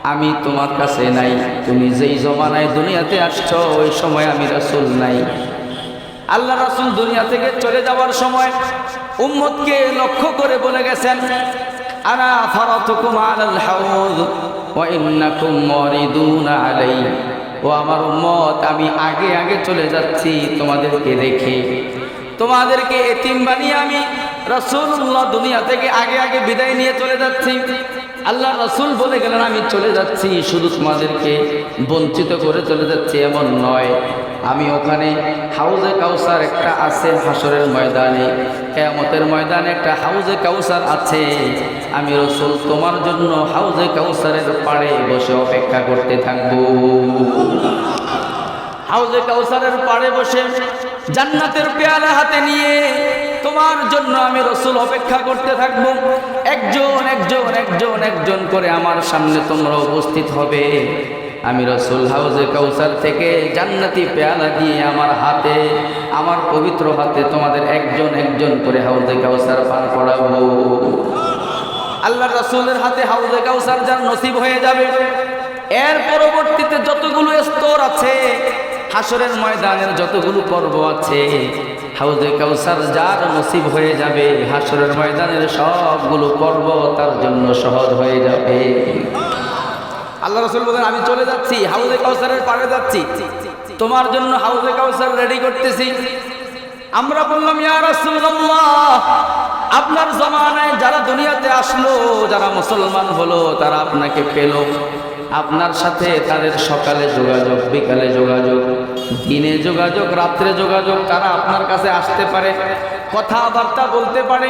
আমি তোমার কাছে নাই, তুমি যেই জমানায় দুনিয়াতে আসছো ওই সময় আমি রাসূল নাই। আল্লাহ রাসূল দুনিয়া থেকে চলে যাওয়ার সময় উম্মতকে লক্ষ্য করে বলে গেছেন, আনা ফারাতুকুম আলাল হাউদ ওয়া ইন্নাকুম ওয়ারিদুনা আলাইহি। ও আমার উম্মত, আমি আগে আগে চলে যাচ্ছি তোমাদেরকে রেখে, তোমাদেরকে এতিম বানিয়ে আমি রাসূলুল্লাহ দুনিয়া থেকে আগে আগে বিদায় নিয়ে চলে যাচ্ছি। আল্লাহ রাসূল বলে গেলেন, আমি চলে যাচ্ছি, শুধু তোমাদেরকে বঞ্চিত করে চলে যাচ্ছি এমন নয়, আমি ওখানে হাউজে কাউসার একটা আছে হাসরের ময়দানে, কিয়ামতের ময়দানে একটা হাউজে কাউসার আছে। আমি রাসূল তোমার জন্য হাউজে কাউসারের পাড়ে বসে অপেক্ষা করতে থাকবো। হাউজে কাউসারের পাড়ে বসে জান্নাতের পেয়ালা হাতে নিয়ে তোমার জন্য আমি রাসূল অপেক্ষা করতে থাকবো। একজন একজন একজন একজন করে আমার সামনে তোমরা উপস্থিত হবে। আমি রাসূল হাউজে কাউসার থেকে জান্নাতি পেয়ালা দিয়ে আমার হাতে, আমার পবিত্র হাতে তোমাদের একজন একজন করে হাউজে কাউসার পান করাবো। আল্লাহর রাসূলের হাতে হাউজে কাউসার যার নসিব হয়ে যাবে, এর পরবর্তীতে যতগুলো স্তর আছে, হাসরের ময়দানের যতগুলো পর্ব আছে, হাউজে কাউসার যার নসিব হয়ে যাবে, হাসরের ময়দানের সবগুলো পর্ব তার জন্য সহজ হয়ে যাবে। আল্লাহ রাসূল বলেন, আমি চলে যাচ্ছি, হাউজে কাউসারের পাড়ে যাচ্ছি, তোমার জন্য হাউজে কাউসার রেডি করতেছি। আমরা বললাম, ইয়া রাসূলুল্লাহ, আপনার জমানায় যারা দুনিয়াতে আসলো, যারা মুসলমান হলো, তারা আপনাকে পেল, আপনার সাথে তাদের সকালে যোগাযোগ, বিকালে যোগাযোগ, দিনে যোগাযোগ, রাত্রে যোগাযোগ, তারা আপনার কাছে আসতে পারে, কথাবার্তা বলতে পারে।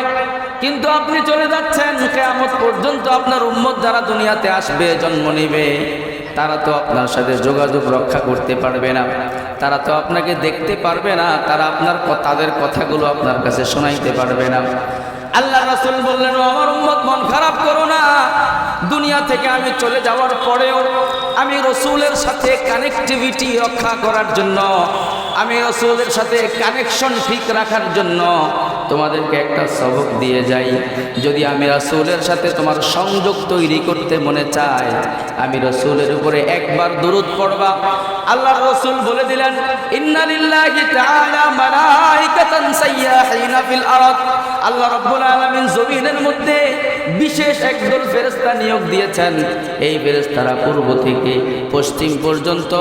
কিন্তু আপনি চলে যাচ্ছেন, কিয়ামত পর্যন্ত আপনার উম্মত যারা দুনিয়াতে আসবে, জন্ম নেবে, তারা তো আপনার সাথে যোগাযোগ রক্ষা করতে পারবে না, তারা তো আপনাকে দেখতে পারবে না, তারা তাদের কথাগুলো আপনার কাছে শোনাইতে পারবে না। আল্লাহ রাসূল বললেন, ও আমার উম্মত, মন খারাপ করো না, দুনিয়া থেকে আমি চলে যাওয়ার পরেও আমি রাসূলের সাথে কানেক্টিভিটি রক্ষা করার জন্য, আমি রাসূলের সাথে কানেকশন ঠিক রাখার জন্য তোমাদেরকে একটা সবক দিয়ে যাই। যদি আমি রাসূলের সাথে তোমার সংযোগ তৈরি করতে মনে চাই, আমি রাসূলের উপরে একবার দুরূদ পড়বা। আল্লাহর রাসূল বলে দিলেন, ইন্না লিল্লাহি তাআলা মালাইকাতান সাইয়াহিনা ফিল আরদ। আল্লাহ রাব্বুল আলামিন জমিনের মধ্যে বিশেষ একদল ফেরেশতা নিয়োগ দিয়েছেন। এই ফেরেশতারা পূর্ব থেকে পশ্চিম পর্যন্ত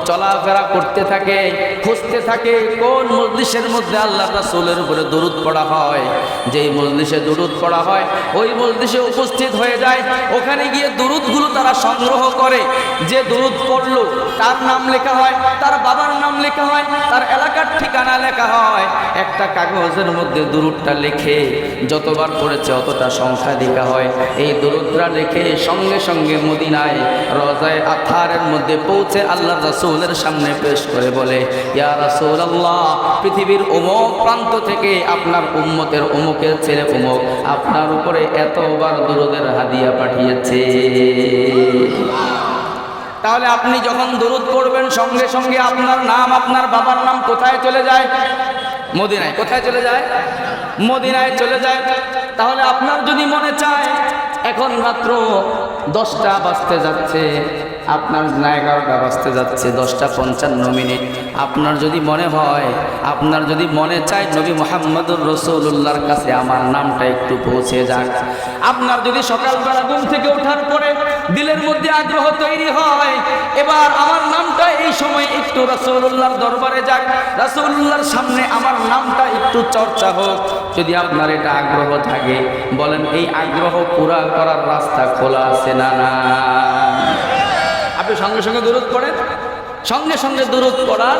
চলাফেরা করতে থাকে, খুঁজতে থাকে কোন মজলিসের মধ্যে আল্লাহর রাসূলের উপরে দরুদ পড়া হয়। যেই মজলিসে দরুদ পড়া হয়, ওই মজলিসে উপস্থিত হয়ে যায়। ওখানে গিয়ে দরুদগুলো তারা সংগ্রহ করে। যে দরুদ পড়লো তার নাম লেখা হয়, তার বাবার নাম লেখা হয়, তার এলাকার ঠিকানা লেখা হয়। একটা কাগজের মধ্যে দরুদটা লেখে, যতবার পড়েছে অতটা সংখ্যা লেখা হয়। এই দরুদটা লিখে সঙ্গে সঙ্গে মদিনায় রওজায়ে আতহারের মধ্যে পৌঁছে আল্লাহর রাসূলের সামনে পেশ করে বলে, ইয়া রাসূলুল্লাহ, পৃথিবীর অমুক প্রান্ত থেকে আপনার উম্মতের অমুকের ছেলে অমুক আপনার উপরে এতবার দরুদের হাদিয়া পাঠিয়েছে। তাহলে আপনি যখন দরুদ পড়বেন, সঙ্গে সঙ্গে আপনার নাম, আপনার বাবার নাম কোথায় চলে যায়? মদিনায়। কোথায় চলে যায়? মদিনায় চলে যায়। তাহলে আপনার যদি মনে চায়, এখন মাত্র 10টা বাজতে যাচ্ছে, আপনার 11টা বাজতে যাচ্ছে, 10:55, আপনার যদি মনে হয়, আপনার যদি মনে চায় নবী মুহাম্মদুর রাসূলুল্লাহর কাছে আমার নামটা একটু পৌঁছে যাক, আপনার যদি সকালবেলা ঘুম থেকে ওঠার পরে দিলের মধ্যে আগ্রহ তৈরি হয়, এবার আমার নামটা এই সময় একটু রাসূলুল্লাহর দরবারে যাক, রাসূলুল্লাহর সামনে আমার নামটা একটু চর্চা হোক, যদি আপনার এটা আগ্রহ থাকে, বলেন এই আগ্রহ পুরা করার রাস্তা খোলা আছে না? না, আপনি সঙ্গে সঙ্গে দরুদ পড়েন। সঙ্গে সঙ্গে দরুদ পড়ার,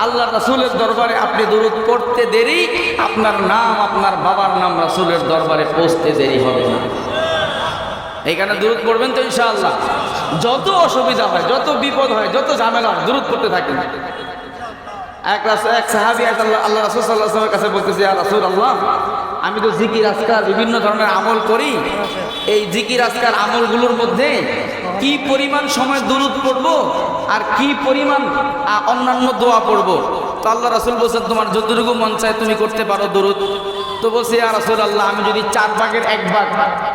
আল্লাহ রাসূলের দরবারে আপনি দরুদ পড়তে দেরি, আপনার নাম, আপনার বাবার নাম রাসূলের দরবারে পৌঁছতে দেরি হবে না। এইখানে দরুদ পড়বেন তো ইনশাআল্লাহ। যত অসুবিধা হয়, যত বিপদ হয়, যত ঝামেলা হয়, দরুদ পড়তে থাকেন। এক সাহাবী আল্লাহ রাসূল সাল্লাল্লাহু আলাইহি ওয়াসাল্লামের কাছে বলতেছে, ইয়া রাসূলুল্লাহ, আমি তো জিকির আজকার বিভিন্ন ধরনের আমল করি, এই জিকির আজকার আমলগুলোর মধ্যে কি পরিমাণ সময় দরুদ পড়ব আর কি পরিমাণ অন্যান্য দোয়া পড়ব? তো আল্লাহ রাসূল বলেছেন, তোমার যতটুকু মন চায় তুমি করতে পারো দরুদ। তো বলছি ইয়া রাসূলুল্লাহ আমি যদি 4 ভাগের 1 ভাগ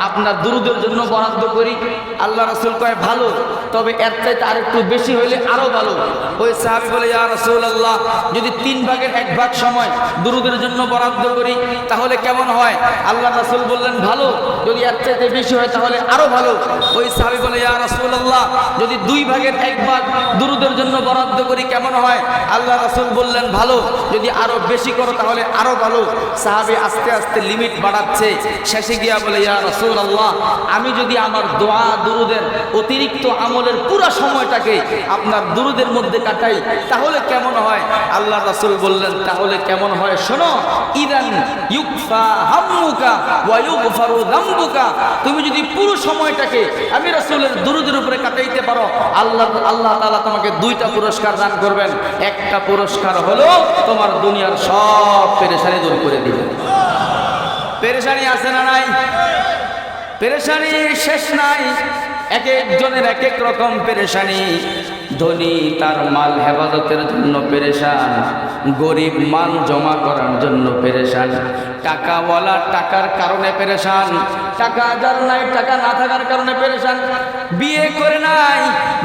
আপনার দুরূদের জন্য বরাদ্দ করি, আল্লাহ রাসূল কয় ভালো, তবে এর চাইতে আরেকটু বেশি হইলে আরো ভালো। ওই সাহাবী বলে ইয়া রাসূলুল্লাহ যদি 3 ভাগের 1 ভাগ সময় দুরূদের জন্য বরাদ্দ করি তাহলে কেমন হয়? আল্লাহ রাসূল বললেন ভালো, যদি এর চাইতে বেশি হয় তাহলে আরো ভালো। ওই সাহাবী বলে ইয়া রাসূলুল্লাহ যদি 2 ভাগের 1 ভাগ দুরূদের জন্য বরাদ্দ করি কেমন হয়? আল্লাহ রাসূল বললেন ভালো, যদি আরো বেশি করো তাহলে আরো ভালো। সাহাবী আস্তে আস্তে লিমিট বাড়াচ্ছে, শেষে গিয়া বলে ইয়া রাসূলুল্লাহ আমি যদি আমার দোয়া দুরূদের অতিরিক্ত আমলের পুরো সময়টাকে আপনার দুরূদের মধ্যে কাটাই তাহলে কেমন হয়? আল্লাহ রাসূল বললেন তাহলে কেমন হয় শোনো, ইদান ইউকফা হাম্মুকা ওয়া ইউগফারু যামবুকা, তুমি যদি পুরো সময়টাকে আমি রাসূলের দুরূদের উপরে কাটাইতে পারো আল্লাহ তাআলা তোমাকে 2টা পুরস্কার দান করবেন। একটা পুরস্কার হলো তোমার দুনিয়ার সব পেরেশানি দূর করে দিবেন। পেরেশানি আছে না নাই? পেরেশানি শেষ নাই, এক একজনের এক এক রকম পেরেশানি। ধনী তার মাল হেফাজতের জন্য পেরেশান, গরিব মাল জমা করার জন্য পেরেশান, টাকাওয়ালা টাকার কারণে পেরেশান, টাকা যার নাই টাকা না থাকার কারণে পেরেশান, বিয়ে করে নাই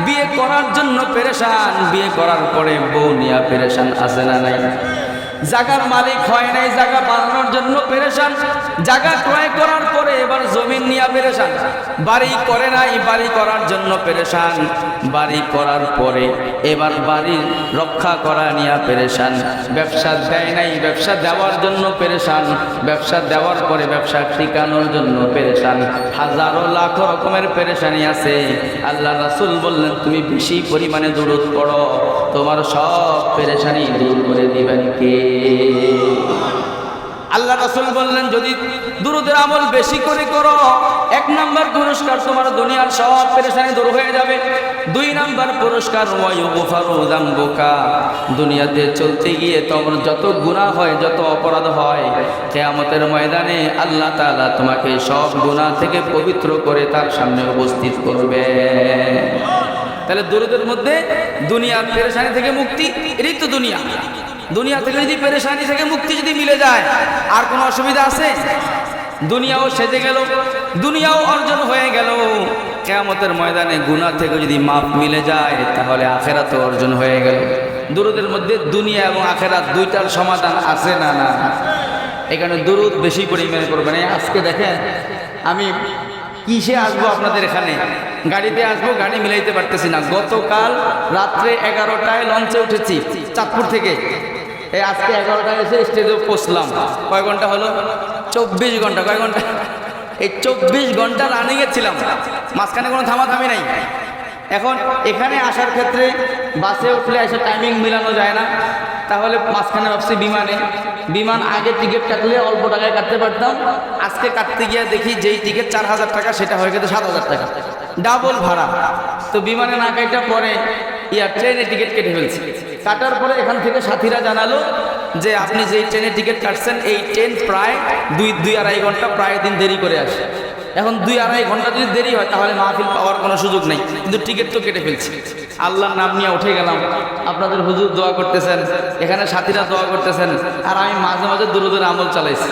বিয়ে করার জন্য পেরেশান, বিয়ে করার পরে বউ নিয়ে পেরেশান আছে না নাই? জায়গার মালিক হয় নাই, জায়গা বানানোর জন্য পেরেশান, জায়গা ক্রয় করার পরে এবার জমিন নিয়ে পেরেশান, বাড়ি করে নাই বাড়ি করার জন্য পেরেশান, বাড়ি করার পরে এবার বাড়ি রক্ষা করা নিয়ে পেরেশান, ব্যবসা দেয় নাই ব্যবসা দেওয়ার জন্য পেরেশান, ব্যবসা দেওয়ার পরে ব্যবসা টিকানোর জন্য পেরেশান, হাজারো লাখ রকমের পেরেশানি আছে। আল্লাহ রাসূল বললেন তুমি বেশি পরিমাণে দুরূদ পড়ো, তোমার সব পেরেশানি দূর করে দিবেন কে? আল্লাহ রাসূল বললেন যদি দুরূদের আমল বেশি করে করো 1 নাম্বার পুরস্কার তোমার দুনিয়ার সব পেরেশানি দূর হয়ে যাবে। 2 নাম্বার পুরস্কার ওয়া ইউগফারু যামবুকা, দুনিয়াতে চলতে গিয়ে তোমার যত গুনাহ হয় যত অপরাধ হয় কিয়ামতের ময়দানে আল্লাহ তাআলা তোমাকে সব গুনাহ থেকে পবিত্র করে তার সামনে উপস্থিত করবে। তাহলে দুরূদের মধ্যে দুনিয়ার পেরেশানি থেকে মুক্তি, এটাই তো দুনিয়া। দুনিয়া থেকে যদি পেরেশানি থেকে মুক্তি যদি মিলে যায় আর কোনো অসুবিধা আছে? দুনিয়াও সেজে গেল, দুনিয়াও অর্জন হয়ে গেল। কিয়ামতের ময়দানে গুনাহ থেকে যদি মাপ মিলে যায় তাহলে আখিরাতও অর্জন হয়ে গেল। দুরূদের মধ্যে দুনিয়া এবং আখিরাত 2টার সমাধান আছে না? না। এখানে দুরূদ বেশি পরিমাণে করবেন। আজকে দেখেন আমি কিসে আসবো আপনাদের এখানে, গাড়িতে আসবো, গাড়ি মিলাইতে পারতেছি না। গতকাল রাত্রে 11টায় লঞ্চে উঠেছি চাঁদপুর থেকে, এই আজকে 11টায় এসে স্টেজে পৌঁছলাম। কয় ঘন্টা হলো? 24 ঘন্টা। কয় ঘন্টা? এই 24 ঘন্টা রানিংয়ে ছিলাম, মাঝখানে কোনো থামাথামি নাই। এখন এখানে আসার ক্ষেত্রে বাসে উঠলে এসে টাইমিং মিলানো যায় না, তাহলে মাঝখানে ভাবছি বিমান আগে টিকিট কাটলে অল্প টাকায় কাটতে পারতাম, আজকে কাটতে গিয়ে দেখি যেই টিকিট 4000 টাকা সেটা হয়ে গেছে 7000 টাকা, ডাবল ভাড়া। তো বিমানে না কাটা পরে ট্রেনে টিকিট কেটে ফেলছি। কাটার পরে এখান থেকে সাথীরা জানালো যে আপনি যেই ট্রেনে টিকিট কাটছেন এই ট্রেন প্রায় 2-2.5 ঘন্টা প্রায় দিন দেরি করে আসে। এখন 2-2.5 ঘন্টা যদি দেরি হয় তাহলে মাহফিল পাওয়ার কোনো সুযোগ নেই, কিন্তু টিকিট তো কেটে ফেলছি। আল্লাহর নাম নিয়ে উঠে গেলাম, আপনাদের হুজুর দোয়া করতেছেন, এখানে সাথীরা দোয়া করতেছেন, আর আমি মাঝে মাঝে দুরূদের আমল চালাইছি।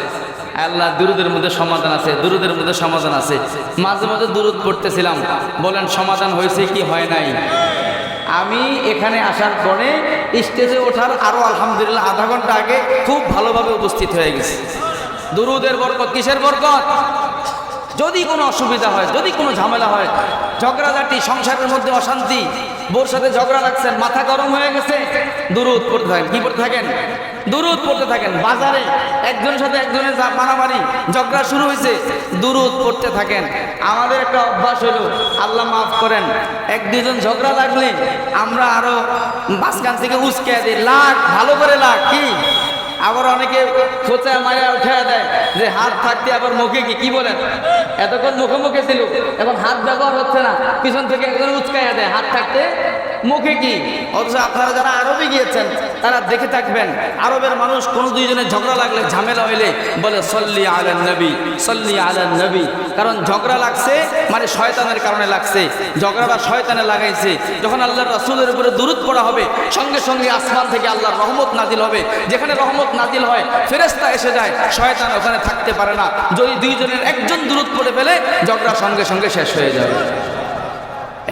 আল্লাহ দুরূদের মধ্যে সমাধান আছে, দুরূদের মধ্যে সমাধান আছে। মাঝে মাঝে দুরূদ পড়তেছিলাম, বলেন সমাধান হয়েছে কি হয় নাই? আমি এখানে আসার পরে স্টেজে ওঠার আরো আলহামদুলিল্লাহ আধা ঘন্টা আগে খুব ভালোভাবে উপস্থিত হয়ে গেছি। দুরূদের বরকত। কিসের বরকত? যদি কোনো অসুবিধা হয়, যদি কোনো ঝামেলা হয়, ঝগড়াঝাটি, সংসারের মধ্যে অশান্তি, বোর সাথে ঝগড়া লাগছেন, মাথা গরম হয়ে গেছে, দুরূদ পড়তে থাকেন। কি পড়তে থাকেন? দুরূদ পড়তে থাকেন। বাজারে একজনের সাথে একজনের মারামারি ঝগড়া শুরু হয়েছে, দুরূদ পড়তে থাকেন। আমাদের একটা অভ্যাস হলো, আল্লাহ মাফ করেন, 1-2 জন ঝগড়া লাগলে আমরা আরো মাঝখান থেকে উস্কে দিই, লাগ ভালো করে লাগ। কি আবার অনেকে খোঁচা মায়া উঠে দেয় যে হাত থাকতে আবার মুখে কি বলেন, এতক্ষণ মুখে মুখে ছিল, এখন হাত ব্যবহার হচ্ছে না, পিছন থেকে একজন উচকাইয়া দেয় হাত থাকতে মুখে কি। অথচ আপনারা যারা আরবে গিয়েছেন তারা দেখে থাকবেন আরবের মানুষ কোনো দুইজনের ঝগড়া লাগলে ঝামেলা হইলে বলে সল্লি আলান নবী, সল্লি আলান নবী। কারণ ঝগড়া লাগছে মানে শয়তানের কারণে লাগছে, ঝগড়াটা শয়তানে লাগাইছে। যখন আল্লাহর রাসূলের উপরে দুরূদ পড়া হবে সঙ্গে সঙ্গে আসমান থেকে আল্লাহর রহমত নাজিল হবে। যেখানে রহমত নাজিল হয় ফেরেশতা এসে যায়, শয়তান ওখানে থাকতে পারে না। যদি দুইজনের একজন দুরূদ পড়ে ফেলে ঝগড়া সঙ্গে সঙ্গে শেষ হয়ে যাবে।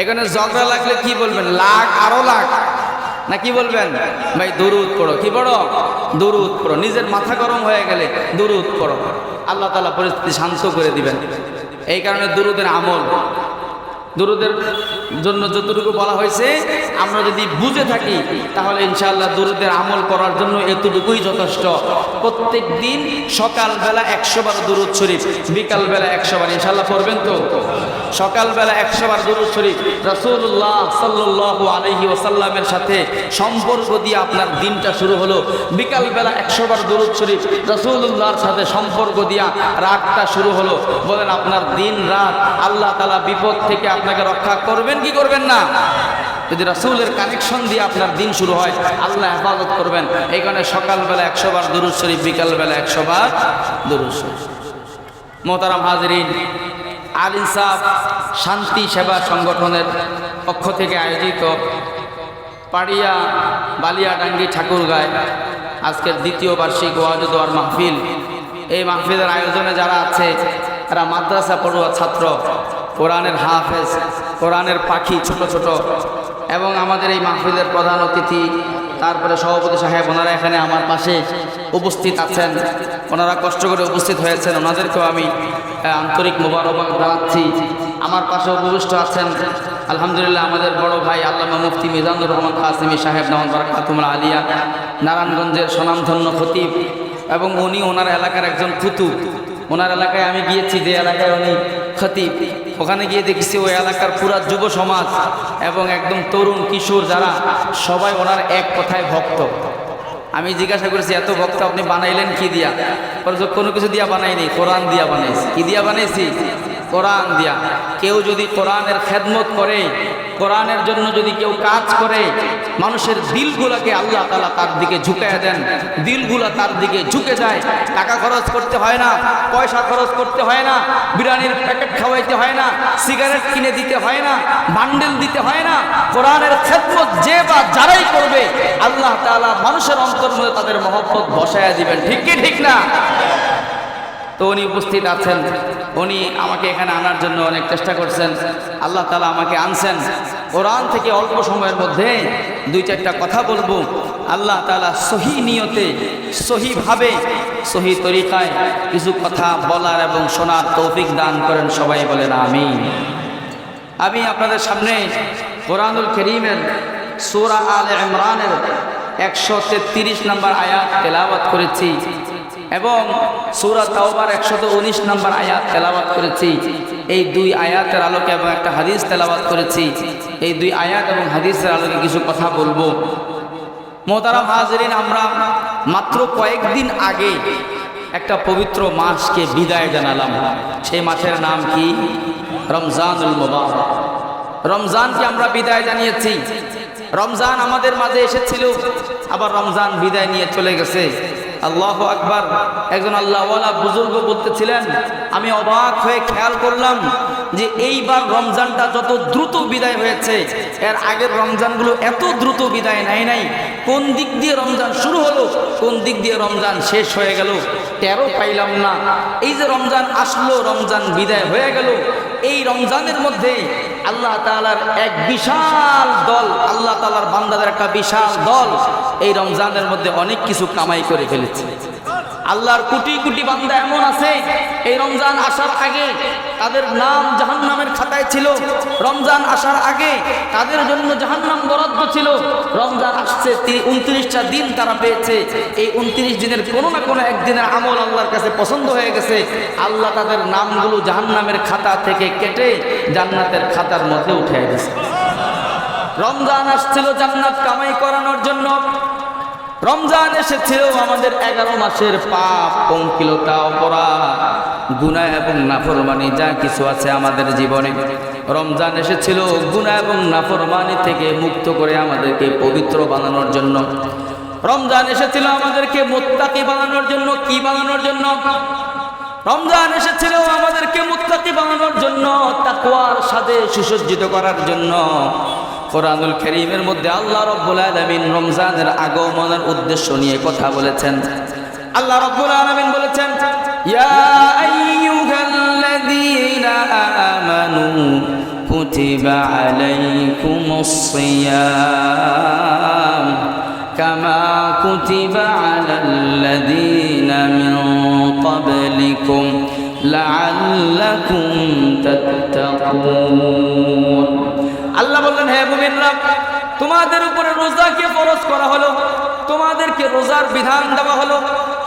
এখানে ঝগড়া লাগলে কি বলবেন? লাখ আরো লাখ না কি বলবেন? ভাই দুরূদ পড়ো। কি পড়ো? দুরূদ পড়ো। নিজের মাথা গরম হয়ে গেলে দুরূদ পড়ো, আল্লাহ তাআলা পরিস্থিতি শান্ত করে দিবেন। এই কারণে দুরূদের আমল, দুরূদের জন্য যতটুকু বলা হয়েছে আমরা যদি বুঝে থাকি তাহলে ইনশাআল্লাহ দুরূদের আমল করার জন্য এতটুকুই যথেষ্ট। প্রত্যেক দিন সকালবেলা 100 বার দুরূদ শরীফ, বিকালবেলা 100 বার ইনশাআল্লাহ পড়বেন তো? সকালবেলা 100 বার দুরূদ শরীফ রাসূলুল্লাহ সাল্লাল্লাহু আলাইহি ওয়াসাল্লামের সাথে সম্পর্ক দিয়ে আপনার দিনটা শুরু হলো। বিকালবেলা 100 বার দুরূদ শরীফ রাসূলুল্লাহর সাথে সম্পর্ক দিয়া রাতটা শুরু হলো। বলেন আপনার দিন রাত আল্লাহ তাআলা বিপদ থেকে আপনাকে রক্ষা করবেন কি করবেন না? যদি রাসূলের কানেকশন দিয়ে আপনার দিন শুরু হয় আল্লাহ হেফাজত করবেন। এই কারণে সকালবেলা 100 বার দুরূদ শরীফ, বিকালবেলা 100 বার দুরূদ শরীফ। মোহতারাম হাজরিন, আল ইনসাফ শান্তি সেবা সংগঠনের পক্ষ থেকে আয়োজিত পাড়িয়া বালিয়াডাঙ্গি ঠাকুরগাঁয় আজকের দ্বিতীয় বার্ষিক ওয়াজ ও দোয়ার মাহফিল। এই মাহফিলের আয়োজনে যারা আছে তারা মাদ্রাসা পড়ুয়া ছাত্র, কোরআনের হাফেজ, কোরআনের পাখি ছোট ছোট, এবং আমাদের এই মাহফিলের প্রধান অতিথি তারপরে সভাপতি সাহেব, ওনারা এখানে আমার পাশে উপস্থিত আছেন। ওনারা কষ্ট করে উপস্থিত হয়েছেন, ওনাদেরকেও আমি আন্তরিক মোবারকবাদ জানাচ্ছি। আমার পাশে উপবিষ্ট আছেন আলহামদুলিল্লাহ আমাদের বড় ভাই আল্লামা মুফতি মিজানুর রহমান কাসেমি সাহেব নামান বারাকাতুল্লাহ আলিয়া, নারায়ণগঞ্জের স্বনামধন্য খতিব, এবং উনি ওনার এলাকার একজন ফুতু। ওনার এলাকায় আমি গিয়েছি, যে এলাকায় উনি খতিব, ওখানে গিয়ে দেখেছি ওই এলাকার পুরা যুব সমাজ এবং একদম তরুণ কিশোর যারা সবাই ওনার এক কথায় ভক্ত। আমি জিজ্ঞাসা করেছি এত ভক্ত আপনি বানাইলেন কি দিয়া? কোনো কিছু দিয়া বানাইনি, কোরআন দিয়া বানাইছি। কি দিয়া বানাইছি? কোরআন দিয়া। কেউ যদি কোরআনের খেদমত করে, কোরআনের জন্য যদি কেউ কাজ করে, মানুষের দিলগুলাকে আল্লাহ তাআলা তার দিকে ঝুঁকাইয়া দেন, দিলগুলা তার দিকে ঝুঁকে যায়। টাকা খরচ করতে হয় না, পয়সা খরচ করতে হয় না, বিরিয়ানির প্যাকেট খাওয়াইতে হয় না, সিগারেট কিনে দিতে হয় না, বান্ডেল দিতে হয় না। কোরআনের খেদমত যে বা যারাই করবে আল্লাহ তাআলা মানুষের অন্তর মধ্যে তাদের মহব্বত বসায়া দিবেন। ঠিক কি ঠিক না? তো উনি উপস্থিত আছেন, উনি আমাকে এখানে আনার জন্য অনেক চেষ্টা করছেন। আল্লাহ তাআলা আমাকে আনছেন কোরআন থেকে অল্প সময়ের মধ্যে 2-4টা কথা বলবো। আল্লাহ তাআলা সহি নিয়তে, সহিভাবে, সহি তরিকায় কিছু কথা বলার এবং শোনার তৌফিক দান করেন। সবাই বলেন আমিন। আমি আপনাদের সামনে কোরআনুল কারীমের সূরা আলে ইমরানের 133 নম্বর আয়াত তেলাওয়াত করেছি এবং সূরা তাওবার 119 নম্বর আয়াত তেলাওয়াত করেছি। এই 2 আয়াতের আলোকে এবং একটা হাদিস তেলাওয়াত করেছি। এই 2 আয়াত এবং হাদিসের আলোকে কিছু কথা বলবো। মোহতারাম হাজরিন, আমরা মাত্র কয়েকদিন আগে একটা পবিত্র মাসকে বিদায় জানালাম। সেই মাসের নাম কি? রমজানুল মুবারক। রমজানকে আমরা বিদায় জানিয়েছি। রমজান আমাদের মাঝে এসেছিল, আবার রমজান বিদায় নিয়ে চলে গেছে। আল্লাহু আকবার। একজন আল্লাহওয়ালা বুজুর্গ বলতেছিলেন, আমি অবাক হয়ে খেয়াল করলাম যে এইবার রমজানটা যত দ্রুত বিদায় হয়েছে, এর আগের রমজানগুলো এত দ্রুত বিদায় নাই। কোন দিক দিয়ে রমজান শুরু হলো, কোন দিক দিয়ে রমজান শেষ হয়ে গেল, টেরও পাইলাম না। এই যে রমজান আসলো, রমজান বিদায় হয়ে গেল, এই রমজানের মধ্যে আল্লাহ তাআলার এক বিশাল দল, আল্লাহ তাআলার বান্দাদের একটা বিশাল দল এই রমজানের মধ্যে অনেক কিছু কামাই করে ফেলেছে। আল্লাহর কোটি কোটি বান্দা এমন আছে এই রমজান আসার আগে তাদের নাম জাহান্নামের খাতায় ছিল। রমজান আসার আগে তাদের জন্য জাহান্নাম বরাদ্দ ছিল। রমজান আসছে, 29টা দিন তারা পেয়েছে। এই 29 দিনের কোনো না কোনো একদিনের আমল আল্লাহর কাছে পছন্দ হয়ে গেছে। আল্লাহ তাদের নামগুলো জাহান্নামের খাতা থেকে কেটে জান্নাতের খাতার মধ্যে উঠিয়ে দিয়েছে। রমজান আসছিল জান্নাত কামাই করানোর জন্য। রমজান এসেছিল আমাদের 11 মাসের পাপ, পঙ্কিলতা, অপরাধ, গুনাহ এবং নাফরমানি যা কিছু আছে আমাদের জীবনে। রমজান এসেছিল গুনাহ এবং নাফরমানি থেকে মুক্ত করে আমাদেরকে পবিত্র বানানোর জন্য। রমজান এসেছিল আমাদেরকে মুত্তাকি বানানোর জন্য। কি বানানোর জন্য? রমজান এসেছিল আমাদেরকে মুত্তাকি বানানোর জন্য, তাকওয়ার সাথে সুসজ্জিত করার জন্য। কোরআনুল কারীমের মধ্যে আল্লাহ রাব্বুল আলামিন রমজানের আগমনের উদ্দেশ্য নিয়ে কথা বলেছেন। আল্লাহ রাব্বুল আলামিন বলেছেন, ইয়া আইয়ুহাল্লাযীনা আমানু কুতিবা আলাইকুমুস সিয়াম কামা কুতিবা আলাল্লাযীনা মিন ক্বাবলিকুম লাআল্লাকুম তাত্তাকুন। আল্লাহ বললেন, হে মুমিনরা, তোমাদের উপরে রোজাকে ফরজ করা হলো, তোমাদেরকে রোজার বিধান দেওয়া হলো।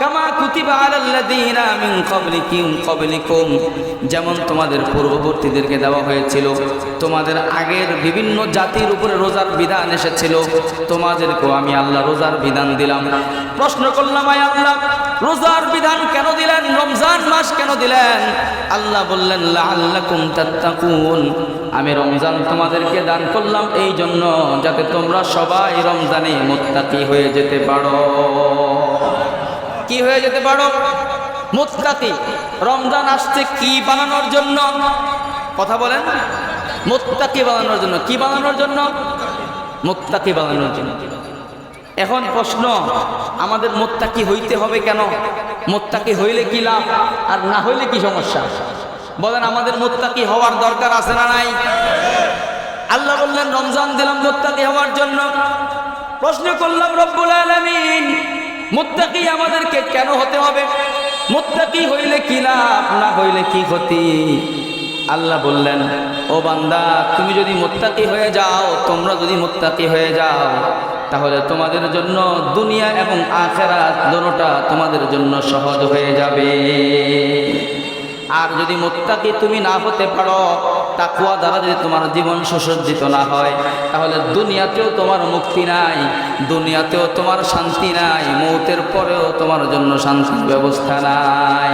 কামা কুতিবা আলাল্লাযীনা মিন ক্বাবলিকুম, যেমন তোমাদের পূর্ববর্তীদেরকে দেওয়া হয়েছিল। তোমাদের আগের বিভিন্ন জাতির উপরে রোজার বিধান এসেছিল, তোমাদেরকেও আমি আল্লাহ রোজার বিধান দিলাম। প্রশ্ন করলাম, আয় আল্লাহ, রোজার বিধান কেন দিলেন? রমজান মাস কেন দিলেন? আল্লাহ বললেন, লাআল্লাকুম তাত্তাকুন, আমি রমজান তোমাদেরকে দান করলাম এই জন্য যাতে তোমরা সবাই রমজানে মুত্তাকি হয়ে যেতে পারো। কি হয়ে যেতে পারো? মুত্তাকি। রমজান আসছে কি বানানোর জন্য? কথা বলেন। মুত্তাকি বানানোর জন্য। কি বানানোর জন্য? মুত্তাকি বানানোর জন্য। এখন প্রশ্ন, আমাদের মুত্তাকি হইতে হবে কেন? মুত্তাকি হইলে কি লাভ আর না হইলে কি সমস্যা? বলেন, আমাদের মুত্তাকি হওয়ার দরকার আছে না নাই? আল্লাহ বললেন, রমজান দিলাম মুত্তাকি হওয়ার জন্য। প্রশ্ন করলাম, রব্বুল আলামিন, মুত্তাকি আমাদেরকে কেন হতে হবে? মুত্তাকি হইলে কি লাভ, না হইলে কি ক্ষতি? আল্লাহ বললেন, ও বান্দা, তুমি যদি মুত্তাকি হয়ে যাও, তোমরা যদি মুত্তাকি হয়ে যাও, তাহলে তোমাদের জন্য দুনিয়া এবং আখিরাত দুটোটা তোমাদের জন্য সহজ হয়ে যাবে। আর যদি মুত্তাকি তুমি না হতে পারো, তাকওয়া দ্বারা যদি তোমার জীবন সুসজ্জিত না হয়, তাহলে দুনিয়াতেও তোমার মুক্তি নাই, দুনিয়াতেও তোমার শান্তি নাই, মৌতের পরেও তোমার জন্য শান্তির ব্যবস্থা নাই।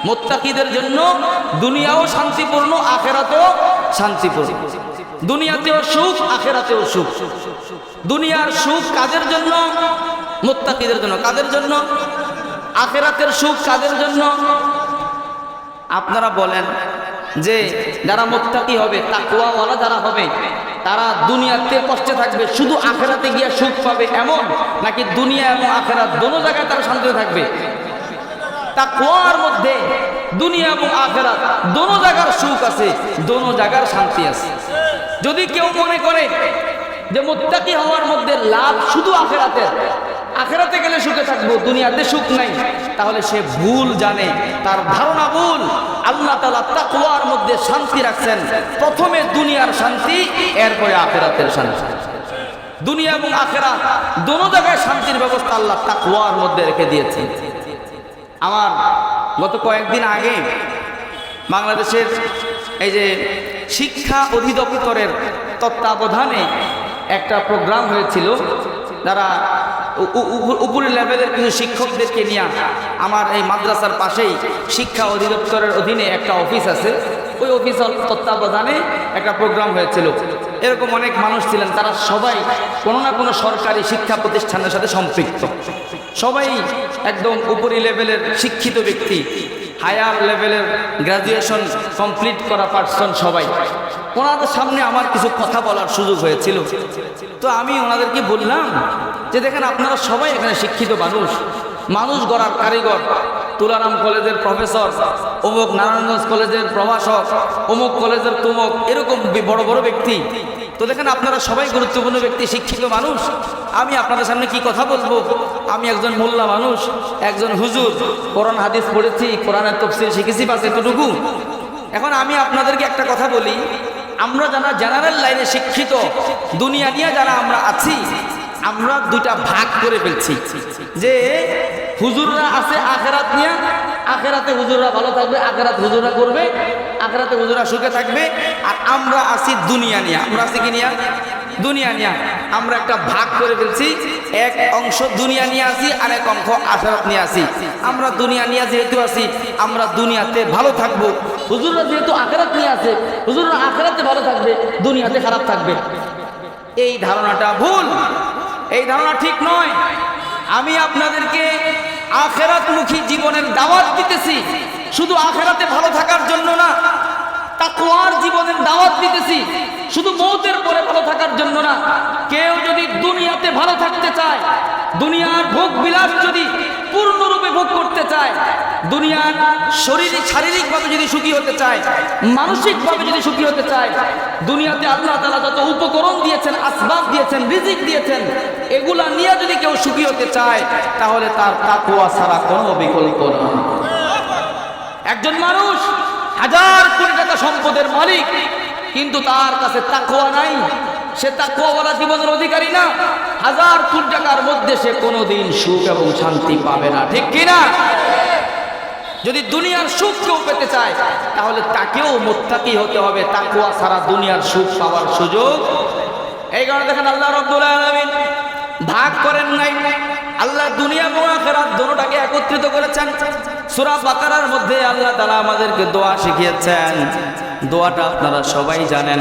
মুত্তাকিদের জন্য দুনিয়াও শান্তিপূর্ণ, আখিরাতেও শান্তিপূর্ণ। দুনিয়াতেও সুখ, আখিরাতেও সুখ। দুনিয়ার সুখ কাদের জন্য? মুত্তাকিদের জন্য। কাদের জন্য? আখিরাতের সুখ কাদের জন্য? আপনারা বলেন যে যারা মুত্তাকি হবে, তাকওয়াওয়ালা যারা হবে, তারা দুনিয়াতে কষ্টে থাকবে, শুধু আখিরাতে গিয়ে সুখ পাবে এমন, নাকি দুনিয়া এবং আখিরাত দোনো জায়গায় তারা শান্তিতে থাকবে? তাকওয়ার মধ্যে দুনিয়া এবং আখিরাত দোনো জায়গার সুখ আছে, দোনো জায়গার শান্তি আছে। যদি কেউ মনে করে যে মুত্তাকি হওয়ার মধ্যে লাভ শুধু আখিরাতের, আখিরাতে গেলে সুখে থাকবো, দুনিয়াতে সুখ নাই, তাহলে সে ভুল জানে, তার ধারণা ভুল। আল্লাহ তাআলা তাকওয়ার মধ্যে শান্তি রাখছেন, প্রথমে দুনিয়ার শান্তি, এরপরে আখিরাতের শান্তি। দুনিয়া এবং আখিরাত দোনো জায়গায় শান্তির ব্যবস্থা আল্লাহ তাকওয়ার মধ্যে রেখে দিয়েছেন। আমার গত কয়েকদিন আগে বাংলাদেশের এই যে শিক্ষা অধিদপ্তরের তত্ত্বাবধানে একটা প্রোগ্রাম হয়েছিল, যারা উপরের লেভেলের কিছু শিক্ষকদেরকে নিয়ে আমার এই মাদ্রাসার পাশেই শিক্ষা অধিদপ্তরের অধীনে একটা অফিস আছে, ওই অফিসের তত্ত্বাবধানে একটা প্রোগ্রাম হয়েছিল। এরকম অনেক মানুষ ছিলেন, তারা সবাই কোনো না কোনো সরকারি শিক্ষা প্রতিষ্ঠানের সাথে সম্পৃক্ত, সবাই একদম উপরি লেভেলের শিক্ষিত ব্যক্তি, হায়ার লেভেলের গ্র্যাজুয়েশন কমপ্লিট করা পার্সন সবাই। ওনাদের সামনে আমার কিছু কথা বলার সুযোগ হয়েছিল, তো আমি ওনাদেরকে বললাম যে দেখেন, আপনারা সবাই এখানে শিক্ষিত মানুষ, মানুষ গড়ার কারিগর, তুলারাম কলেজের প্রফেসর, অমুক নারায়ণগঞ্জ কলেজের প্রভাষক, অমুক কলেজের তুমক, এরকম বড় বড় ব্যক্তি। তো দেখেন, আপনারা সবাই গুরুত্বপূর্ণ ব্যক্তি, শিক্ষিত মানুষ। আমি আপনাদের সামনে কি কথা বলবো? আমি একজন মোল্লা মানুষ, একজন হুজুর, কোরআন হাদিস পড়েছি, কোরআনের তাফসীর শিখেছি, বাস এতটুকু। এখন আমি আপনাদেরকে একটা কথা বলি, আমরা যারা জেনারেল লাইনে শিক্ষিত, দুনিয়া নিয়ে যারা আমরা আছি, আমরা দুইটা ভাগ করে ফেলছি, যে হুজুররা আছে আখিরাত নিয়ে, আখিরাতে হুজুররা ভালো থাকবে, আখিরাত হুজুররা করবে, আখিরাতে হুজুররা সুখে থাকবে। আর আমরা আছি দুনিয়া নিয়ে, আমরা আছি কি নিয়ে? দুনিয়া নিয়ে। আমরা একটা ভাগ করে ফেলছি, এক অংশ দুনিয়া নিয়ে আসি, আর এক অংশ আখিরাত নিয়ে আসি। আমরা দুনিয়া নিয়ে যেহেতু আছি, আমরা দুনিয়াতে ভালো থাকবো, হুজুররা যেহেতু আখিরাত নিয়ে আছে, হুজুররা আখিরাতে ভালো থাকবে, দুনিয়াতে খারাপ থাকবে। এই ধারণাটা ভুল। এই ধারণা ঠিক নয়। আমি আপনাদেরকে আখিরাতমুখী জীবনের দাওয়াত দিতেছি, শুধু আখিরাতে ভালো থাকার জন্য না, তাকওয়ার জীবনের দাওয়াত দিতেছি, শুধু মওতের পরে ভালো থাকার জন্য না। কেউ যদি দুনিয়াতে ভালো থাকতে চায়, দুনিয়ার ভোগ বিলাস যদি পূর্ণরূপে ভোগ করতে চায়, দুনিয়ার শারীরিকভাবে যদি সুখী হতে চায়, মানসিকভাবে যদি সুখী হতে চায়, দুনিয়াতে আল্লাহ তাআলা যত উপকরণ দিয়েছেন, আসবাব দিয়েছেন, রিজিক দিয়েছেন, এগুলা নিয়ে যদি কেউ সুখী হতে চায়, তাহলে তার তাকওয়া ছাড়া কোনো বিকল্প না। একজন মানুষ হাজার কোটি টাকা সম্পদের মালিক, কিন্তু তার কাছে তাকওয়া নাই, সে তাকওয়াওয়ালা জীবনের অধিকারী না। হাজার কোটি টাকার মধ্যে সে কোনোদিন সুখ এবং শান্তি পাবে না, ঠিক কিনা? যদি দুনিয়ার সুখ কেউ পেতে চায়, তাহলে তাকেও মুত্তাকি হতে হবে। তাকওয়া ছাড়া দুনিয়ার সুখ পাওয়ার সুযোগ। এই কারণে দেখেন আল্লাহ রাব্বুল আলামিন ভাগ করেন নাই, আল্লাহ দুনিয়া এবং আখিরাত দুটোটাকে একত্রিত করেছেন। সূরা বাকারার মধ্যে আল্লাহ তাআলা আমাদেরকে দোয়া শিখিয়েছেন। দোয়াটা আপনারা সবাই জানেন,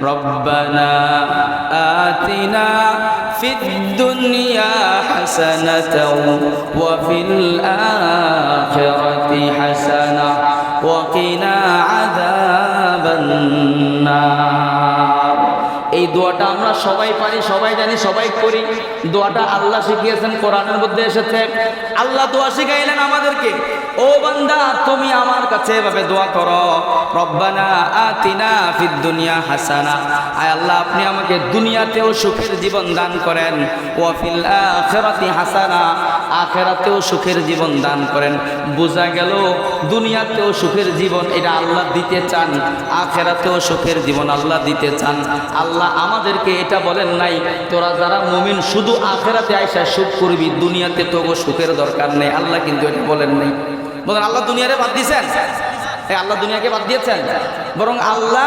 রব্বানা আতিনা ফিদ দুনিয়া হাসানাতাও ওয়া ফিল আখিরাতি হাসানা ওয়া কিনা আযাবান নার। এই দোয়াটা আমরা সবাই পারি, সবাই জানি, সবাই করি। দোয়াটা আল্লাহ শিখিয়েছেন, কোরআনের মধ্যে এসেছে। আল্লাহ দোয়া শিখাইলেন আমাদেরকে, ও বান্দা তুমি আমার কাছে এভাবে দোয়া করো, রব্বানা আতিনা ফিদ দুনিয়া হাসানা, আয় আল্লাহ আপনি আমাকে দুনিয়াতেও সুখের জীবন দান করেন, ওয়া ফিল আখিরাতি হাসানা, আখিরাতেও সুখের জীবন দান করেন। বোঝা গেল দুনিয়াতেও সুখের জীবন এটা আল্লাহ দিতে চান, আখিরাতেও সুখের জীবন আল্লাহ দিতে চান। আল্লাহ আমাদেরকে এটা বলেন নাই, তোরা যারা মুমিন শুধু আখিরাতে আইসা সুখ করবি, দুনিয়াতে তোগো সুখের দরকার নেই। আল্লাহ কিন্তু এটা বলেন নাই। বলেন আল্লাহ দুনিয়ারে বাদ দিয়েছেন? আল্লাহ দুনিয়াকে বাদ দিয়েছেন, বরং আল্লাহ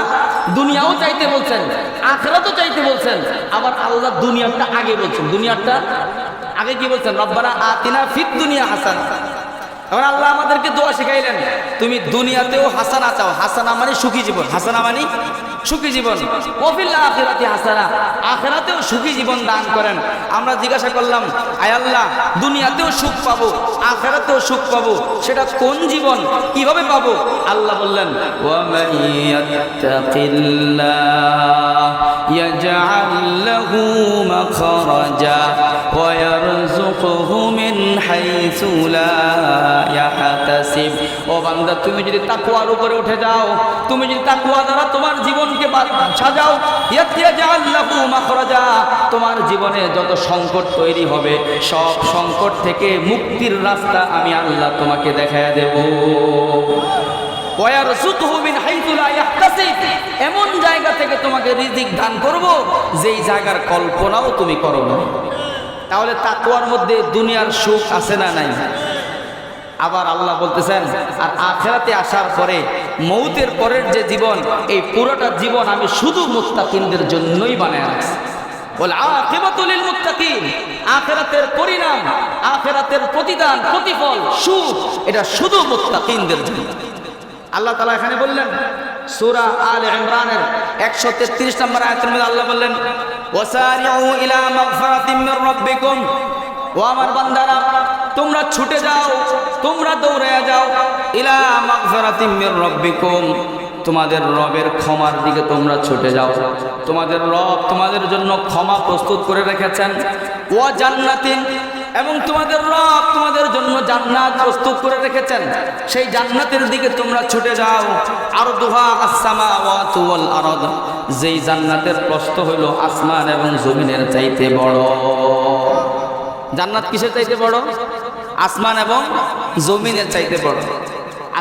দুনিয়াও চাইতে বলছেন, আখিরাতও চাইতে বলছেন। আবার আল্লাহ দুনিয়াটা আগে বলছেন, দুনিয়াটা আগে কি বলছেন? রব্বানা আতিনা ফিদ দুনিয়া হাসানা। এখন আল্লাহ আমাদেরকে দোয়া শিখাইলেন, তুমি দুনিয়াতেও হাসানা চাও, হাসানা মানে সুখী জীবন, হাসানা মানে সুখী জীবন, ওয়া ফিল আখিরাতি হাসানা, আখিরাতেও সুখী জীবন দান করেন। আমরা জিজ্ঞাসা করলাম, আয় আল্লাহ দুনিয়াতেও সুখ পাবো, আখিরাতেও সুখ পাবো, সেটা কোন জীবন, কিভাবে পাবো? আল্লাহ বললেন, ওয়া মাইয়াত্তাকিল্লাহ ইয়াজআল লাহু মাখরাজা ওয়া ইয়ারযুকুহু মিন হাইসু লা ইয়াহতাসিব। ও বান্দা তুমি যদি তাকওয়ার উপরে উঠে যাও, তুমি যদি তাকওয়া দ্বারা তোমার জীবনকে সাজাও, ইয়াজআল লাহু মাখরাজা, তোমার জীবনে যত সংকট তৈরি হবে সব সংকট থেকে মুক্তির রাস্তা আমি আল্লাহ তোমাকে দেখায়া দেব। ওয়া ইয়ারযুকুহু মিন হাইসু লা ইয়াহতাসিব, এমন জায়গা থেকে তোমাকে রিজিক দান করব যেই জায়গার কল্পনাও তুমি করো না। তাহলে তাকওয়ার মধ্যে দুনিয়ার সুখ আছে না নাই? আবার আল্লাহ বলতেছেন, আর আখিরাতে আসার পরে মৌতের পরের যে জীবন, এই পুরোটা জীবন আমি শুধু মুত্তাকিনদের জন্যই বানায় রাখছি। বল আখিরাতুল লিল মুত্তাকিন, আখিরাতের পরিণাম, আখিরাতের প্রতিদান, প্রতিফল, সুখ এটা শুধু মুত্তাকিনদের জন্য। আল্লাহ তাআলা এখানে বললেন সূরা আলে ইমরানের 133 নম্বর আয়াতের মধ্যে আল্লাহ বললেন, ওয়াসারিউ ইলা মাগফিরাতিম মির রাব্বিকুম, ও আমার বান্দারা তোমরা ছুটে যাও, তোমরা দৌড়ে যাও, ইলা মাগফিরাতিম মির রাব্বিকুম, তোমাদের রবের ক্ষমার দিকে তোমরা ছুটে যাও। তোমাদের রব তোমাদের জন্য ক্ষমা প্রস্তুত করে রেখেছেন। ওয়া জান্নাতিন, এবং তোমাদের রব তোমাদের জন্য জান্নাত প্রস্তুত করে রেখেছেন, সেই জান্নাতের দিকে তোমরা ছুটে যাও। আরদুহা আস-সামাওয়াতু ওয়াল আরদ, যেই জান্নাতের প্রস্থ হইল আসমান এবং জমিনের চাইতে বড়। জান্নাত কিসের চাইতে বড়? আসমান এবং জমিনের চাইতে বড়।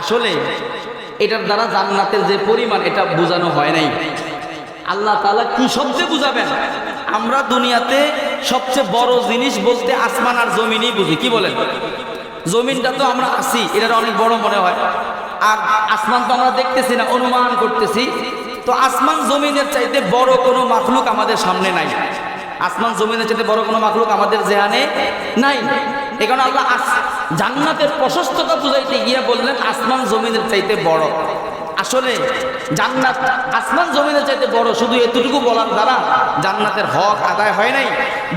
আসলে এটার দ্বারা জান্নাতের যে পরিমাণ এটা বোঝানো হয় নাই। আল্লাহ তাআলা কি শব্দে বুঝাবেন? আমরা দুনিয়াতে সবচেয়ে বড় জিনিস বলতে আসমান আর জমিনই বুঝি, কি বলেন? জমিনটা তো আমরা আছি, এটা অনেক বড় মনে হয়, আর আসমান তো আমরা দেখতেছি না, অনুমান করতেছি। তো আসমান জমিনের চাইতে বড় কোনো মাখলুক আমাদের সামনে নাই। আসমান জমিনের চাইতে বড় কোনো মাখলুক আমাদের জেহানে নাই। এই কারণে আল্লাহ জান্নাতের প্রশস্ততা বুঝাইতে গিয়ে বললেন আসমান জমিনের চাইতে বড়। আসলে জান্নাত আসমান জমিনের চাইতে বড়, শুধু এতটুকু বলার দ্বারা জান্নাতের হক আদায় হয় নাই।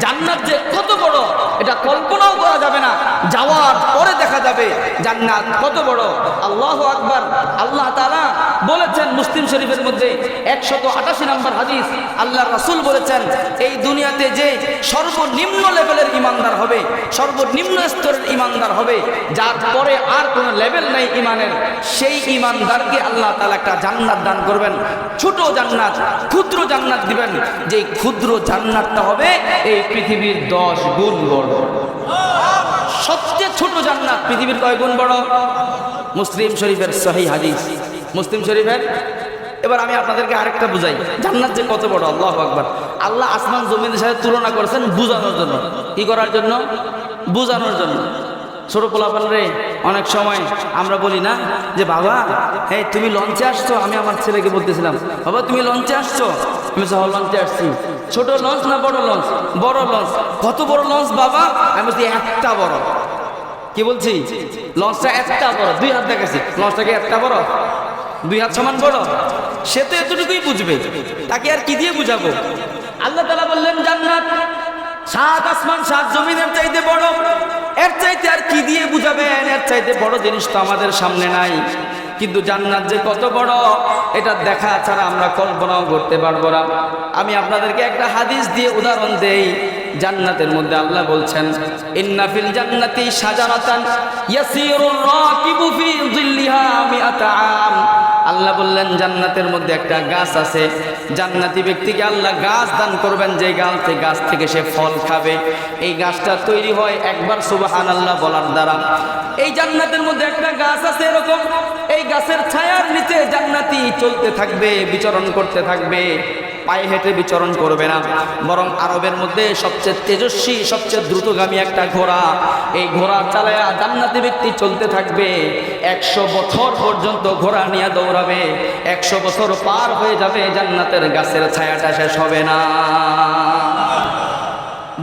জান্নাত যে কত বড় এটা কল্পনাও করা যাবে না, যাওয়ার পরে দেখা যাবে জান্নাত কত বড়। আল্লাহু আকবার। আল্লাহ তাআলা বলেছেন মুসলিম শরীফের মধ্যে 188 নম্বর হাদিস, আল্লাহর রাসূল বলেছেন এই দুনিয়াতে যে সর্বনিম্ন লেভেলের ঈমানদার হবে, সর্বনিম্ন স্তরের ঈমানদার হবে, যার পরে আর কোনো লেভেল নাই ঈমানের, সেই ঈমানদারকে আল্লাহ তাআলা একটা জান্নাত দান করবেন। ছোট জান্নাত, ক্ষুদ্র জান্নাত দিবেন, যে ক্ষুদ্র জান্নাতটা হবে এই পৃথিবীর 10 গুণ বড়। সবচেয়ে ছোট জান্নাত পৃথিবীর কয় গুণ বড়? মুসলিম শরীফের সহিহ হাদিস, মুসলিম শরীফের। এবার আমি আপনাদেরকে আরেকটা বুঝাই, জান্নাত যে কত বড়। আল্লাহু আকবার। আল্লাহ আসমান জমিনের সাথে তুলনা করেছেন বুঝানোর জন্য। কি করার জন্য? বুঝানোর জন্য। ছোট পোলাপান রে অনেক সময় আমরা বলি না যে বাবা এই তুমি লঞ্চে আসছো? আমি আমার ছেলেকে বলতেছিলাম, বাবা তুমি লঞ্চে আসছো? আমি লঞ্চে আসছি। ছোট লঞ্চ না বড় লঞ্চ? বড় লঞ্চ। কত বড় লঞ্চ বাবা? আমি বলছি একটা বড়। কি বলছি? লঞ্চটা একটা বড়। 2 হাত দেখাচ্ছি, লঞ্চটাকে একটা বড়, 2 হাত সমান বড়। সে তো এতটুকুই বুঝবে, তাকে আর কি দিয়ে বুঝাবো? আল্লাহ তাআলা বললেন জান্নাত 7 আসমান 7 জমিনের চাইতে বড়। এর চাইতে আর কি দিয়ে বুঝাবেন? এর চাইতে বড় জিনিস তো আমাদের সামনে নাই। কিন্তু জান্নাত যে কত বড় এটা দেখা ছাড়া আমরা কল্পনাও করতে পারবো না। আমি আপনাদেরকে একটা হাদিস দিয়ে উদাহরণ দেই। জান্নাতের মধ্যে আল্লাহ বলছেন ইন্না ফিল জান্নাতি শাজারাতান ইয়াসিরুর রাকিবু ফি যিল্লিহা মিআতা আম। আল্লাহ বললেন জান্নাতের মধ্যে একটা গাছ আছে, জান্নাতি ব্যক্তিকে আল্লাহ গাছ দান করবেন, যে গাছ থেকে সে ফল খাবে। এই গাছটা তৈরি হয় একবার সুবহানাল্লাহ বলার দ্বারা। এই জান্নাতের মধ্যে একটা গাছ আছে এরকম, এই গাছের ছায়ার নিচে জান্নাতি চলতে থাকবে, বিচরণ করতে থাকবে। পায়ে হেঁটে বিচরণ করবে না, বরং আরবের মধ্যে সবচেয়ে তেজস্বী সবচেয়ে দ্রুতগামী একটা ঘোড়া, এই ঘোড়া চালায়া জান্নাতি ব্যক্তি চলতে থাকবে। 100 বছর পর্যন্ত ঘোড়া নিয়ে দৌড়াবে, 100 বছর পার হয়ে যাবে, জান্নাতের গাছের ছায়াটা শেষ হবে না।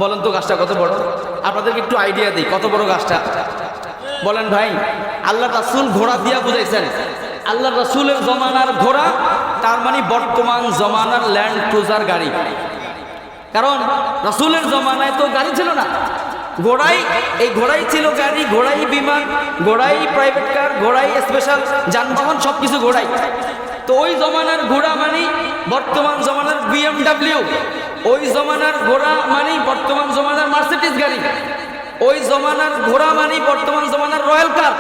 বলেন তো গাছটা কত বড়? আপনাদেরকে একটু আইডিয়া দিই কত বড় গাছটা। বলেন ভাই, আল্লাহ রাসূল ঘোড়া দিয়া বুঝাইছেন। আল্লাহ রাসূলের জমানার ঘোড়া তার মানে বর্তমান জমানার ল্যান্ড ক্রুজার গাড়ি। কারণ রাসূলের জমানায় তো গাড়ি ছিল না, ঘোড়াই, এই ঘোড়াই ছিল গাড়ি, ঘোড়াই বিমান, ঘোড়াই প্রাইভেট কার, ঘোড়াই স্পেশাল যানবাহন, সবকিছু ঘোড়াই। তো ওই জমানার ঘোড়া মানে বর্তমান জমানার BMW, ওই জমানার ঘোড়া মানে বর্তমান জমানার মার্সিডিজ গাড়ি, ওই জমানার ঘোড়া মানে বর্তমান জমানার রয়্যাল কার।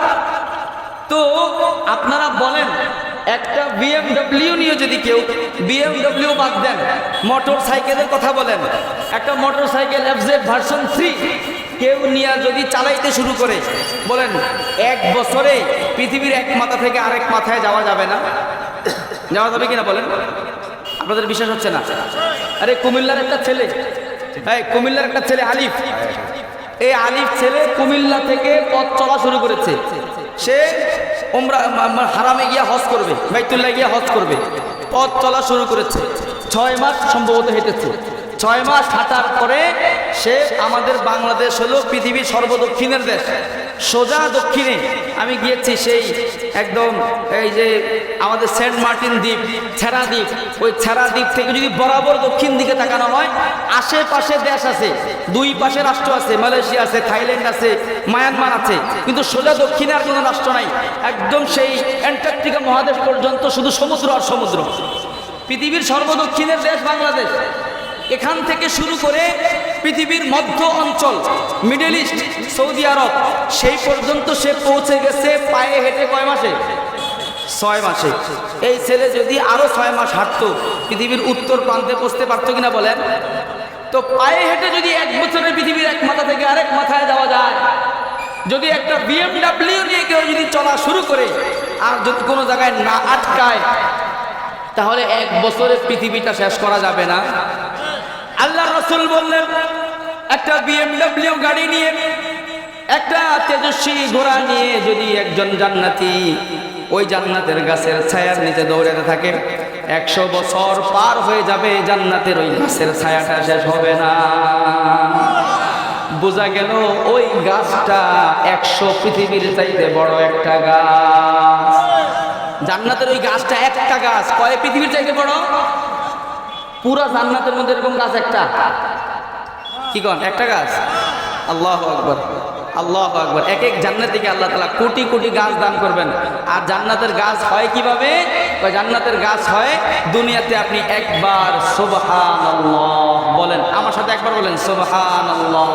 তো আপনারা বলেন একটা BMW নিয়ে যদি কেউ, BMW বাদ দেন, মোটর সাইকেলের কথা বলেন, একটা মোটর সাইকেল FZ ভার্সন 3 কেউ নিয়ে যদি চালাইতে শুরু করে, বলেন 1 বছরে পৃথিবীর এক মাথা থেকে আরেক মাথায় যাওয়া যাবে না? যাওয়া যাবে কিনা বলেন? আপনাদের বিশ্বাস হচ্ছে না? আরে কুমিল্লার একটা ছেলে, কুমিল্লার একটা ছেলে আলিফ, এই আলিফ ছেলে কুমিল্লা থেকে পথ চলা শুরু করেছে। সে উমরা হারামে গিয়া হজ করবে, বাইতুল্লাহ গিয়া হজ করবে, পথ চলা শুরু করেছে। 6 মাস সম্ভবত হেঁটেছে। 6 মাস হাঁটার পরে সে, আমাদের বাংলাদেশ হলো পৃথিবীর সর্বদক্ষিণের দেশ, সোজা দক্ষিণে আমি গিয়েছি, সেই একদম এই যে আমাদের সেন্ট মার্টিন দ্বীপ, ছেড়া দ্বীপ, ওই ছেড়া দ্বীপ থেকে যদি বরাবর দক্ষিণ দিকে তাকানো হয়, আশেপাশে দেশ আছে, 2 পাশে রাষ্ট্র আছে, মালয়েশিয়া আছে, থাইল্যান্ড আছে, মায়ানমার আছে, কিন্তু সোজা দক্ষিণে আর কোনো রাষ্ট্র নাই। একদম সেই অ্যান্টার্কটিকা মহাদেশ পর্যন্ত শুধু সমুদ্র আর সমুদ্র। পৃথিবীর সর্বদক্ষিণের দেশ বাংলাদেশ। এখান থেকে শুরু করে পৃথিবীর মধ্য অঞ্চল, মিডল ইস্ট, সৌদি আরব, সেই পর্যন্ত সে পৌঁছে গেছে পায়ে হেঁটে। কয় মাসে? 6 মাসে। এই ছেলে যদি আরো 6 মাস হাঁটতো, পৃথিবীর উত্তর প্রান্তে পৌঁছতে পারতো কিনা বলেন? তো পায়ে হেঁটে যদি 1 বছরে পৃথিবীর এক মাথা থেকে আরেক মাথায় যাওয়া যায়, যদি একটা BMW নিয়ে কেউ যদি চলা শুরু করে আর যদি কোনো জায়গায় না আটকায়, তাহলে 1 বছরে পৃথিবীটা শেষ করা যাবে না? আল্লাহ রাসূল বললেন একটা BMW গাড়ি নিয়ে, একটা তেজস্বী ঘোড়া নিয়ে যদি একজন জান্নাতি ওই জান্নাতের গাছের ছায়ার নিচে দৌড়াতে থাকে, 100 বছর পার হয়ে যাবে, জান্নাতের ওই গাছের ছায়াটা শেষ হবে না। বোঝা গেল ওই গাছটা 100 পৃথিবীর চাইতে বড় একটা গাছ। জান্নাতের ওই গাছটা একটা গাছ কয় পৃথিবীর চাইতে বড়? পুরা জান্নাতের মধ্যে এরকম গাছ একটা। কি কন? একটা গাছ। আল্লাহু আকবার, আল্লাহু আকবার। এক এক জান্নাতীকে আল্লাহ তাআলা কোটি কোটি গাছ দান করবেন। আর জান্নাতের গাছ হয় কিভাবে? জান্নাতের গাছ হয় দুনিয়াতে আপনি একবার সুবহানাল্লাহ বলেন, আমার সাথে একবার বলেন সুবহানাল্লাহ,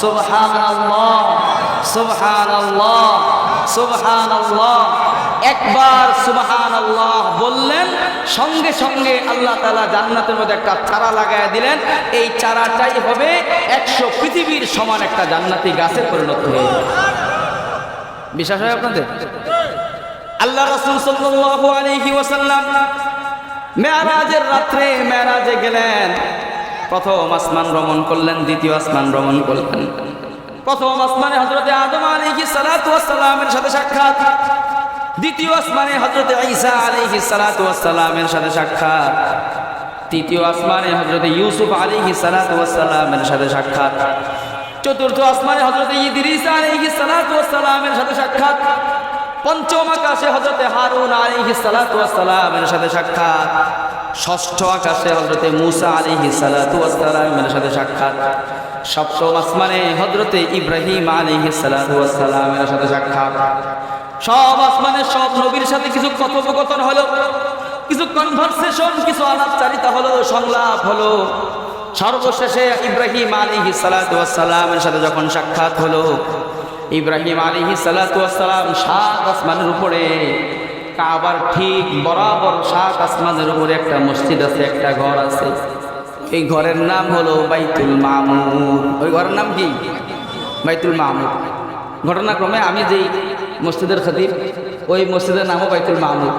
সুবহানাল্লাহ, সুবহানাল্লাহ, সুবহানাল্লাহ। একবার সুবহানাল্লাহ বললেন, সঙ্গে সঙ্গে আল্লাহ তাআলা জান্নাতের মধ্যে একটা চারা লাগায় দিলেন। এই চারাটাই হবে 100 পৃথিবীর সমান একটা জান্নাতি গাছে পরিণত হয়ে যাবে। বিশ্বাস হয় আপনাদের? আল্লাহ রাসূল সাল্লাল্লাহু আলাইহি ওয়াসাল্লাম মেরাজের রাত্রে মেরাজে গেলেন। প্রথম আসমান ভ্রমণ করলেন, দ্বিতীয় আসমান ভ্রমণ করলেন। প্রথম আসমানে হযরতে আদম আলাইহিস সালাতু ওয়াস সালামের সাথে সাক্ষাৎ, দ্বিতীয় আসমানে হযরতে ঈসা আলাইহিস সালাতু ওয়াস সালামের সাথে সাক্ষাৎ, তৃতীয় আসমানে হযরতে ইউসুফ আলাইহিস সালাতু ওয়াস সালামের সাথে সাক্ষাৎ, চতুর্থ আসমানে হযরতে ইদ্রিস আলাইহিস সালাতু ওয়াস সালামের সাথে সাক্ষাৎ, পঞ্চম আকাশে হযরতে হারুন আলাইহিস সালাতু ওয়াস সালামের সাথে সাক্ষাৎ, ষষ্ঠ আকাশে হযরতে মূসা আলাইহিস সালাতু ওয়াস সালামের সাথে সাক্ষাৎ, সপ্তম আসমানে হযরতে ইব্রাহিম আলাইহিস সালাতু ওয়াস সালামের সাথে সাক্ষাৎ। সব আসমানে সব নবীর সাথে কিছু কথোপকথন হলো, কিছু কনভারসেশন, কিছু আলাপচারিতা হলো, সংলাপ হলো। সর্বশেষে ইব্রাহিম আলাইহিস সালাতু ওয়াস সালামের সাথে যখন সাক্ষাৎ হলো, ইব্রাহিম আলাইহিস সালাতু ওয়াস সালাম 7 আসমানের উপরে, কাবার ঠিক বরাবর 7 আসমানের উপরে একটা মসজিদ আছে, একটা ঘর আছে। এই ঘরের নাম হলো বাইতুল মামুর। ওই ঘরের নাম কি? বাইতুল মামুর। ঘটনাক্রমে আমি যেই মসজিদের খতিব, ওই মসজিদের নামও বাইতুল মামুর।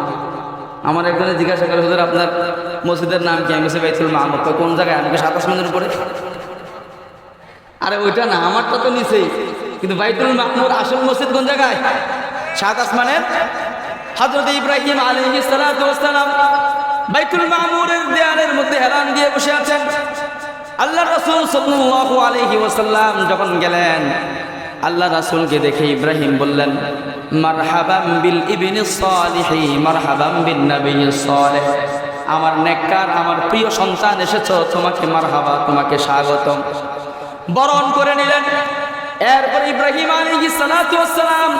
আমার একজনে জিজ্ঞাসা করে, হুজুর আপনার মসজিদের নাম কি? আমি বলছি বাইতুল মামুর। তো কোন জায়গায়? আমি 7 আসমানের উপরে। আরে ওইটা না, আমারটা তো নিচেই, কিন্তু বাইতুল মামুর আসল মসজিদ কোন জায়গায়? 7 আসমানের। হযরত ইব্রাহিম আলাইহিস সালাতু ওয়াস সালাম বাইতুল মামুরের দেয়ালের মধ্যে হেলান দিয়ে বসে আছেন। আল্লাহ রাসূল সাল্লাল্লাহু আলাইহি ওয়াসাল্লাম যখন গেলেন, আল্লাহ রাসূলকে দেখে ইব্রাহিম বললেন, মারহাবাম বিল ইবনিস সালিহ, মারহাবাম বিন নবিয়্যিস সালিহ। আমার নেককার, আমার প্রিয় সন্তান এসেছো, তোমাকে মারহাবা, তোমাকে স্বাগতম। বরণ করে নিলেন। এরপর ইব্রাহিম আলাইহিস সালাতু ওয়াস সালাম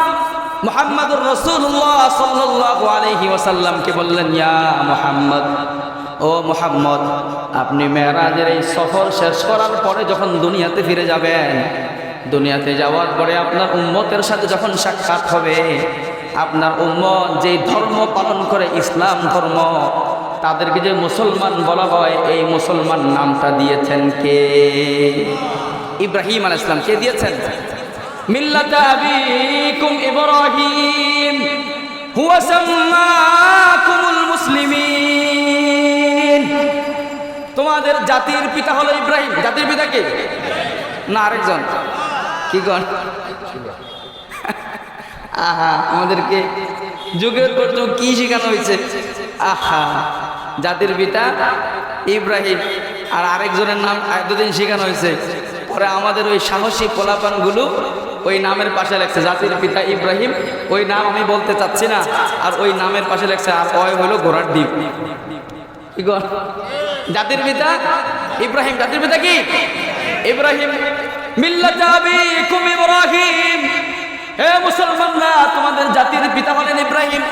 মুহাম্মদুর রাসূলুল্লাহ সাল্লাল্লাহু আলাইহি ওয়াসাল্লামকে বললেন, ইয়া মুহাম্মদ, ও মুহাম্মদ, আপনি মেরাজের এই সফর শেষ করার পরে যখন দুনিয়াতে ফিরে যাবেন, দুনিয়াতে যাওয়ার পরে আপনার উম্মতের সাথে যখন সাক্ষাৎ হবে, আপনার উম্মত যে ধর্ম পালন করে, ইসলাম ধর্ম, তাদেরকে যে মুসলমান বলা হয়, এই মুসলমান নামটা দিয়েছেন কে? ইব্রাহিম আলাইহিস সালাম। কে দিয়েছেন? মিল্লাতা আবিকুম ইব্রাহিম হুয়া সাম্মাকুমুল মুসলিমিন। তোমাদের জাতির পিতা হলো ইব্রাহিম। জাতির পিতা কে? না আরেকজন। কি গণ? আহা, আমাদেরকে যুগের পর যুগ কি শেখানো হয়েছে। আহা, জাতির পিতা ইব্রাহিম, আর আরেকজনের নাম এতদিন শেখানো হয়েছে। পরে আমাদের ওই সাহসী পোলাপানগুলো ওই নামের পাশে লেখছে জাতির পিতা ইব্রাহিম। ওই নাম আমি বলতে চাচ্ছি না, আর ওই নামের পাশে লেখছে আর ওই হলো ঘোড়ার ডিম। কি গণ? জাতির পিতা ইব্রাহিম। জাতির পিতা কি? ইব্রাহিম। মিল্লাতা আবিকুম ইব্রাহিম। হে মুসলমানরা, তোমাদের জাতির পিতা হলেন ইব্রাহিম।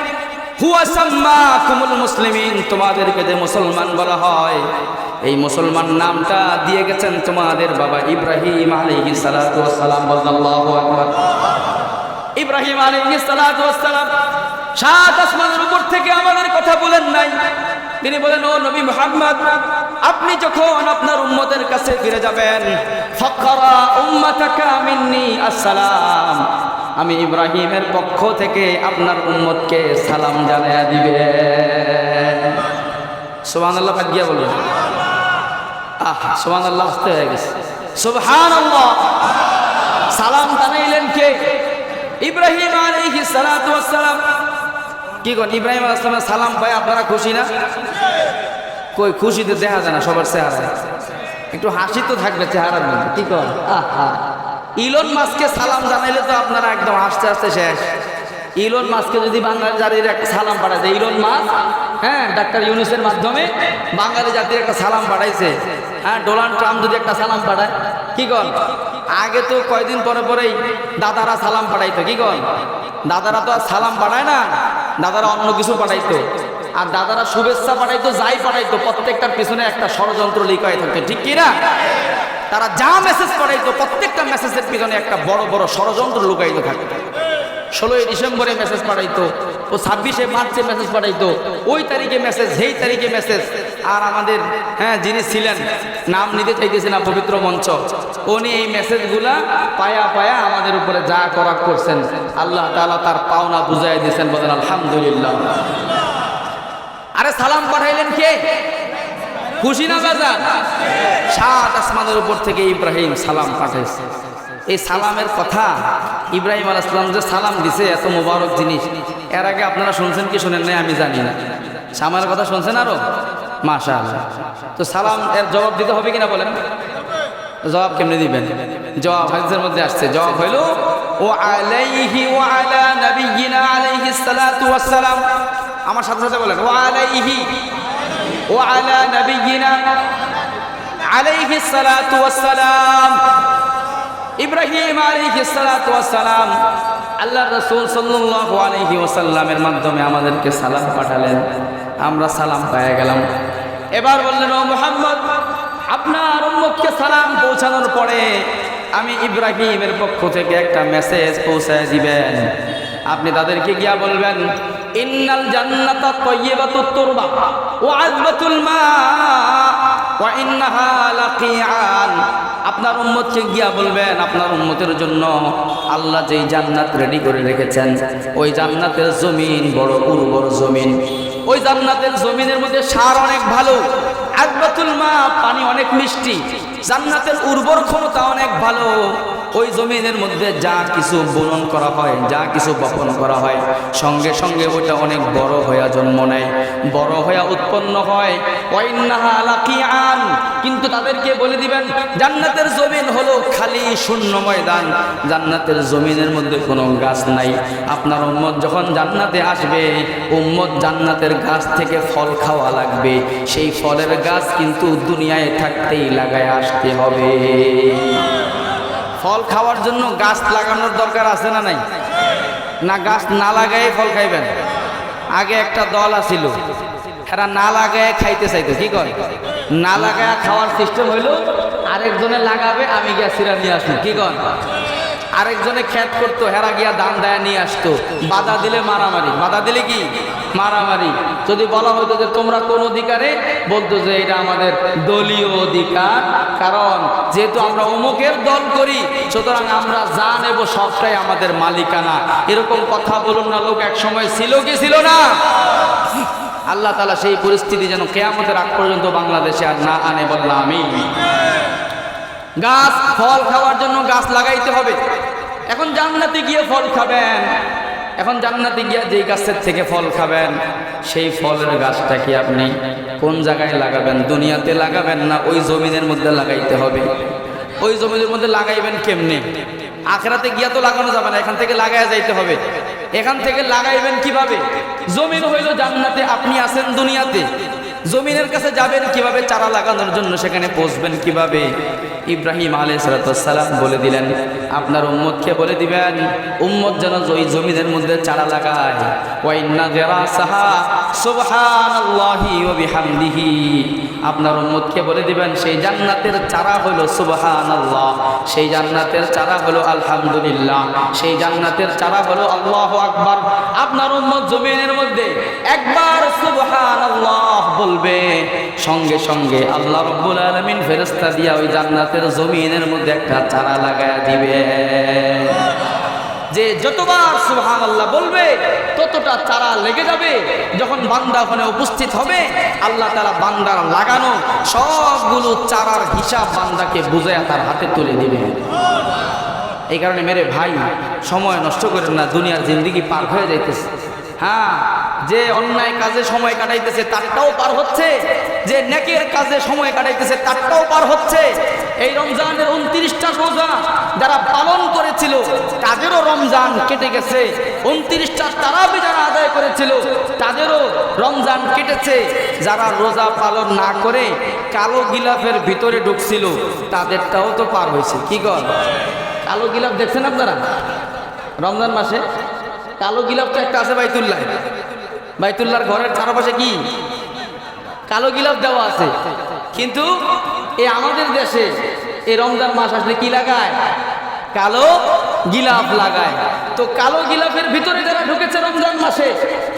হুয়া সাম্মাকুমুল মুসলিমিন। তোমাদেরকে যে মুসলমান বলা হয়, এই মুসলমান নামটা দিয়ে গেছেন তোমাদের বাবা ইব্রাহিম আলাইহিস সালাতু ওয়াস সালাম। আল্লাহু আকবার। ইব্রাহিম আলাইহিস সালাতু ওয়াস সালাম 7 আসমানের উপর থেকে আমাদের কথা বলেন নাই। তিনি বলেন, ও নবী মুহাম্মদ, আপনি যখন আপনার উম্মতের কাছে ফিরে যাবেন, ফাকরা উম্মাতাকা মিন্নি আসসালাম, আমি ইব্রাহিমের পক্ষ থেকে আপনার উম্মতকে সালাম জানায়া দিবেন। সুবহানাল্লাহ। পাক গিয়া বলবেন। আহা, সুবহানাল্লাহ আসতে হয়ে গেছে। সুবহানাল্লাহ। সালাম জানাইলেন কে? ইব্রাহিম আলাইহিস সালাতু ওয়াস সালাম। কি কোন? ইব্রাহিম আলাইহিস সালাম সালাম পাই আপনারা খুশি না? কই খুশিতে দেখা যায় না সবার চেহারা, একটু হাসি তো থাকবে চেহারার মধ্যে। কি কর? আহা, ইলন মাস্ককে সালাম জানাইলে তো আপনারা একদম হাসতে হাসতে শেষ। ইলন মাস্ককে যদি বাঙালি জাতির একটা সালাম পাঠাইছে, ইলন মাস্ক হ্যাঁ ডাক্তার ইউনূসের মাধ্যমে বাঙালি জাতির একটা সালাম পাঠাইছে, হ্যাঁ ডোনাল্ড ট্রাম্প যদি একটা সালাম পাঠায়, কি কন? আগে তো কয়দিন পরে পরেই দাদারা সালাম পাঠাইতো, কি কন? দাদারা তো আর সালাম পাঠায় না, দাদারা অন্য কিছু পাঠাইতো। আর দাদারা শুভেচ্ছা পাঠাইতো, যাই পাঠাইতো প্রত্যেকটার পিছনে একটা ষড়যন্ত্র লিখাই থাকতো, ঠিক কি না? তারা যা মেসেজ পাঠাইতো প্রত্যেকটা মেসেজের পিছনে একটা বড় বড় ষড়যন্ত্র লুকাইতে থাকতো। 16ই ডিসেম্বরে মেসেজ পাঠাইতো, ও 26শে মার্চে মেসেজ পাঠাইতো, ওই তারিখে মেসেজ, সেই তারিখে মেসেজ। আর আমাদের হ্যাঁ যিনি ছিলেন, নাম নিতে চাইতেছি না পবিত্র মঞ্চ, উনি এই মেসেজগুলা পায়া পায়া আমাদের উপরে যা করা করছেন, আল্লাহ তাআলা তার পাওনা বুঝাই দিয়েছেন, বলেন আলহামদুলিল্লাহ। আরে সালাম পাঠাইলেন কে? খুশি না বাজার? 7 আসমানের উপর থেকে ইব্রাহিম সালাম পাঠাইছে। এই সালামের কথা ইব্রাহিম আলাইহিস সালাম যে সালাম দিছে, এত মোবারক জিনিস, এর আগে আপনারা শুনছেন কি শুনেন নাই আমি জানি না। সালামের কথা শুনছেন আরো? মাশাআল্লাহ। তো সালাম এর জবাব দিতে হবে কিনা বলেন? জবাব কেমনে দিবেন? জবাব হাদিসের মধ্যে আসছে, জবাব হইল ও আলাইহি ওয়া আলা নাবিয়িনা আলাইহিস সালাতু ওয়াস সালাম। আমার সাথে সাথে বলেন, ও আলাইহি ওয়া আলা নাবিয়িনা আলাইহিস সালাতু ওয়াস সালাম। ইব্রাহিম আলাইহিস সালাতু ওয়াস সালাম আল্লাহর রাসূল সাল্লাল্লাহু আলাইহি ওয়াসাল্লামের মাধ্যমে আমাদেরকে সালাম পাঠালেন, আমরা সালাম পেয়ে গেলাম। এবার বললেন, ও মুহাম্মদ, আপনার উম্মতকে সালাম পৌঁছানোর পরে আমি ইব্রাহিমের পক্ষ থেকে একটা মেসেজ পৌঁছায় দিবেন। আপনি তাদেরকে গিয়া বলবেন, ইন্নাল জান্নাতা তাইয়্যিবাতুত তুরবা ওয়া আযবাতুল মা ওয়া ইন্নাহা লাকিআন। আপনার উম্মতকে গিয়া বলবেন, আপনার উম্মতের জন্য আল্লাহ যেই জান্নাত রেডি করে রেখেছেন, ওই জান্নাতের জমিন বড় উর্বর জমিন। ওই জান্নাতের জমিনের মধ্যে সার অনেক ভালো, আযবাতুল মা পানি অনেক মিষ্টি, জান্নাতের উর্বর ক্ষমতা অনেক ভালো। ওই জমিনের মধ্যে যা কিছু বুনন করা হয়, যা কিছু বপন করা হয়, সঙ্গে সঙ্গে ওটা অনেক বড় হইয়া জন্ম নেয়, বড় হইয়া উৎপন্ন হয়। ওয়াইন্নাহা লাকিআন। কিন্তু তাদেরকে বলে দিবেন, জান্নাতের জমিন হলো খালি শূন্য ময়দান, জান্নাতের জমিনের মধ্যে কোনো গাছ নাই। আপনার উম্মত যখন জান্নাতে আসবে, উম্মত জান্নাতের গাছ থেকে ফল খাওয়া লাগবে, সেই ফলের গাছ কিন্তু দুনিয়ায় থাকতেই লাগায় আসতে হবে। ফল খাওয়ার জন্য গাছ লাগানোর দরকার আছে না নাই? না গাছ না লাগাই ফল খাইবেন? আগে একটা দল আছিল, এরা না লাগায় খাইতে চাইতো, কি করে না লাগায় খাওয়ার সিস্টেম হইলো, আরেকজনে লাগাবে আমি গিয়া সিরা নিয়ে আসবো, কি কর আরেকজনে খেত করতো, হেরা গিয়া দাম দেয়া নিয়ে আসতো। বাধা দিলে মারামারি, বাধা দিলে কি মারামারি। যদি বলা হতো যে তোমরা কোন অধিকারে, বলতো যে এটা আমাদের দলীয় অধিকার, কারণ যেহেতু আমরা অমুকের দল করি, সুতরাং আমরা যা নেব সবটাই আমাদের মালিকানা। এরকম কথা বলুন না, লোক এক সময় ছিল কি ছিল না? আল্লাহ তাআলা সেই পরিস্থিতি যেন কিয়ামতের আগ পর্যন্ত বাংলাদেশে আর না আনে, বললাম আমিন। গাছ ফল খাওয়ার জন্য গাছ লাগাইতে হবে। এখন জান্নাতে গিয়ে ফল খাবেন, এখন জান্নাতে গিয়ে যেই গাছের থেকে ফল খাবেন, সেই ফলের গাছটা কি আপনি কোন জায়গায় লাগাবেন? দুনিয়াতে লাগাবেন না ওই জমিনের মধ্যে লাগাইতে হবে। ওই জমিনের মধ্যে লাগাইবেন কেমনে? আখিরাতে গিয়া তো লাগানো যাবে না, এখান থেকে লাগাইয়া যাইতে হবে। এখান থেকে লাগাইবেন কিভাবে? জমিন হইল জান্নাতে, আপনি আছেন দুনিয়াতে, জমিনের কাছে যাবেন কিভাবে? চারা লাগানোর জন্য সেখানে পৌঁছবেন কিভাবে? ইব্রাহিম আলাইহিস সালাম বলে দিলেন, আপনার উম্মতকে বলে দিবেন, উম্মত যেন ওই জমিনের মধ্যে চারা লাগায়। ওয়া ইন্না গিরাসাহা সুবহানাল্লাহি ওয়া বিহামদিহি। আপনার উম্মতকে বলে দিবেন, সেই জান্নাতের চারা হলো সুবহানাল্লাহ, সেই জান্নাতের চারা হলো আলহামদুলিল্লাহ, সেই জান্নাতের চারা হলো আল্লাহু আকবার। আপনার উম্মত জমিনের মধ্যে একবার সুবহানাল্লাহ বলবে, সঙ্গে সঙ্গে আল্লাহ রাব্বুল আলামিন ফেরেশতা দিয়া ওই জান্নাতের জমিনের মধ্যে একটা চারা লাগায়া দিবে। যে যতবার সুবহানাল্লাহ বলবে ততটা চারা লেগে যাবে। যখন বান্দা ওখানে উপস্থিত হবে, আল্লাহ তাআলা বান্দার লাগানো সবগুলো চারার হিসাব বান্দাকে বুঝায়া তার হাতে তুলে দিবে। এই কারণে মেরে ভাই, সময় নষ্ট করেন না, দুনিয়ার জিন্দেগি পার হয়ে যাইতেছে। হ্যাঁ, যে অন্যায় কাজে সময় কাটাইতেছে তারটাও পার হচ্ছে, যে নেকের কাজে সময় কাটাইতেছে তারটাও পার হচ্ছে। এই রমজানের 29টা রোজা যারা পালন করেছিল তাদেরও রমজান কেটে গেছে। 29টা তারাবি যারা আদায় করেছিল তাদেরও রমজান কেটেছে। যারা রোজা পালন না করে কালো গিলাফের ভিতরে ঢুকছিল তাদেরটাও তো পার হয়েছে। কি গল, কালো গিলাফ দেখছেন আপনারা রমজান মাসে? কালো গিলাফ তো একটা আছে বাইতুল্লাহ, বাইতুল্লাহর ঘরের চারপাশে কি কালো গিলাফ দেওয়া আছে। কিন্তু এই আমাদের দেশে এই রমজান মাস আসলে কি লাগায়? কালো গিলাফ লাগায়। তো কালো গিলাফের ভিতরে যারা ঢুকেছে রমজান মাসে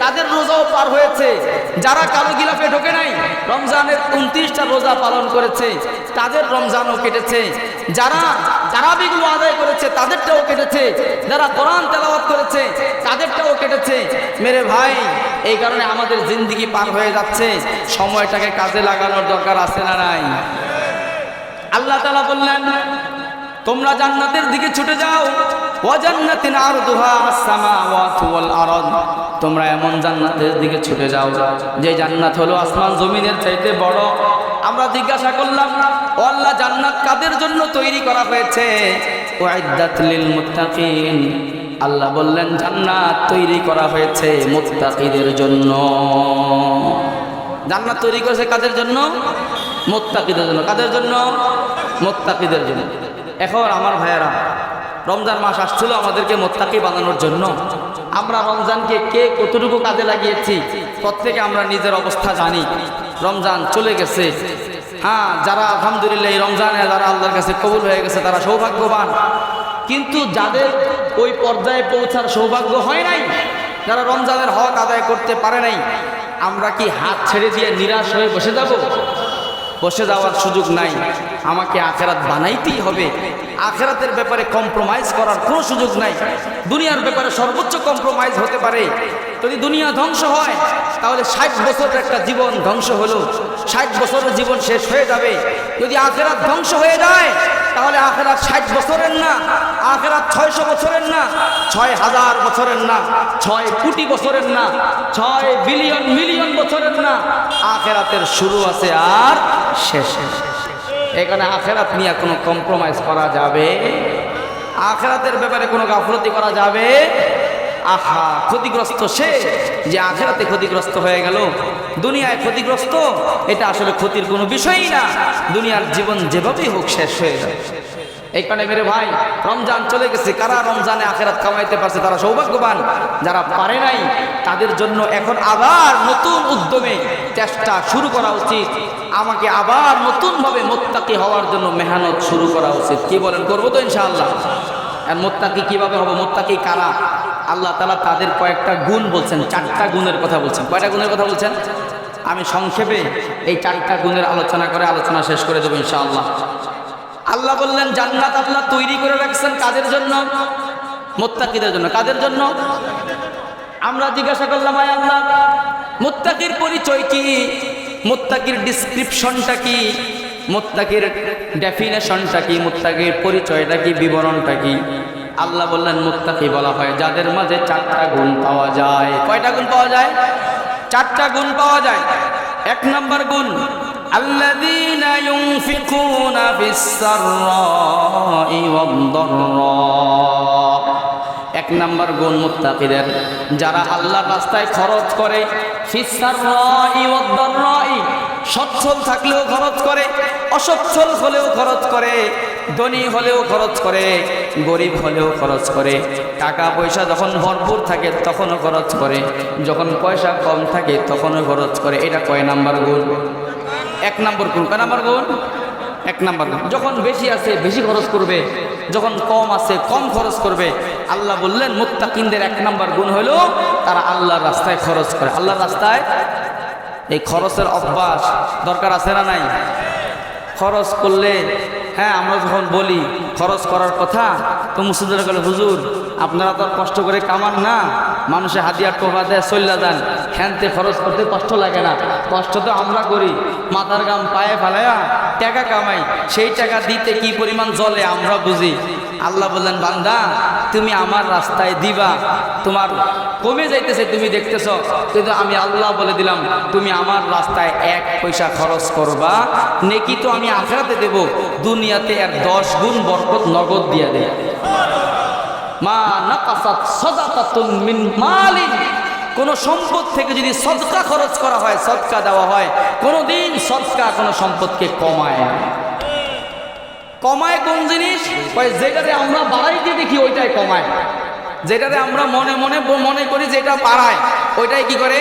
তাদের রোজাও পার হয়েছে। যারা কালো গিলাফে ঢোকে নাই রমজানের 29টা রোজা পালন করেছে তাদের রমজানও কেটেছে। যারা তারাবিগুলো আদায় করেছে তাদেরটাও কেটেছে। যারা কোরআন তেলাওয়াত করেছে তাদেরটাও কেটেছে। মেরে ভাই, এই কারণে আমাদের জিন্দেগি পার হয়ে যাচ্ছে। সময়টাকে কাজে লাগানোর দরকার আছে না নাই? আল্লাহ তাআলা বললেন, তোমরা জান্নাতের দিকে ছুটে যাও। ওয়া জান্নাতিন আরদুহা আস-সামাওয়াতু ওয়াল আরদ, তোমরা এমন জান্নাতের দিকে ছুটে যাও যে জান্নাত হলো আসমান জমিনের চাইতে বড়। আমরা জিজ্ঞাসা করলাম, ও আল্লাহ, জান্নাত কাদের জন্য তৈরি করা হয়েছে? উইদ্দাত লিল মুত্তাকিন, আল্লাহ বললেন জান্নাত তৈরি করা হয়েছে মুত্তাকিদের জন্য। জান্নাত তৈরি করেছে কাদের জন্য? মুত্তাকিদের জন্য। কাদের জন্য? মুত্তাকিদের জন্য। এখন আমার ভাইয়েরা, রমজান মাস আসছিল আমাদেরকে মুত্তাকি বানানোর জন্য। আমরা রমজানকে কে কতটুকু কাজে লাগিয়েছি প্রত্যেকে আমরা নিজের অবস্থা জানি। রমজান চলে গেছে। হ্যাঁ, যারা আলহামদুলিল্লাহ এই রমজানে যারা আল্লাহর কাছে কবুল হয়ে গেছে তারা সৌভাগ্যবান। কিন্তু যাদের ওই পর্যায়ে পৌঁছার সৌভাগ্য হয় নাই, যারা রমজানের হক আদায় করতে পারে নাই, আমরা কি হাত ছেড়ে দিয়ে নিরাশ হয়ে বসে যাব? বসে যাওয়ার সুযোগ নাই। আমাকে আখেরাত বানাইতেই হবে। আখেরাতের ব্যাপারে কম্প্রোমাইজ করার কোনো সুযোগ নাই। দুনিয়ার ব্যাপারে সর্বোচ্চ কম্প্রোমাইজ হতে পারে। যদি দুনিয়া ধ্বংস হয় তাহলে 60 বছরের একটা জীবন ধ্বংস হলো, 60 বছরের জীবন শেষ হয়ে যাবে। যদি আখেরাত ধ্বংস হয়ে যায় তাহলে আখেরাত 60 বছরের না, আখেরাত 600 বছরের না, 6000 বছরের না, 6 কোটি বছরের না, 6 বিলিয়ন মিলিয়ন বছরের না। আখেরাতের শুরু আছে আর শেষ। এখানে আখেরাত নিয়ে কোনো কম্প্রোমাইজ করা যাবে? আখেরাতের ব্যাপারে কোনো গাফলতি করা যাবে? আহা, ক্ষতিগ্রস্ত সে যে আখেরাতে ক্ষতিগ্রস্ত হয়ে গেল। দুনিয়ায় ক্ষতিগ্রস্ত এটা আসলে ক্ষতির কোনো বিষয়ই না। দুনিয়ার জীবন যেভাবেই হোক শেষ হয়ে যায়। এই কারণে মেরে ভাই, রমজান চলে গেছে। কারা রমজানে আখেরাত কামাইতে পারছে তারা সৌভাগ্যবান। যারা পারে নাই তাদের জন্য এখন আবার নতুন উদ্যমে চেষ্টা শুরু করা উচিত। আমাকে আবার নতুনভাবে মুত্তাকি হওয়ার জন্য মেহনত শুরু করা উচিত। কি বলেন, করবো তো ইনশাআল্লাহ? আর মুত্তাকি কিভাবে হবো? মুত্তাকি কারা? আল্লাহ তাআলা তাদের কয়েকটা গুণ বলছেন, 4টা গুণের কথা বলছেন। কয়টা গুণের কথা বলছেন? আমি সংক্ষেপে এই 4টা গুণের আলোচনা করে আলোচনা শেষ করে দেবো ইনশাআল্লাহ। আল্লাহ বললেন জান্নাত আল্লাহ তৈরি করে রাখছেন কাদের জন্য? মুত্তাকিদের জন্য। কাদের জন্য? আমরা জিজ্ঞাসা করলাম, আয় আল্লাহ, মুত্তাকির পরিচয় কি? মুত্তাকির ডিসক্রিপশনটা কি? মুত্তাকির ডেফিনেশনটা কি? মুত্তাকির পরিচয়টা কি? বিবরণটা কি? আল্লাহ বললেন মুত্তাকি বলা হয় যাদের মাঝে 4টা গুণ পাওয়া যায়। কয়টা গুণ পাওয়া যায়? 4টা গুণ পাওয়া যায়। 1 নম্বর গুণ, আল্লাযীনা ইউনফিকুনা ফিস-সাররাই ওয়াদ-দাররা। 1 নম্বর গুণ মুত্তাকিদের, যারা আল্লাহর রাস্তায় খরচ করে। ফিস-সাররাই ওয়াদ-দাররাই, সচ্ছল থাকলেও খরচ করে, অসচ্ছল হলেও খরচ করে, ধনী হলেও খরচ করে, গরিব হলেও খরচ করে, টাকা পয়সা যখন ভরপুর থাকে তখনও খরচ করে, যখন পয়সা কম থাকে তখনও খরচ করে। এটা কয় নাম্বার গুণ? 1 নম্বর গুণ। কয় নাম্বার গুণ? 1 নম্বর গুণ। যখন বেশি আছে বেশি খরচ করবে, যখন কম আছে কম খরচ করবে। আল্লাহ বললেন মুত্তাকিনদের 1 নম্বর গুণ হলো তারা আল্লাহর রাস্তায় খরচ করে। আল্লাহর রাস্তায় এই খরচের অভ্যাস দরকার আছে না নাই? খরচ করলে, হ্যাঁ, আমরা যখন বলি খরচ করার কথা তো মুসলিমরা বলে, হুজুর আপনারা তো কষ্ট করে কামান না, মানুষে হাদিয়ার টোপা দেয় চল্লা যান, হ্যানতে খরচ করতে কষ্ট লাগে না। কষ্ট তো আমরা করি, মাথার গাম পায়ে ফেলায়া টাকা কামাই, সেই টাকা দিতে কি পরিমাণ জলে আমরা বুঝি। আল্লাহ বললেন বান্দা তুমি আমার রাস্তায় দিবা, তোমার কমে যাইতেছে তুমি দেখতেছ, কিন্তু আমি আল্লাহ বলে দিলাম তুমি আমার রাস্তায় 1 পয়সা খরচ করবা, নেকি তো আমি আখিরাতে দেব, দুনিয়াতে এর 10 গুণ বরকত নগদ দিয়ে দেব। মা নাকাসাত সাদাকাতুন মিন মালিন, কোন সম্পদ থেকে যদি সদকা খরচ করা হয়, সদকা দেওয়া হয়, কোনদিন সদকা কোনো সম্পদকে কমায় না। কমায় কোন জিনিস? যেটাতে আমরা বাড়াইতে দেখি ওইটাই কমায়, যেটাতে আমরা মনে মনে মনে করি যেটা বাড়ায় ওইটাই কি করে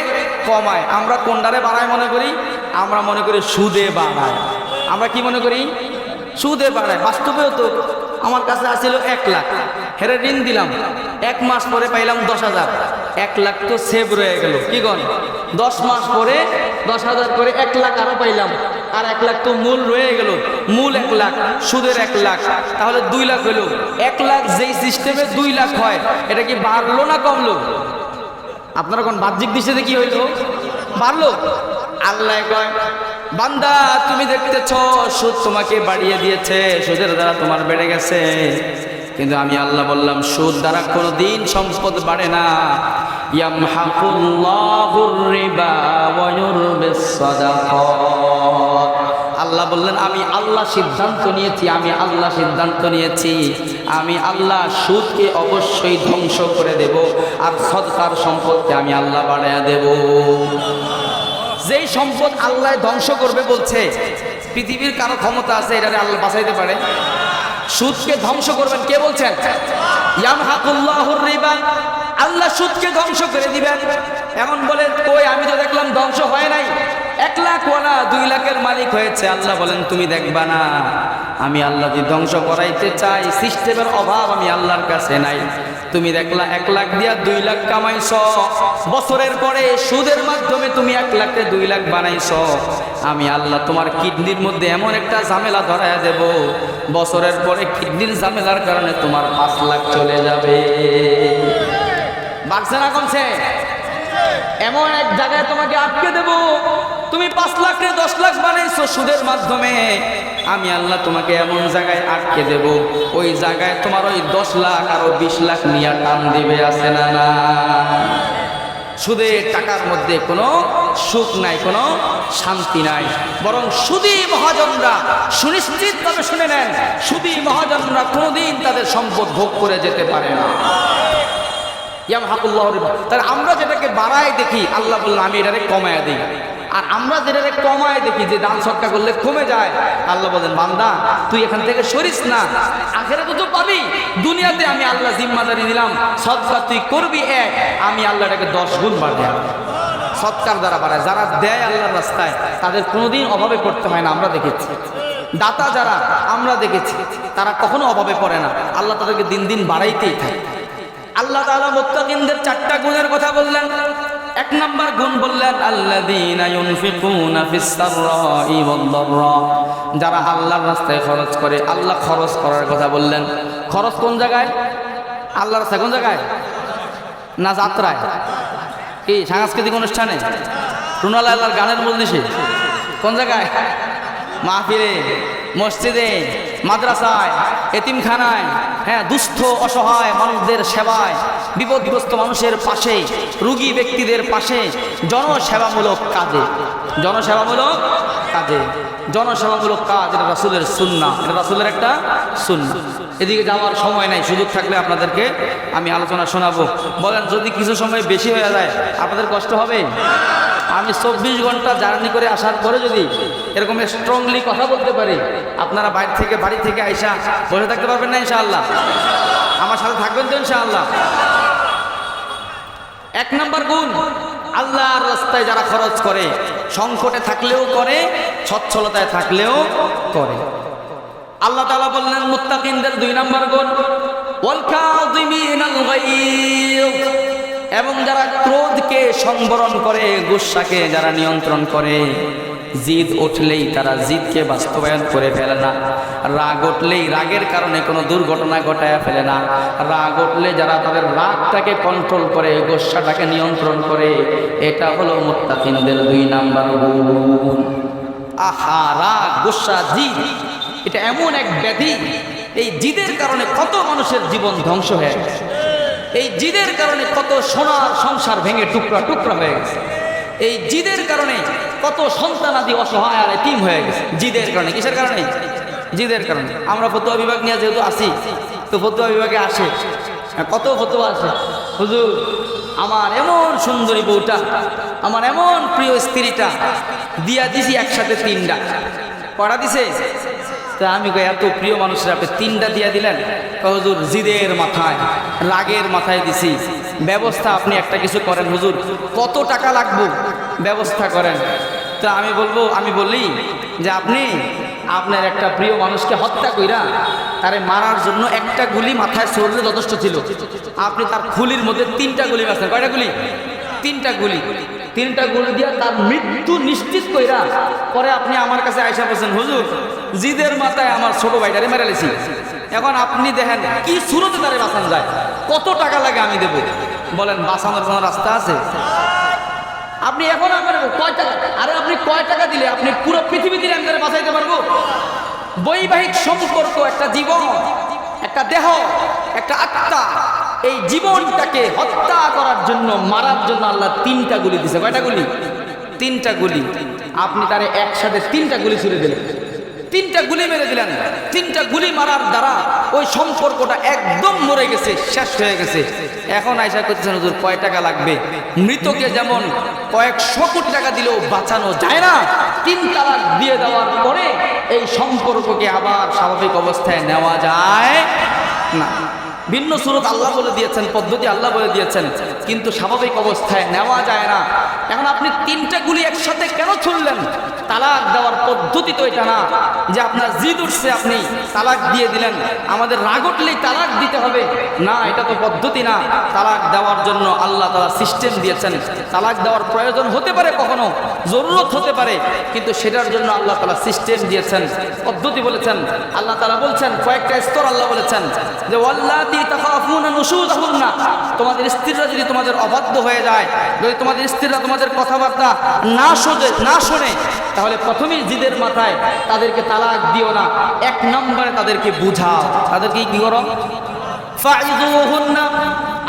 কমায়। আমরা কোনটারে বাড়ায় মনে করি? আমরা মনে করি সুদে বাড়ায়। আমরা কি মনে করি? সুদে বাড়ায়। বাস্তবেও তো আমার কাছে আসছিল 1 লাখ, হেরে ঋণ দিলাম, 1 মাস পরে পাইলাম 10,000, 1 লাখ তো সেভ রয়ে গেল। কি গণ 10 মাস পরে 10,000 করে 1 লাখ আরো পাইলাম, আর 1 লাখ তো মূল রয়ে গেল, মূল 1 লাখ, সুদের 1 লাখ, তাহলে 2 লাখ হলো। 1 লাখ যেই সিস্টেমে 2 লাখ হয়, এটা কি বাড়লো না কমলো? আপনারা কোন বাহ্যিক দৃষ্টিতে কি হইলো? বাড়লো। আল্লাহ কয় বান্দা তুমি দেখতেছ সুদ তোমাকে বাড়িয়ে দিয়েছে, সুদের দ্বারা তোমার বেড়ে গেছে, কিন্তু আমি আল্লাহ বললাম সুদ দ্বারা কোনোদিন সম্পদ বাড়ে না। ইয়ামহাকুল্লাহুর রিবা ওয়া ইউরবিস সাদাকাত। আল্লাহ বললেন আমি আল্লাহ সিদ্ধান্ত নিয়েছি, আমি আল্লাহ সিদ্ধান্ত নিয়েছি, আমি আল্লাহ সুদকে অবশ্যই ধ্বংস করে দেব, আর সদকার সম্পদকে আমি আল্লাহ বাড়াইয়া দেব। যেই সম্পদ আল্লাহ ধ্বংস করবে বলছে, পৃথিবীর কারো ক্ষমতা আছে এটারে আল্লাহ বাঁচাইতে পারে? সুদকে ধ্বংস করবেন কে বলছেন? ইয়ামহাকুল্লাহুর রিবা, আল্লাহ সুদকে ধ্বংস করে দিবেন। এমন বলে কই আমি তো দেখলাম ধ্বংস হয় নাই, 1 লাখ ওয়ালা 2 লাখের মালিক হয়েছে। আল্লাহ বলেন তুমি দেখবা না, আমি আল্লাহ যদি ধ্বংস করাইতে চাই, সিস্টেমের অভাব আমি আল্লাহর কাছে নাই। তুমি দেখলা 1 লাখ দিয়া 2 লাখ কামাইছ, বছরের পরে সুদের মাধ্যমে তুমি 1 লাখে 2 লাখ বানাইছ, আমি আল্লাহ তোমার কিডনির মধ্যে এমন একটা ঝামেলা ধরাইয়া দেব, বছরের পরে কিডনির ঝামেলার কারণে তোমার 5 লাখ চলে যাবে। বাড়ছে না কমছে? এমন এক জায়গায় তোমাকে আটকে দেব, তুমি 5 লাখে 10 লাখ বানাইছো সুদের মাধ্যমে, আমি আল্লাহ তোমাকে এমন জায়গায় আটকে দেব, ওই জায়গায় তোমার ওই 10 লাখ আরো 20 লাখ নিয়ে টান দিবে, আছে না না? সুদের টাকার মধ্যে কোনো সুখ নাই, কোনো শান্তি নাই, বরং সুদী মহাজনরা সুনিশ্চিতভাবে শুনে নেন, সুদী মহাজনরা কোনোদিন তাদের সম্পদ ভোগ করে যেতে পারে না। ইয়ামহাকুল্লাহুর রিবা। তাহলে আমরা যেটাকে বাড়ায় দেখি, আল্লাহ বললেন আমি এটারে কমায় দিই, আর আমরা যেটারে কমায় দেখি যে দান সদকা করলে কমে যায়, আল্লাহ বলেন বান্দা তুই এখান থেকে সরিস না, আখিরাতে তো পাবি, দুনিয়াতে আমি আল্লাহ জিম্মাদারি দিলাম, সদকা তুই করবি 1, আমি আল্লাহ এটাকে 10 গুণ বাড়াই। সদকার দ্বারা বাড়ায়, যারা দেয় আল্লাহর রাস্তায় তাদের কোনোদিন অভাবে পড়তে হয় না। আমরা দেখেছি দাতা যারা, আমরা দেখেছি তারা কখনো অভাবে পড়ে না, আল্লাহ তাদেরকে দিন দিন বাড়াইতেই থাকে। আল্লাহ তাআলা মুত্তাকিনদের 4টা গুণের কথা বললেন। 1 নাম্বার গুণ বললেন আল্লাযীনা ইউনফিকুনা ফিস সাররাই ওয়াদ দাররা, যারা আল্লাহর রাস্তায় খরচ করে। আল্লাহ খরচ করার কথা বললেন। খরচ কোন জায়গায়? আল্লাহর রাস্তায়। কোন জায়গায়? না যাত্রায়, কি সাংস্কৃতিক অনুষ্ঠানে, রুনাল আল্লাহর গানের মজলিসে? কোন জায়গায়? মাহফিলে, মসজিদে, মাদ্রাসায়, এতিমখানায়, হ্যাঁ, দুস্থ অসহায় মানুষদের সেবায়, বিপদগ্রস্ত মানুষের পাশে, রোগী ব্যক্তিদের পাশে, জনসেবামূলক কাজে। জনসেবামূলক কাজে, জনসেবামূলক কাজ, এটা রাসূলের সুন্নাহ, এটা রাসূলের একটা সুন্নাহ। এদিকে যাওয়ার সময় নাই, সুযোগ থাকলে আপনাদেরকে আমি আলোচনা শোনাবো। বলেন যদি কিছু সময় বেশি হয়ে যায় আপনাদের কষ্ট হবে? আমি 24 ঘন্টা জার্নি করে আসার পরে যদি এরকম স্ট্রংলি কথা বলতে পারি, আপনারা বাড়ি থেকে আইসা বসে থাকতে পারবেন না ইনশাআল্লাহ? আমার সাথে থাকবেন তো ইনশাআল্লাহ? 1 নাম্বার গুণ, আল্লাহর রাস্তায় যারা খরচ করে, সংকটে থাকলেও করে, সচ্ছলতায় থাকলেও করে। আল্লাহ তাআলা বললেন মুত্তাকিনদের 2 নাম্বার গুণ ওয়াল কাযিমিনাল গায়য, এবং যারা ক্রোধকে সংবরণ করে, গুসাকে যারা নিয়ন্ত্রণ করে। জিদ উঠলেই তারা জিদকে বাস্তবায়ন করে ফেলে না, রাগ উঠলেই রাগের কারণে কোনো দুর্ঘটনা ঘটায় ফেলে না, রাগ উঠলে যারা তাদের রাগটাকে কন্ট্রোল করে, গুসাটাকে নিয়ন্ত্রণ করে, এটা হলো মুত্তাকিনদের 2 নাম্বার গুণ। আহা, রাগ, গুসা, জিদ এটা এমন এক ব্যাধি এই জিদের কারণে কত মানুষের জীবন ধ্বংস হয়ে গেছে, এই জিদের কারণে কত সোনার সংসার ভেঙে টুকরা টুকরা হয়ে গেছে, এই জিদের কারণে কত সন্তানাদি অসহায় আর এতিম হয়ে গেছে। জিদের কারণে, কিসের কারণে? জিদের কারণে। আমরা ফতোয়া বিভাগ নিয়ে যেহেতু আসি, তো ফতোয়া বিভাগে আসে কত ফতোয়া আছে, হুজুর আমার এমন সুন্দরী বউটা, আমার এমন প্রিয় স্ত্রীটা দিয়া দিছি একসাথে 3টা, কটা দিছে? তা আমি কই এত প্রিয় মানুষরা আপনি 3টা দিয়া দিলেন? হুজুর জিদের মাথায়, রাগের মাথায় দিছি, ব্যবস্থা আপনি একটা কিছু করেন হুজুর, কত টাকা লাগবে ব্যবস্থা করেন। তা আমি বলি যে আপনি আপনার একটা প্রিয় মানুষকে হত্যা কইরা তারে মারার জন্য একটা গুলি মাথায় ছড়লে যথেষ্ট ছিল, আপনি তার খুলির মধ্যে 3টা গুলি মারছেন। কয়টা গুলি? 3টা গুলি। 3টা গুলি দিয়া তার মৃত্যু নিশ্চিত কইরা পরে আপনি আমার কাছে আইসা বলছেন হুজুর জিদের মাথায় আমার ছোট ভাইটারে মেরে লেছি, এখন আপনি দেখেন কি সুরতে তারে বাঁচান যায়, কত টাকা লাগে আমি দেব? বলেন বাঁচানোর কোনো রাস্তা আছে? আপনি এখন আমার কয় টাকা, আরে আপনি কয় টাকা দিলে আপনি পুরো পৃথিবী দিলে আমি বাঁচাইতে পারবো? বৈবাহিক সম্পর্ক, একটা জীবন, একটা দেহ, একটা আত্মা, এই জীবনটাকে হত্যা করার জন্য, মারার জন্য আল্লাহ 3টা গুলি দিছে। কয়টা গুলি? 3টা গুলি। আপনি তারে একসাথে 3টা গুলি ছুড়ে দিলেন, 3টা গুলি মেরে দিলেন। 3টা গুলি মারার দ্বারা ওই সম্পর্কটা একদম মরে গেছে, শেষ হয়ে গেছে। এখন আয়সা করতেছেন হুজুর কয় টাকা লাগবে? মৃতকে যেমন কয়েকশো কোটি টাকা দিলেও বাঁচানো যায় না, 3 তালাক দিয়ে দেওয়ার পরে এই সম্পর্ককে আবার স্বাভাবিক অবস্থায় নেওয়া যায় না। ভিন্ন সুরত আল্লাহ বলে দিয়েছেন, পদ্ধতি আল্লাহ বলে দিয়েছেন, কিন্তু স্বাভাবিক অবস্থায় নেওয়া যায় না। এখন আপনি 3টা গুলি একসাথে কেন ছুড়লেন? তালাক দেওয়ার পদ্ধতি তো এটা না যে আপনার জিদ উঠছে আপনি তালাক দিয়ে দিলেন, আমাদের রাগ উঠলেই তালাক দিতে হবে না, এটা তো পদ্ধতি না। তালাক দেওয়ার জন্য আল্লাহ তাআলা সিস্টেম দিয়েছেন। তালাক দেওয়ার প্রয়োজন হতে পারে, কখনো জরুরত হতে পারে, কিন্তু সেটার জন্য আল্লাহ তাআলা সিস্টেম দিয়েছেন, পদ্ধতি বলেছেন। আল্লাহ তাআলা বলছেন কয়েকটা স্তর আল্লাহ বলেছেন যে ওয়াল্লাতি তাখাফুনা নুশুযাহুন্না, তোমাদের স্ত্রীরা যদি তোমাদের অবাধ্য হয়ে যায়, যদি তোমাদের স্ত্রীরা তোমাদের কথাবার্তা না শোনে, তাহলে প্রথমেই জিদের মাথায় তাদেরকে তালাক দিও না, 1 নম্বরে তাদেরকে বুঝাও। তাদেরকে কি করো? ফাইযুহুন্না।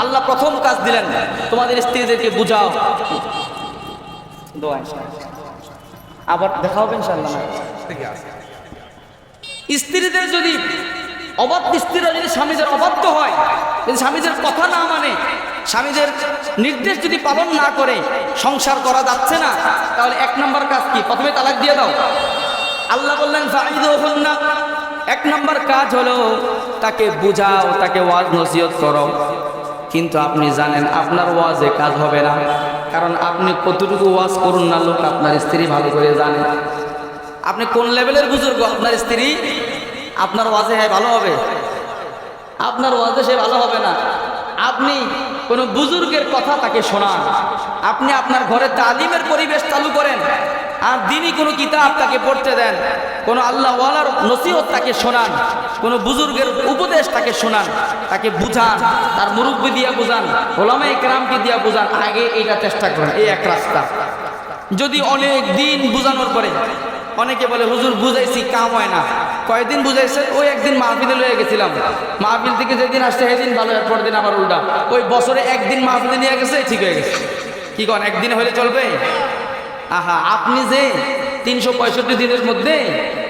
আল্লাহ প্রথম কাজ দিলেন, তোমাদের স্ত্রীদেরকে বুঝাও। দোয়া আবার দেখা হবে ইনশাআল্লাহ। স্ত্রীদের যদি স্ত্রীরা যদি স্বামীদের অবাধ্য হয়, যদি স্বামীদের কথা না মানে, স্বামীদের নির্দেশ যদি পালন না করে সংসার করা যাচ্ছে না, তাহলে 1 নম্বর কাজ কি? প্রথমে তালাক দিয়ে দাও। আল্লাহ বললেন ফাইযুহুন্না, 1 নম্বর কাজ হলো তাকে বুঝাও, তাকে ওয়াজ নসিহত করো। কিন্তু আপনি জানেন আপনার ওয়াজে কাজ হবে না, কারণ আপনি কতটুকু ওয়াজ করুন না লোক আপনার স্ত্রী ভালো করে জানে। আপনি কোন লেভেলের বুজুর্গ, আপনার স্ত্রী আপনার ওয়াজে ভালো হবে? আপনার ওয়াজে সে ভালো হবে না। আপনি কোনো বুজুর্গের কথা তাকে শোনান, আপনি আপনার ঘরে তালিমের পরিবেশ চালু করেন, আর দিনই কোনো কিতাব তাকে পড়তে দেন, কোনো আল্লাহ ওয়ালার নসিহত তাকে শোনান, কোনো বুজুর্গের উপদেশ তাকে শোনান, তাকে বুঝান, তার মুরব্বি দিয়া বুঝান, ওলামায়ে কেরামকে দিয়া বুঝান। আগে এইটা চেষ্টা করেন, এই এক রাস্তা। যদি অনেক দিন বুঝানোর পরে অনেকে বলে হুজুর বুঝাইছি কাম হয় না, কয়েকদিন বুঝাইছে, ওই একদিন মাহফিলে লয়ে গেছিলাম, মাহফিল থেকে যেদিন আসছে সেদিন ভালো, এরপর দিন আবার উল্টা, ওই বছরে একদিন মাহফিলে নিয়ে গেছে, ঠিক হয়ে গেছে। কি কন একদিন হলে চলবে? আহা, আপনি যে 365 দিনের মধ্যে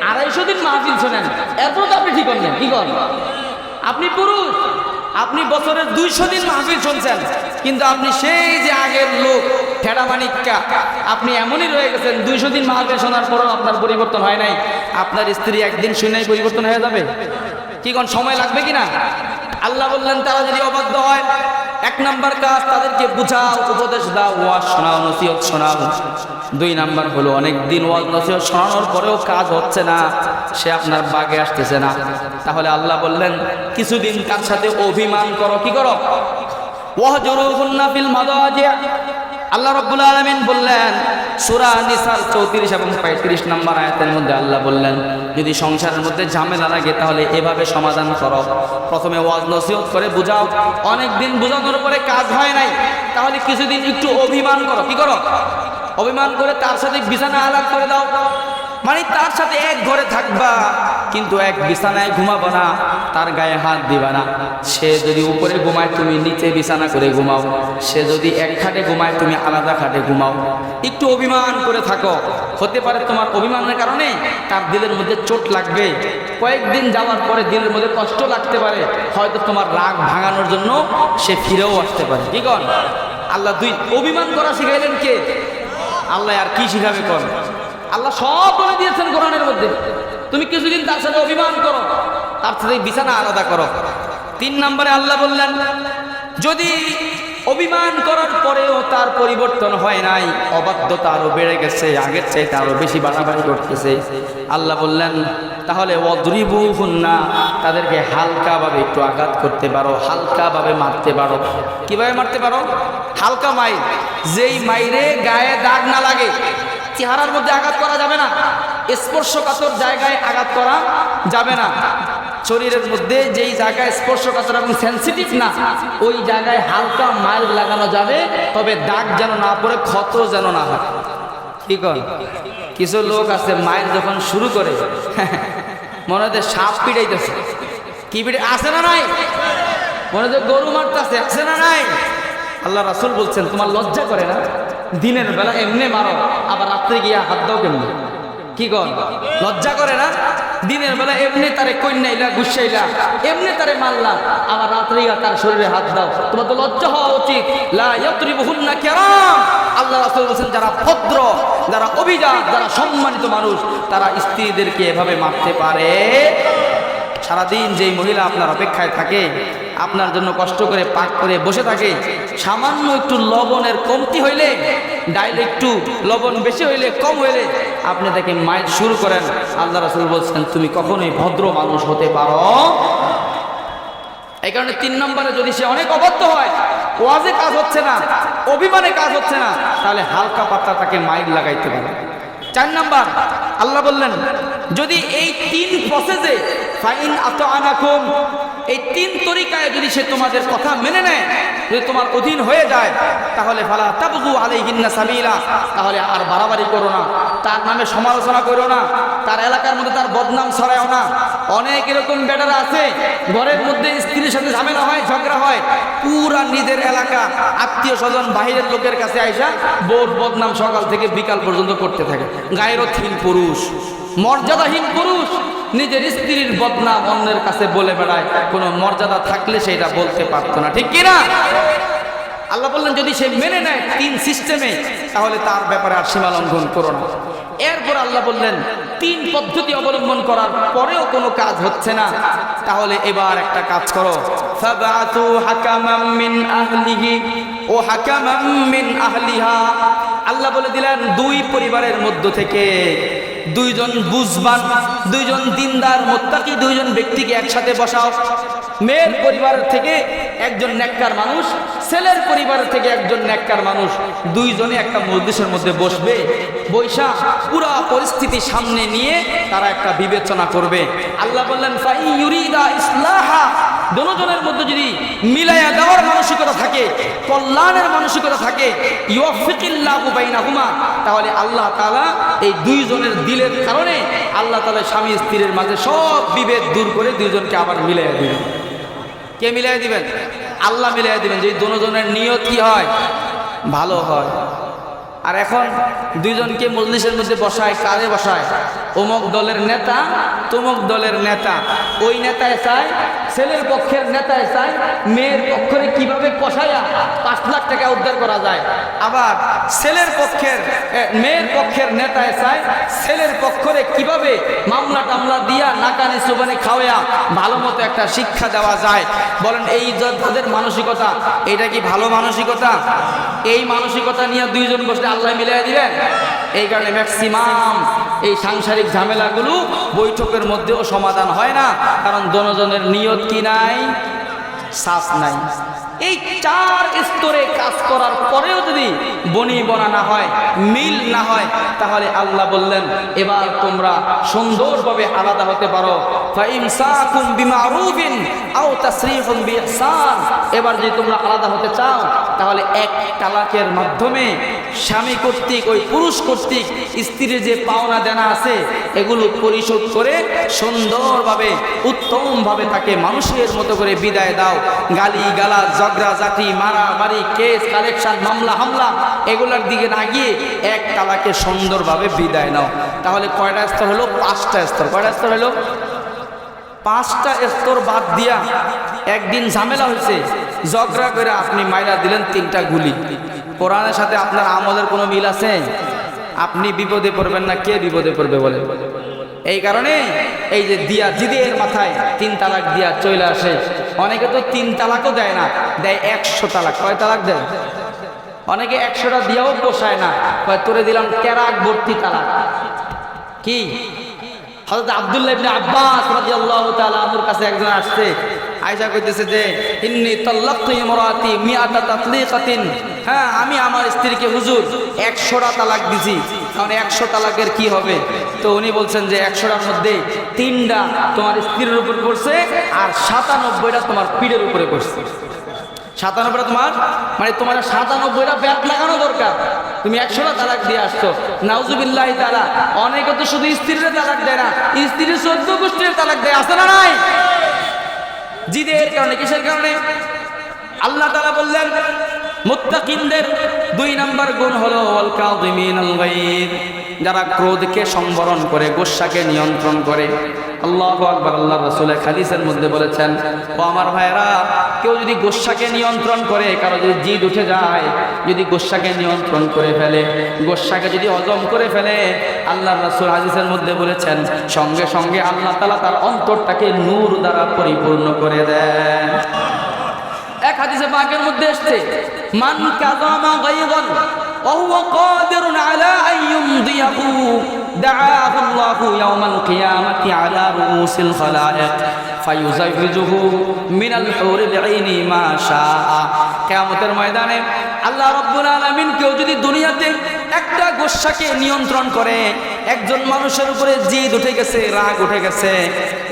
250 দিন মাহফিল শোনেন, এরপর তো আপনি ঠিক হন না। কি কন? আপনি পুরুষ, আপনি বছরের 200 দিন মাহফিল শুনছেন, কিন্তু আপনি সেই যে আগের লোক ঠেড়া মানিক্কা, আপনি এমনই রয়ে গেছেন। 200 দিন মাহফিল শোনার পরও আপনার পরিবর্তন হয় নাই। আপনার স্ত্রী একদিন শুনেই পরিবর্তন হয়ে যাবে? কি কোন সময় লাগবে কিনা? আল্লাহ বললেন তারা যদি অবাধ্য হয়, 1 নম্বর কাজ তাদেরকে বুঝাও, উপদেশ দাও, ওয়াজ শোনাও, নসিহত শোনাও। 2 নম্বর হলো অনেক দিন ওয়াজ নসিহত শোনানোর পরেও কাজ হচ্ছে না, সে আপনার বাগে আসতেছে না, তাহলে আল্লাহ বললেন কিছুদিন তার সাথে অভিমান করো। কি করো? ওয়াহজুরুহুন্না ফিল মাদাজি'। আল্লাহ রাব্বুল আলামিন বললেন সূরা নিসার 34 এবং 35 নম্বর আয়াতের মধ্যে আল্লাহ বললেন যদি সংসারের মধ্যে ঝামেলা লাগে তাহলে এভাবে সমাধান করো। প্রথমে ওয়াজ নসিহত করে বুঝাও, অনেক দিন বোঝানোর পরে কাজ হয় নাই, তাহলে কিছুদিন একটু অভিমান করো। কি করো? অভিমান করে তার সাথে বিছানা আলাপ করে দাও। মানে তার সাথে এক ঘরে থাকবা কিন্তু এক বিছানায় ঘুমাবো না, তার গায়ে হাত দিবা না। সে যদি উপরে ঘুমায় তুমি নিচে বিছানা করে ঘুমাও, সে যদি এক খাটে ঘুমায় তুমি আলাদা খাটে ঘুমাও। একটু অভিমান করে থাকো, হতে পারে তোমার অভিমানের কারণে তার দিলের মধ্যে চোট লাগবে, কয়েকদিন যাওয়ার পরে দিলের মধ্যে কষ্ট লাগতে পারে, হয়তো তোমার রাগ ভাঙানোর জন্য সে ফিরেও আসতে পারে। কি কর আল্লাহ দুই অভিমান করা শিখাইলেন কে? আল্লাহ আর কি শিখাবে কর? আল্লাহ সব বলে দিয়েছেন কোরআনের মধ্যে। তুমি কিছুদিন তার সাথে অভিমান করো, তার সাথে বিছানা আলাদা করো। 3 নম্বরে আল্লাহ বললেন যদি অভিমান করার পরেও তার পরিবর্তন হয় নাই, অবাধ্যতা আরো বেড়ে গেছে, আগের চাইতে আরো বেশি বাড়াবাড়ি করতেছে, আল্লাহ বললেন তাহলে ওয়াদরিবুহুন্না, তাদেরকে হালকাভাবে একটু আঘাত করতে পারো, হালকাভাবে মারতে পারো। কিভাবে মারতে পারো? হালকা মাইর, যেই মাইরে গায়ে দাগ না লাগে। চেহারার মধ্যে আঘাত করা যাবে না, স্পর্শকাতর জায়গায় আঘাত করা যাবে না। শরীরের মধ্যে যেই জায়গায় স্পর্শকাতর এবং সেন্সিটিভ না, ওই জায়গায় হালকা মাইর লাগানো যাবে, তবে দাগ যেন না পড়ে, ক্ষত যেন না হয়। কি কর? কিছু লোক আছে মায়ের যখন শুরু করে মনে হচ্ছে সাপ পিড়াইতেছে। কি পিড়ে আছে না নাই? মনে হচ্ছে গরু মারতেছে, আছে না নাই? আল্লাহ রাসূল বলছেন তোমার লজ্জা করে না? দিনের বেলা এমনি মারো, আবার রাত্রে গিয়া হাত দাও কেমনি? কি কর? লজ্জা করে না? দিনের বেলা এমনি তারে কন্যাইলা গুসাইলা, এমনি তারে মারলা, আবার রাত্রে গিয়া তার শরীরে হাত দাও। তোমার তো লজ্জা হওয়া উচিত। লা ইয়াতরিবুহুন্না কিরাম, আল্লাহ রাসূল বলেন যারা ভদ্র, যারা অভিজাত, যারা সম্মানিত মানুষ, তারা স্ত্রীদেরকে এভাবে মারতে পারে। সারাদিন যেই মহিলা আপনার অপেক্ষায় থাকে, আপনার জন্য কষ্ট করে পাক করে বসে থাকে, সামান্য একটু লবণের কমতি হইলে, ডাইলে একটু লবণ বেশি হইলে, কম হইলে আপনি তাকে মাইর শুরু করেন, আল্লাহ রাসূল বলছেন তুমি কখনোই ভদ্র মানুষ হতে পারো। এই কারণে 3 নম্বরে যদি সে অনেক অবাধ্য হয়, ওয়াজে কাজ হচ্ছে না, অভিমানে কাজ হচ্ছে না, তাহলে হালকা পাতলা তাকে মাইর লাগাইতে পারে। 4 নম্বর আল্লাহ বললেন যদি এই 3 প্রসেসে ফাইন আতাআনাকুম, এই 3 তরিকায় যদি সে তোমাদের কথা মেনে নেয়, যদি তোমার অধীন হয়ে যায়, তাহলে ফালা তাবগু আলাইহিন্না সাবিলা, তাহলে আর বাড়াবাড়ি করো না, তার নামে সমালোচনা করো না, তার এলাকার মধ্যে তার বদনাম ছড়ায়ও না। অনেক এরকম বেটারা আছে, ঘরের মধ্যে স্ত্রীর সাথে ঝামেলা হয়, ঝগড়া হয়, পুরা নিজের এলাকা, আত্মীয় স্বজন, বাহিরের লোকের কাছে আইসা বোর বদনাম সকাল থেকে বিকাল পর্যন্ত করতে থাকে। গায়রতহীন পুরুষ, মর্যাদাহীন পুরুষ, নিজের স্ত্রীর বদনাম অন্যের কাছে বলে বেড়ায়, কোনো মর্যাদা থাকলে সেটা বলতে পারতো না। ঠিক কিনা? আল্লাহ বললেন যদি সে মেনে নেয় 3 সিস্টেমে, তাহলে তার ব্যাপারে আর সীমা লঙ্ঘন করো না। এরপর আল্লাহ বললেন 3 পদ্ধতি অবলম্বন করার পরেও কোনো কাজ হচ্ছে না, তাহলে এবার একটা কাজ করো, ফাবআতু হাকামান মিন আহলিহি ও হাকামান মিন আহলিহা। আল্লাহ বলে দিলেন 2 পরিবারের মধ্য থেকে 2 জন বুঝবান, 2 জন দিনদার মুত্তাকি 2 জন ব্যক্তিকে একসাথে বসাও। মেয়ের পরিবারের থেকে একজন নেককার মানুষ, ছেলের পরিবারের থেকে একজন নেককার মানুষ, 2 জনে একটা মজলিসের মধ্যে বসবে, বৈশা পুরো পরিস্থিতি সামনে নিয়ে তারা একটা বিবেচনা করবে। আল্লাহ বললেন ফাই ইউরিদা ইসলাহা, দুজনের মধ্যে যদি মিলায়া দেওয়ার মানসিকতা থাকে, কল্যাণের মানসিকতা থাকে, ইউফিকিল্লাহু বাইনাহুমা, তাহলে আল্লাহ তাআলা এই 2 জনের দিলের কারণে আল্লাহ তাআলা স্বামী স্ত্রীর মাঝে সব বিভেদ দূর করে 2 জনকে আবার মিলাইয়া দিবেন। কে মিলাইয়া দিবেন? আল্লাহ মিলাইয়া দিবেন। যে 2 জনের নিয়ত কি হয়? ভালো হয়। আর এখন 2 জনকে মজলিসের মধ্যে বসায়, কারে বসায়? অমুক দলের নেতা, তমুক দলের নেতা। ওই নেতায় চায়, ছেলের পক্ষের নেতায় চায় মেয়ের পক্ষে কিভাবে কষাইয়া 5 লাখ টাকা উদ্ধার করা যায়। আবার ছেলের পক্ষের মেয়ের পক্ষের নেতায় চায় ছেলের পক্ষে কিভাবে মামলা টামলা দিয়া নাকানি সুবানে খাওয়া ভালো মতো একটা শিক্ষা দেওয়া যায়। বলেন এই যাদের মানসিকতা, এটা কি ভালো মানসিকতা? এই মানসিকতা নিয়ে 2 জন বসলে আল্লাহ মিলাই দিবেন। এই কারণে ম্যাক্সিমাম এই সাংসারিক ঝামেলাগুলো বৈঠকের মধ্যেও সমাধান হয় না, কারণ দুজনের নিয়ত কি নাই? সাফ নাই। এই 4 স্তরে কাজ করার পরেও যদি বনি বনা না হয়, মিল না হয়, তাহলে আল্লাহ বললেন এবার তোমরা সুন্দরভাবে আলাদা হতে পারো। ফাইমসাকুম বিমারুফিন আও তাসরিহুন বিইহসান। এবার যদি তোমরা আলাদা হতে চাও, তাহলে 1 তালাকের মাধ্যমে স্বামী কর্তৃক, ওই পুরুষ কর্তৃক স্ত্রীর যে পাওনা দেনা আছে এগুলো পরিশোধ করে সুন্দরভাবে উত্তমভাবে তাকে মানুষের মতো করে বিদায় দাও। গালি গালা ঝগড়া জাতি মারামারি কেস কালেকশন মামলা হামলা এগুলোর দিকে না গিয়ে এক তালাকে সুন্দরভাবে বিদায় নাও। তাহলে কয়টা স্তর হলো? 5টা স্তর। কয়টা স্তর হলো? 5টা স্তর বাদ দিয়া একদিন ঝামেলা হয়েছে, ঝগড়া করে আপনি মাইরা দিলেন 3টা গুলি। কোরআনের সাথে আপনার আমলের কোনো মিল আছে? আপনি বিপদে পড়বেন না, কে বিপদে পড়বে বলে? এই কারণে এই যে দিয়া জিদের মাথায় 3 তালাক দিয়া চলে আসে। অনেকে তো 3 তালাকও দেয় না, দেয় 100 তালাক। কয় তালাক দেয়? অনেকে 100টা দিয়াও পোষায় না, কয় তোরে দিলাম কেরাক ভর্তি তালাক। কি হযরত আব্দুল্লাহ ইবনে আব্বাস রাদিয়াল্লাহু তাআলা আনহুর কাছে একজন আসছে, আয়েশা কইতেছে যে ইন্নী তাল্লাকতু ইমরাতি মিআতা তাতলিকাতিন, হ্যাঁ আমি আমার স্ত্রীকে হুজুর 100টা তালাক দিছি। কারণ 100 তালাকের কি হবে? তো উনি বলছেন যে 100টার মধ্যে 3টা তোমার স্ত্রীর উপর পড়ছে আর 97টা তোমার পিঠের উপরে পড়ছে। 97টা তোমার, মানে তোমার 97টা ব্যাট লাগানো দরকার। তুমি 100টা তালাক দিয়ে আসছো, নাউজুবিল্লাহি তাআলা। অনেকে তো শুধু স্ত্রীর তালাক দেয় না, স্ত্রীর 14 গোষ্ঠীর তালাক দেয়, আছে না নাই? জিদের কারণে। কিসের কারণে? আল্লাহ তাআলা বললেন মুত্তাকিনদের 2 নাম্বার গুণ হলো ওয়াল কাযিমিনাল গায়দ, যারা ক্রোধকে সংবরণ করে, গোসাকে নিয়ন্ত্রণ করে। আল্লাহু আকবার। আল্লাহর রাসূল হাদিসের মধ্যে বলেছেন, ও আমার ভাইরা, কেউ যদি গোসাকে নিয়ন্ত্রণ করে, কারো যদি জিদ উঠে যায়, যদি গোসাকে নিয়ন্ত্রণ করে ফেলে, গোসাকে যদি হজম করে ফেলে, আল্লাহর রাসূল হাদিসের মধ্যে বলেছেন সঙ্গে সঙ্গে আল্লাহ তাআলা তার অন্তরটাকে নূর দ্বারা পরিপূর্ণ করে দেন। এক হাদিসে পাকের মধ্যে এসেছে, মান কাযামা গায়যান ওয়া হুয়া কাদিরুন আলা আন ইউমদিয়াহু দাআহু আল্লাহু ইয়াওমাল কিয়ামাতি আলা রুউসিল খালায়েক ফায়ুযাওযিজুহু মিনাল হুরিল আইনি মা শাআ। কিয়ামতের ময়দানে আল্লাহ রাব্বুল আলামিন কেউ যদি দুনিয়াতে একটা গোসাকে নিয়ন্ত্রণ করে, একজন মানুষের উপরে জিদ উঠে গেছে, রাগ উঠে গেছে,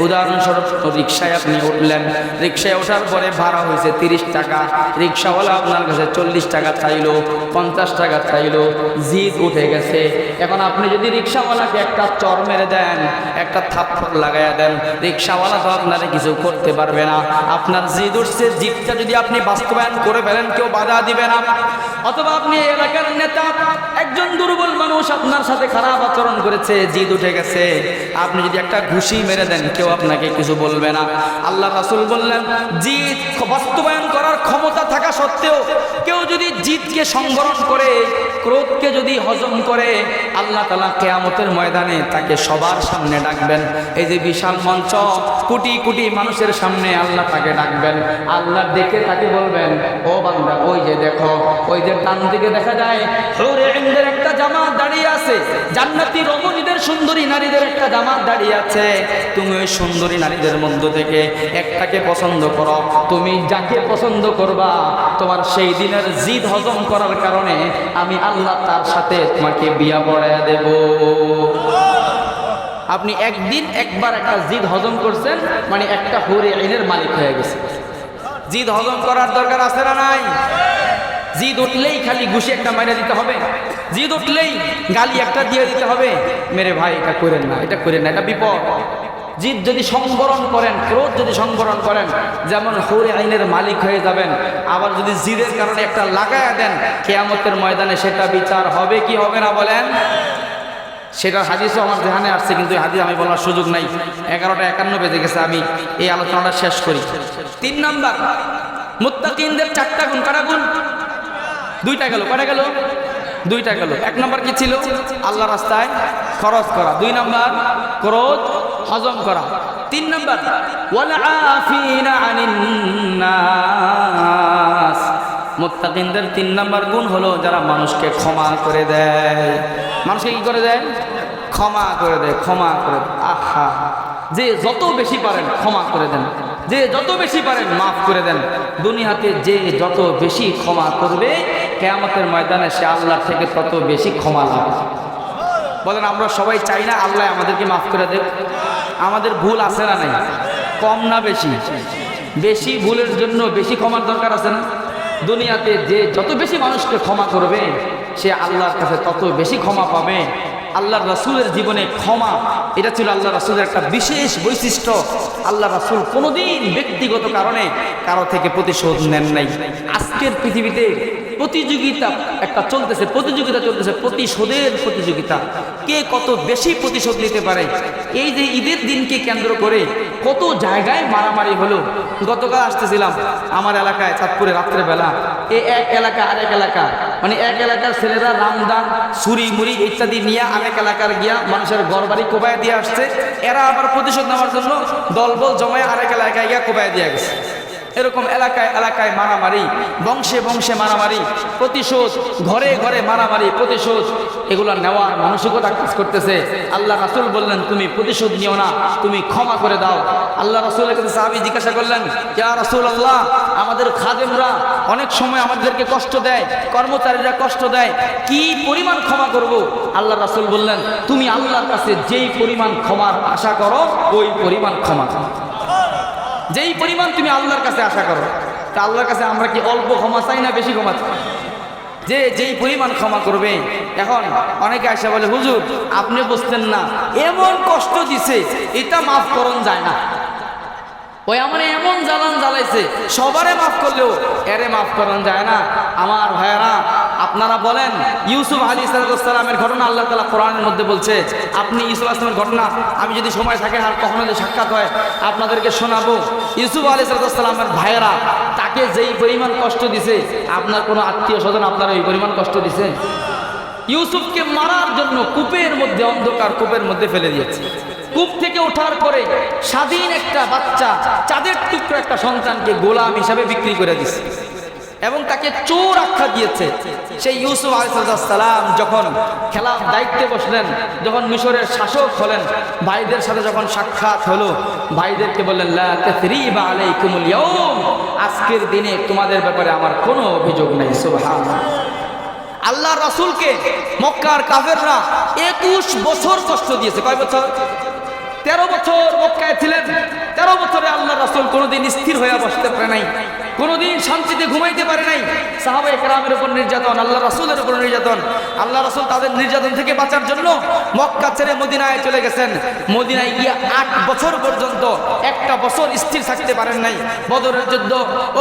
উদাহরণস্বরূপ রিকশায় আপনি উঠলেন, রিকশায় ওঠার পরে ভাড়া হয়েছে 30 টাকা, রিকশাওয়ালা আপনার কাছে 40 টাকা চাইলো, 50 টাকা চাইলো, জিদ উঠে গেছে। এখন আপনি যদি রিকশাওয়ালাকে একটা চর মেরে দেন, একটা থাপ্পড় লাগাইয়া দেন, রিকশাওয়ালা তো আপনারা কিছু করতে পারবে না। আপনার জিদ উঠছে, জিদটা যদি আপনি বাস্তবায়ন করে ফেলেন কেউ বাধা দিবে না। অথবা আপনি এলাকার নেতা, একজন দুর্বল মানুষ আপনার সাথে খারাপ আচরণ করেছে, জিদ উঠে গেছে, আপনি যদি একটা ঘুষি মেরে দেন কেউ আপনাকে কিছু বলবে না। আল্লাহ রাসূল বললেন জিদ বাস্তবায়ন করার ক্ষমতা থাকা সত্ত্বেও কেউ যদি জিদকে সংবরণ করে, ক্রোধকে যদি হজম করে, আল্লাহ তাআলা কিয়ামতের ময়দানে তাকে সবার সামনে ডাকবেন। এই যে বিশাল মঞ্চ, কোটি কোটি মানুষের সামনে আল্লাহ তাকে ডাকবেন। আল্লাহ দেখে তাকে বলবেন, ও বান্দা, ওই যে দেখো, ওই যে ডান দিকে দেখা যায় হুরে ইনদের একটা জামাত দাঁড়িয়ে আছে, জান্নাতি রমণীদের সুন্দরী নারীদের একটা জামাত দাঁড়িয়ে আছে। তুমি ওই সুন্দরী নারীদের মধ্য থেকে একটাকে পছন্দ করো। তুমি যাকে পছন্দ করবা, তোমার সেই দিনের জিদ হজম করার কারণে আমি আল্লাহ তার সাথে তোমাকে বিয়া পড়াইয়া দেব। আপনি একদিন একবার একটা জিদ হজম করছেন, মানে একটা হুরে আইনের মালিক হয়ে গেছে। জিদ হজম করার দরকার আছে না নাই? জিদ উঠলেই খালি ঘুষি একটা মাইরা দিতে হবে, জিদ উঠলেই গালি একটা দিয়ে দিতে হবে? মেরে ভাই, এটা করেন না, এটা করেন না, এটা বিপদ। জিদ যদি সংবরণ করেন, ক্রোধ যদি সংবরণ করেন, যেমন হুরে আইনের মালিক হয়ে যাবেন। আবার যদি জিদের কারণে একটা লাগায়া দেন, কিয়ামতের ময়দানে সেটা বিচার হবে কি হবে না বলেন? সেটা হাদিসও আমার ধ্যানে আসছে, কিন্তু হাদিস আমি বলার সুযোগ নাই। 11:51 বেজে গেছে, আমি এই আলোচনাটা শেষ করি। 3 নাম্বার, মুত্তাকিনদের 4টা গুণ। কটা গুণ? 2টা গেল। কটা গেল? 2টা গেল। 1 নাম্বার কি ছিল? আল্লাহ রাস্তায় খরচ করা। 2 নাম্বার ক্রোধ হজম করা। 3 নাম্বার ওয়াল আফিনা আনিন নাস। মুত্তাকিনদের 3 নাম্বার গুণ হলো যারা মানুষকে ক্ষমা করে দেয়। মানুষকে কি করে দেয়? ক্ষমা করে দেয়, ক্ষমা করে দেয়। আহা, যে যত বেশি পারেন ক্ষমা করে দেন, যে যত বেশি পারেন মাফ করে দেন। দুনিয়াতে যে যত বেশি ক্ষমা করবে, কিয়ামতের ময়দানে সে আল্লাহর থেকে তত বেশি ক্ষমা লাভ। বলেন, আমরা সবাই চাই না আল্লাহ আমাদেরকে মাফ করে দেব? আমাদের ভুল আছে না নাই? কম না বেশি? বেশি ভুলের জন্য বেশি ক্ষমার দরকার আছে না? দুনিয়াতে যে যত বেশি মানুষকে ক্ষমা করবে, সে আল্লাহর কাছে তত বেশি ক্ষমা পাবে। আল্লাহর রাসূলের জীবনে ক্ষমা, এটা ছিল আল্লাহ রাসূলের একটা বিশেষ বৈশিষ্ট্য। আল্লাহ রাসূল কোনোদিন ব্যক্তিগত কারণে কারো থেকে প্রতিশোধ নেন নাই। আজকের পৃথিবীতে প্রতিযোগিতা একটা চলতেছে, প্রতিশোধের প্রতিযোগিতা, কে কত বেশি প্রতিশোধ নিতে পারে। এই যে ঈদের দিনকে কেন্দ্র করে কত জায়গায় মারামারি হলো। গতকাল আসতেছিলাম আমার এলাকায় চাঁদপুরে রাত্রেবেলা, এক এলাকা আরেক এলাকা, মানে এক এলাকার ছেলেরা রামদান ছুরি মুড়ি ইত্যাদি নিয়ে আরেক এলাকার গিয়া মানুষের ঘর বাড়ি কোবায় দিয়ে আসছে। এরা আবার প্রতিশোধ নেওয়ার জন্য দলবল জমায় আরেক এলাকায় গিয়া কোবায় দিয়ে গেছে। এরকম এলাকায় এলাকায় মারামারি, বংশে বংশে মারামারি, প্রতিশোধ, ঘরে ঘরে মারামারি, প্রতিশোধ, এগুলো নেওয়ার মানসিকতা কাজ করতেছে। আল্লাহ রাসূল বললেন, তুমি প্রতিশোধ নিও না, তুমি ক্ষমা করে দাও। আল্লাহ রাসূলের কাছে সাহাবী জিজ্ঞাসা করলেন, ইয়া রাসূলুল্লাহ, আমাদের খাদেমরা অনেক সময় আমাদেরকে কষ্ট দেয়, কর্মচারীরা কষ্ট দেয়, কি পরিমাণ ক্ষমা করব? আল্লাহ রাসূল বললেন, তুমি আল্লাহর কাছে যেই পরিমাণ ক্ষমার আশা করো ওই পরিমাণ ক্ষমা, যেই পরিমাণ তুমি আল্লাহর কাছে আশা করো। তা আল্লাহর কাছে আমরা কি অল্প ক্ষমা চাই না বেশি ক্ষমা চাই? যে যেই পরিমাণ ক্ষমা করবে। এখন অনেকে আসে বলে, হুজুর আপনি বুঝতেন না, এমন কষ্ট দিছে এটা মাফ করণ যায় না, ওই আমার এমন জ্বালান জ্বালাইছে, সবারে মাফ করলেও এরে মাফ করণ যায় না। আমার ভাইয়েরা, আপনারা বলেন ইউসুফ আলাইহিস সালামের ঘটনা আল্লাহ তাআলা কোরআনের মধ্যে বলছে। আপনি ইউসুফ আলাইহিস সালামের ঘটনা আমি যদি সময় থাকে আর কখনো যদি সাক্ষাৎ হয় আপনাদেরকে শোনাবো। ইউসুফ আলাইহিস সালামের ভাইয়েরা তাকে যেই পরিমাণ কষ্ট দিছে, আপনার কোনো আত্মীয় স্বজন আপনারা ওই পরিমাণ কষ্ট দিছে? ইউসুফকে মারার জন্য কূপের মধ্যে, অন্ধকার কূপের মধ্যে ফেলে দিয়েছে। কূপ থেকে ওঠার পরে স্বাধীন একটা বাচ্চা, চাঁদের টুকরো একটা সন্তানকে গোলাম হিসাবে বিক্রি করে দিছে এবং তাকে চোর আখ্যা দিয়েছে। সেই ইউসুফ আলাইহিস সালাম যখন খেলার দায়িত্বে বসলেন, যখন মিশরের শাসক হলেন, ভাইদের সাথে যখন সাক্ষাৎ হলো, ভাইদেরকে বললেন, লা তাসরিবা আলাইকুমুল ইয়াউম, আজকের দিনে তোমাদের ব্যাপারে আমার কোনো অভিযোগ নাই। সুবহানাল্লাহ। আল্লাহ রাসূলকে মক্কার কাফেররা 21 বছর কষ্ট দিয়েছে। কয় বছর? 13 বছর মক্কায় ছিলেন। 13 বছরে আল্লাহ রাসূল কোনোদিন স্থির হয়ে বসতে পারে নাই, কোনোদিন শান্তিতে ঘুমাইতে পারে নাই। সাহাবায়ে কেরামের উপর নির্যাতন, আল্লাহ রাসূলের উপর নির্যাতন। আল্লাহ রাসূল তাদের নির্যাতন থেকে বাঁচার জন্য মক্কা ছেড়ে মদিনায় চলে গেছেন। মদিনায় গিয়ে 8 বছর পর্যন্ত একটা বছর স্থির থাকতে পারেন নাই। বদরের যুদ্ধ,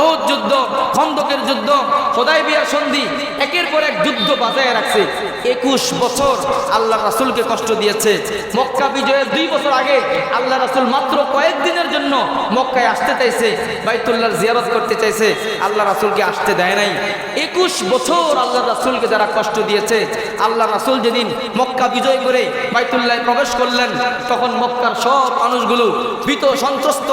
উহুদ যুদ্ধ, খন্দকের যুদ্ধ, হুদায়বিয়ার সন্ধি, একের পর এক যুদ্ধ বাজায় রাখছে। 21 বছর আল্লাহ রাসূলকে কষ্ট দিয়েছে। মক্কা বিজয়ের 2 বছর আগে আল্লাহ রাসূল মাত্র কয়েকদিনের জন্য মক্কায় আসতে চাইছে, বাইতুল্লাহর জিয়ারত করতে চাইছে, আল্লাহ রাসূলকে আসতে দেয় নাই। 21 বছর আল্লাহ রাসূলকে যারা কষ্ট দিয়েছে, আল্লাহ রাসূল যেদিন মক্কা বিজয় করে বাইতুল্লাহে প্রবেশ করলেন, তখন মক্কার সব মানুষগুলো ভীত সন্ত্রস্ত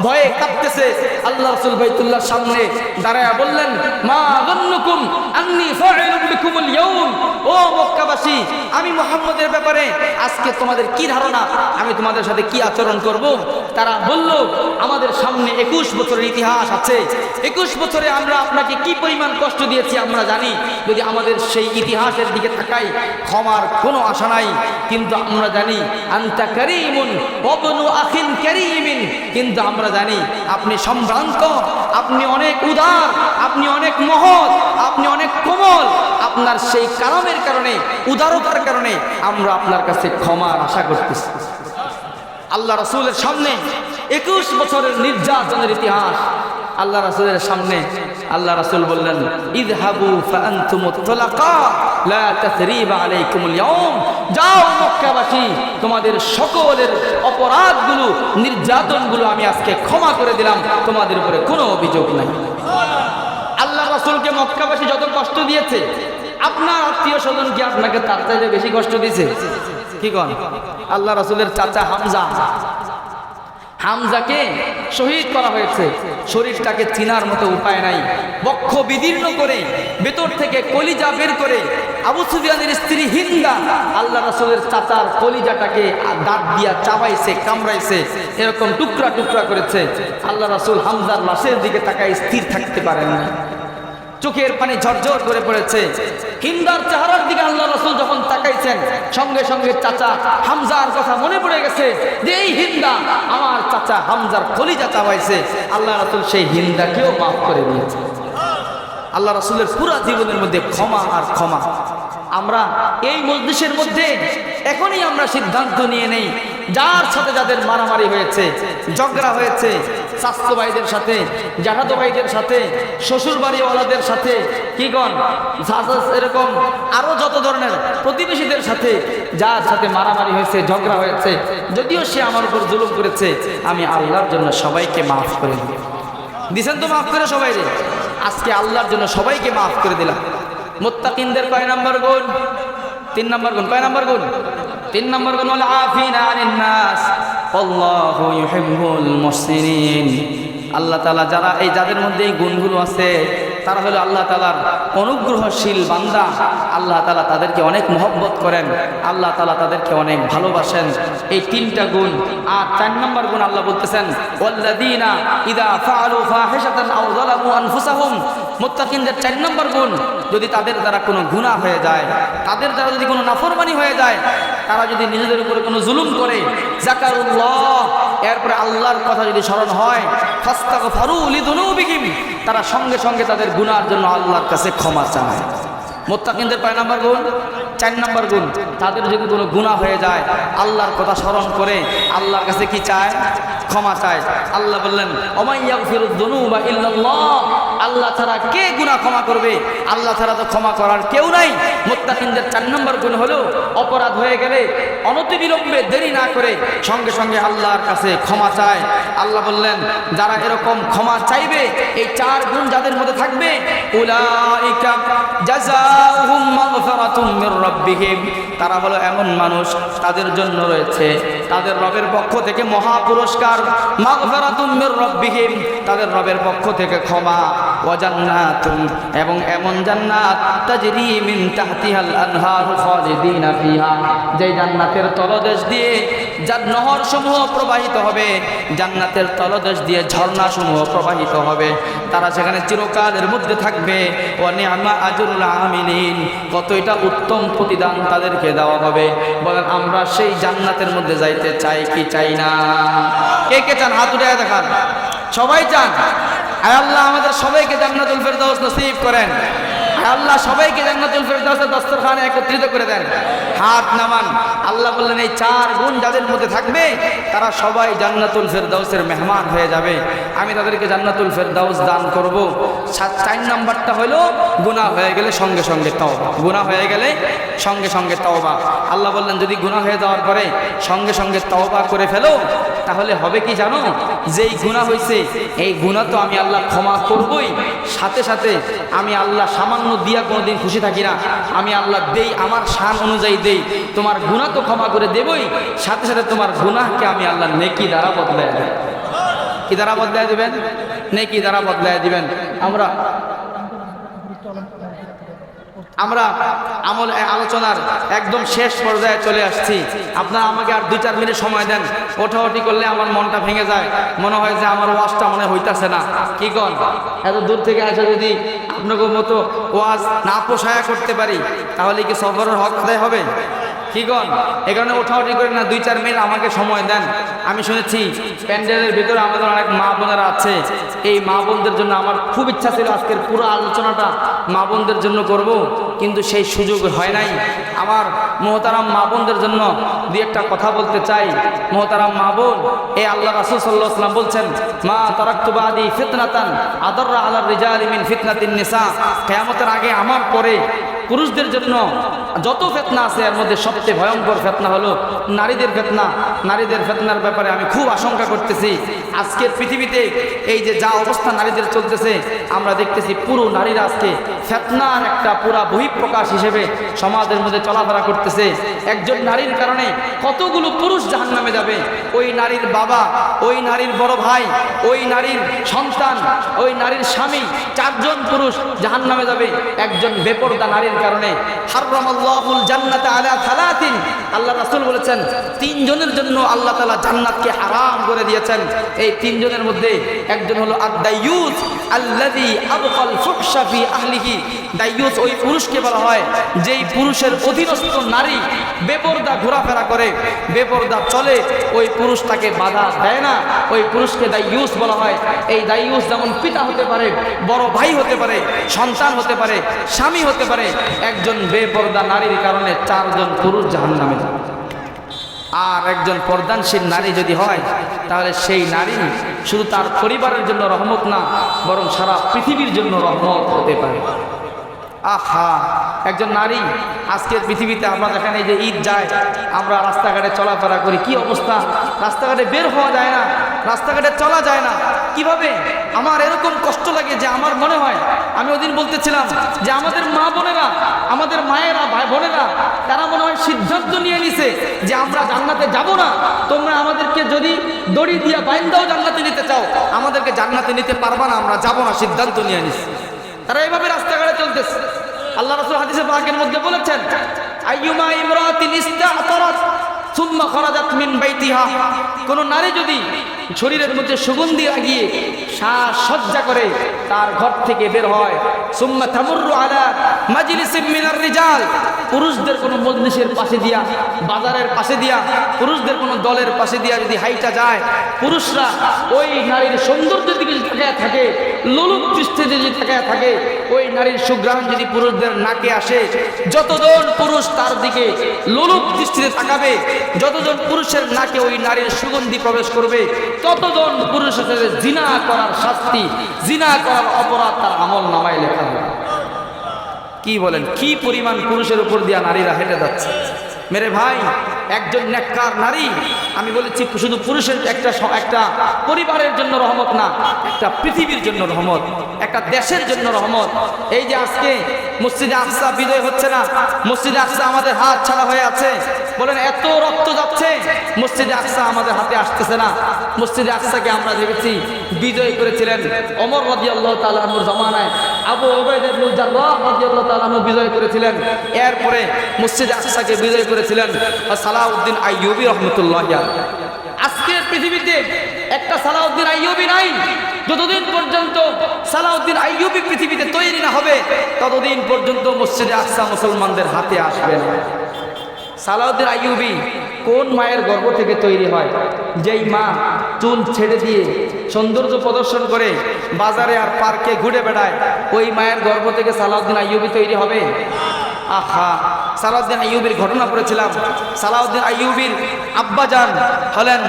ভয়ে কাঁপতেছে। আল্লাহ রাসূল বাইতুল্লাহর সামনে দাঁড়ায়া বললেন, মা যান্নুকুম আন্নী ফাইলুম বিকুমুল ইয়াউম, ও মক্কাবাসী, আমি মুহাম্মদের ব্যাপারে আজকে তোমাদের কি ধারণা, আমি তোমাদের সাথে কি আচরণ করব? তারা বলল, আমাদের সামনে 21 বছরের ইতিহাস আছে, 21 বছরে আমরা আপনাকে কি পরিমাণ কষ্ট দিয়েছি আমরা জানি। যদি আমাদের সেই ইতিহাসের দিকে তাকাই, ক্ষমার কোনো আশা নাই, কিন্তু আমরা জানি আনতা কারীমুন ওয়া ইবনু আখিন কারীমিন, কিন্তু আমরা জানি আপনি সম্ভ্রান্ত, আপনি অনেক উদার, আপনি অনেক মহৎ, আপনি অনেক কোমল। আপনার সেই কারণের কারণে, উদারতার কারণে আমরা আপনার কাছে ক্ষমার আশা করতেছি। আল্লাহ রাসূলের সামনে 21 বছরের নির্যাতনের ইতিহাস আল্লাহ রাসূলের সামনে। আল্লাহ রাসূল বললেন, ইযহাবু ফাআনতুমুত তুলাকা লা তাসরিবা আলাইকুমুল ইয়াউম, যাও মক্কাবাসী, তোমাদের সকলের অপরাধগুলো, নির্যাতনগুলো আমি আজকে ক্ষমা করে দিলাম, তোমাদের উপরে কোনো অভিযোগ নাই। আল্লাহ রাসূলকে মক্কাবাসী যত কষ্ট দিয়েছে, আপনার আত্মীয় স্বজন কি আপনাকে তার চাইতে বেশি কষ্ট দিয়েছে? কি কন? আল্লাহ রাসূলের চাচা হামজা, হামজাকে শহীদ করা হয়েছে। শরীরটাকে চিনার মতো উপায় নাই, বক্ষ বিদীর্ণ করে ভেতর থেকে কলিজা বের করে আবু সুফিয়ানের স্ত্রী হিন্দা আল্লাহ রাসূলের চাচার কলিজাটাকে দাঁত দিয়া চাবাইছে, কামড়াইছে, এরকম টুকরা টুকরা করেছে। আল্লাহ রাসূল হামজার লাশের দিকে তাকায় স্থির থাকতে পারেন না, চোখের পানি ঝরঝর করে পড়েছে। হিন্দার চেহারার দিকে আল্লাহ রাসূল যখন তাকাইছেন, সঙ্গে সঙ্গে চাচা হামজার কথা মনে পড়ে গেছে যে এই হিন্দা আমার চাচা হামজার কলিজা চাবাইছে। আল্লাহ রাসূল সেই হিন্দাকেও মাফ করে দিয়েছে। আল্লাহ রাসূলের পুরো জীবনের মধ্যে ক্ষমা আর ক্ষমা। আমরা এই মজলিসের মধ্যে এখনই আমরা সিদ্ধান্ত নিয়ে নেই, যার সাথে যাদের মারামারি হয়েছে, ঝগড়া হয়েছে, স্বাস্থ্য ভাইদের সাথে, জ্যাঠাতো ভাইদের সাথে, শ্বশুর বাড়িওয়ালাদের সাথে, কিগণ এরকম আরো যত ধরনের প্রতিবেশীদের সাথে যার সাথে মারামারি হয়েছে, ঝগড়া হয়েছে, যদিও সে আমার উপর জুলুম করেছে, আমি আল্লাহর জন্য সবাইকে মাফ করে দিই। দিছেন তো মাফ করে সবাই রে? আজকে আল্লাহর জন্য সবাইকে মাফ করে দিলাম। মুত্তাকিনদের কয় নাম্বার গুণ? 3 নাম্বার গুণ। কয় নাম্বার গুণ? 3 নাম্বার গুণ হলো আফিনা আনিন নাস আল্লাহু ইউহিব্বুল মুহসিনিন। আল্লাহ তাআলা যারা যাদের মধ্যে এই গুণগুলো আছে তারা হলো আল্লাহ তাআলার অনুগ্রহশীল বান্দা। আল্লাহ তাআলা তাদেরকে অনেক মহব্বত করেন, আল্লাহ তাআলা তাদেরকে অনেক ভালোবাসেন। এই 3টা গুণ। আর 4 নম্বর গুণ আল্লাহ বলতেছেন ওয়াল্লাযীনা ইযা ফাআলু ফাহিশাতান আও যালামু আনফুসাহুম। মুত্তাকিনদের 4 নম্বর গুণ, যদি তাদের দ্বারা কোনো গুনাহ হয়ে যায়, তাদের দ্বারা যদি কোনো নাফরমানি হয়ে যায়, তারা যদি নিজেদের উপরে কোনো জুলুম করে, যাকারুল্লাহ, এরপরে আল্লাহর কথা যদি স্মরণ হয়, ফাস্তাগফারু লিযুনুবিহিম, তারা সঙ্গে সঙ্গে তাদের গুনার জন্য আল্লাহর কাছে ক্ষমা চায়। মুত্তাকিনদের 5 নম্বর গুণ। 4 নম্বর গুণ, তাদের যদি কোনো গুনাহ হয়ে যায়, আল্লাহর কথা স্মরণ করে আল্লাহর কাছে কি চায়? ক্ষমা চায়। আল্লাহ বললেন ওমাই ইয়াগফিরুয যুনুবা ইল্লাল্লাহ, আল্লাহ ছাড়া কে গুনাহ ক্ষমা করবে? আল্লাহ ছাড়া তো ক্ষমা করার কেউ নাই। মুত্তাকিনদের 4 নম্বর গুণ হলো অপরাধ হয়ে গেলে অনতিবিলম্বে দেরি না করে সঙ্গে সঙ্গে আল্লাহর কাছে ক্ষমা চায়। আল্লাহ বললেন যারা এরকম ক্ষমা চাইবে, এই 4 গুণ যাদের মধ্যে থাকবে, উলাইকা জাযাউহুম মাগফিরাতুম মির রাব্বিহিম, তারা হলো এমন মানুষ, তাদের জন্য রয়েছে তাদের রবের পক্ষ থেকে মহা পুরস্কার। মাগফিরাতুম মির রাব্বিহিম, তাদের রবের পক্ষ থেকে ক্ষমা। ওয়া জান্নাতুন, এবং এমন জান্নাত তাজরি মিন তাহতিহাল আনহার খালিদিনা ফিহা, যে জান্নাতের তলদেশ দিয়ে নহর সমূহ প্রবাহিত হবে, জান্নাতের তলদেশ দিয়ে ঝর্ণা সমূহ প্রবাহিত হবে, তারা সেখানে চিরকালের মধ্যে থাকবে। ওয়া নি'মা আজরুল আমিলিন, কত এটা উত্তম প্রতিদান তাদেরকে দেওয়া হবে। বলেন আমরা সেই জান্নাতের মধ্যে যাইতে চাই কি চাই না? কে কে চান? হাত উঠায় দেখান। সবাই চান? আয় আল্লাহ আমাদের সবাইকে জান্নাতুল ফেরদাউস নসিব করেন। আয় আল্লাহ সবাইকে জান্নাতুল ফেরদাউসের দস্তরখানে একত্রিত করে দেন। হাত নামান। আল্লাহ বললেন এই 4 গুণ যাদের মধ্যে থাকবে, তারা সবাই জান্নাতুল ফেরদাউসের মেহমান হয়ে যাবে, আমি তাদেরকে জান্নাতুল ফেরদাউস দান করব। 4 নাম্বারটা হলো গুনাহ হয়ে গেলে সঙ্গে সঙ্গে তওবা। গুনাহ হয়ে গেলে সঙ্গে সঙ্গে তওবা। আল্লাহ বললেন যদি গুনাহ হয়ে যাওয়ার পরে সঙ্গে সঙ্গে তওবা করে ফেলো, তাহলে হবে কি জানো? যেই গুনাহ হয়েছে এই গুনাহ তো আমি আল্লাহ ক্ষমা করবই, সাথে সাথে আমি আল্লাহ সামান্য দিয়া কোনোদিন খুশি থাকি না, আমি আল্লাহ দেই, আমার শান অনুযায়ী দেই। তোমার গুনাহ তো ক্ষমা করে দেবই, সাথে সাথে তোমার গুনাহকে আমি আল্লাহ নেকি দ্বারা বদলায় দেব। কি দ্বারা বদলায় দিবেন? নেকি দ্বারা বদলায় দিবেন। আমরা আলোচনার একদম শেষ পর্যায়ে চলে আসছি। আপনারা আমাকে আর 2-4 মিনিট সময় দেন। ওঠাওঠি করলে আমার মনটা ভেঙে যায়, মনে হয় যে আমার ওয়াজটা মনে হইতাছে না। কি কন? এত দূর থেকে আসে যদি আপনাকে মতো ওয়াজ না পোষায়া করতে পারি, তাহলে কি সফরের হক আদায় হবে? কি কন? এই কারণে ওঠাওঠি করে না, 2-4 মিনিট আমাকে সময় দেন। আমি শুনেছি প্যান্ডেলের ভিতরে আমাদের অনেক মা বোনেরা আছে, এই মা বোনদের জন্য আমার খুব ইচ্ছা ছিল আজকের পুরো আলোচনাটা মা বোনদের জন্য করব, কিন্তু সেই সুযোগ হয় নাই। আমার মোহতারাম মা বোনদের জন্য 2-একটা কথা বলতে চাই। মোহতারাম মা বোন, এই আল্লাহ রাসূল সাল্লাল্লাহু আলাইহি ওয়াসাল্লাম বলছেন মা তারাকতু বাদি ফিতনাতান আদাররা আলার রিজালি মিন ফিতনাতিন নিসা, কিয়ামতের আগে আমার পরে পুরুষদের জন্য যত ফিতনা আছে এর মধ্যে সবচেয়ে ভয়ঙ্কর ফিতনা হলো নারীদের ফিতনা। নারীদের ফিতনার ব্যাপারে আমি খুব আশঙ্কা করতেছি। আজকের পৃথিবীতে এই যে যা অবস্থা নারীদের চলতেছে, আমরা দেখতেছি পুরো নারীরা আজকে ফিতনার একটা পুরা বহিঃপ্রকাশ হিসেবে সমাজের মধ্যে চলাফেরা করতেছে। একজন নারীর কারণে কতগুলো পুরুষ জাহান্নামে যাবে। ওই নারীর বাবা, ওই নারীর বড় ভাই, ওই নারীর সন্তান, ওই নারীর স্বামী, 4 জন পুরুষ জাহান্নামে যাবে একজন বেপরদা নারীর কারণে। হারামাল্লাহুল জান্নাতা আলা সালাতিন, আল্লাহ রাসূল বলেছেন 3 জনের জন্য আল্লাহ তাআলা জান্নাতকে হারাম করে দিয়েছেন। এই তিনজনের মধ্যে একজন হলো আদ-দাইয়ুস আল্লাযী আবকাল ফুহশা ফি আহলিহি। দাইয়ুস ওই পুরুষকে বলা হয় যেই পুরুষের অধীনস্থ নারী বেপরদা ঘোরাফেরা করে, বেপরদা চলে, ওই পুরুষ তাকে বাধা দেয় না, ওই পুরুষকে দাইয়ুস বলা হয়। এই দাইয়ুস যেমন পিতা হতে পারে, বড় ভাই হতে পারে, সন্তান হতে পারে, স্বামী হতে পারে। একজন বেপরদা নারীর কারণে 4 জন পুরুষ জাহান্নামে যাবে। আর একজন পর্দানশীল নারী যদি হয় তাহলে সেই নারী শুধু তার পরিবারের জন্য রহমত না, বরং সারা পৃথিবীর জন্য রহমত হতে পারে। আহা, একজন নারী আজকের পৃথিবীতে আমরা দেখেন এই যে ঈদ যায়, আমরা রাস্তাঘাটে চলাফেরা করি, কি অবস্থা, রাস্তাঘাটে বের হওয়া যায় না, রাস্তাঘাটে চলা যায় না। কিভাবে? আমার এরকম কষ্ট লাগে যে আমার মনে হয়, আমি ওদিন বলতেছিলাম যে আমাদের মা বোনেরা, আমাদের মায়েরা, ভাই বোনেরা, তারা মনে হয় সিদ্ধান্ত নিয়ে নিছে যে আমরা জান্নাতে যাব না, তোমরা আমাদেরকে যদি দড়ি দিয়ে বাইন্দাও জান্নাতে নিতে চাও, আমাদেরকে জান্নাতে নিতে পারবা না, আমরা যাব না, সিদ্ধান্ত নিয়ে নিছে। তারা এইভাবে রাস্তাঘাটে চলতেছে। আল্লাহ রাসূল হাদিসে পাকের মধ্যে বলেছেন, আইয়ুমা ইমরাতিন ইস্তাতারাত সুম্মা খারাজাত মিন বাইতিহা, কোন নারী যদি শরীরের মধ্যে সুগন্ধি লাগিয়ে সাজসজ্জা করে তার ঘর থেকে বের হয়, সুম্মা তামুররু আলা মাজলিসিম মিনার রিজাল, পুরুষদের কোনো মজলিসের পাশে দিয়া, বাজারের পাশে দিয়া, পুরুষদের কোনো দলের পাশে দিয়া যদি হাইটা যায়, পুরুষরা ওই নারীর সৌন্দর্যের দিকে যদি তাকায় থাকে, লোলুপ দৃষ্টিতে যদি তাকায় থাকে, ওই নারীর সুঘ্রাণ যদি পুরুষদের নাকে আসে, যতজন পুরুষ তার দিকে লোলুপ দৃষ্টিতে তাকাবে, যতজন পুরুষের নাকে ওই নারীর সুগন্ধি প্রবেশ করবে, ততজন পুরুষের সাথে জিনা করার শাস্তি, জিনা করার অপরাধ তার আমল নামায় লেখা হবে। কি বলেন, কি পরিমাণ পুরুষের উপর দিয়া নারীরা হেঁটে যাচ্ছে। মেরে ভাই, একজন নেককার নারী, আমি বলেছি শুধু পুরুষের একটা পরিবারের জন্য রহমত না, একটা পৃথিবীর জন্য রহমত, একটা দেশের জন্য রহমত। এই যে আজকে মসজিদে আকসা বিজয় হচ্ছে না, মসজিদে আকসা আমাদের হাত ছাড়া হয়ে আছে, বলেন এত রক্ত যাচ্ছে, মসজিদে আকসা আমাদের হাতে আসতেছে না। মসজিদে আকসাকে আমরা দেখেছি বিজয় করেছিলেন ওমর রাদিয়াল্লাহু তাআলা আনহুর জামানায়, আবু উবাইদা ইবনে জাররাহ রাদিয়াল্লাহু তাআলা আনহু বিজয় করেছিলেন। এরপরে মসজিদে আকসাকে বিজয় করেছিলেন সালাউদ্দিন আইয়ুবী রাহমাতুল্লাহি আলাইহি। আজকের পৃথিবীতে একটা সালাউদ্দিন আইয়ুবী নাই। যতদিন পর্যন্ত সালাউদ্দিন আইয়ুবী পৃথিবীতে তৈরি না হবে, ততদিন পর্যন্ত মসজিদে আকসা মুসলমানদের হাতে আসবে না। সালাউদ্দিন আইয়ুবী কোন মায়ের গর্ভ থেকে তৈরি হয়? যেই মা চুল ছেড়ে দিয়ে সৌন্দর্য প্রদর্শন করে বাজারে আর পার্কে ঘুরে বেড়ায়, ওই মায়ের গর্ভ থেকে সালাউদ্দিন আইয়ুবী তৈরি হবে? আহা, সালাউদ্দিন আইয়ুবীর ঘটনা পড়েছিলাম। সালাউদ্দিন আইয়ুবীর আব্বাজান হলেন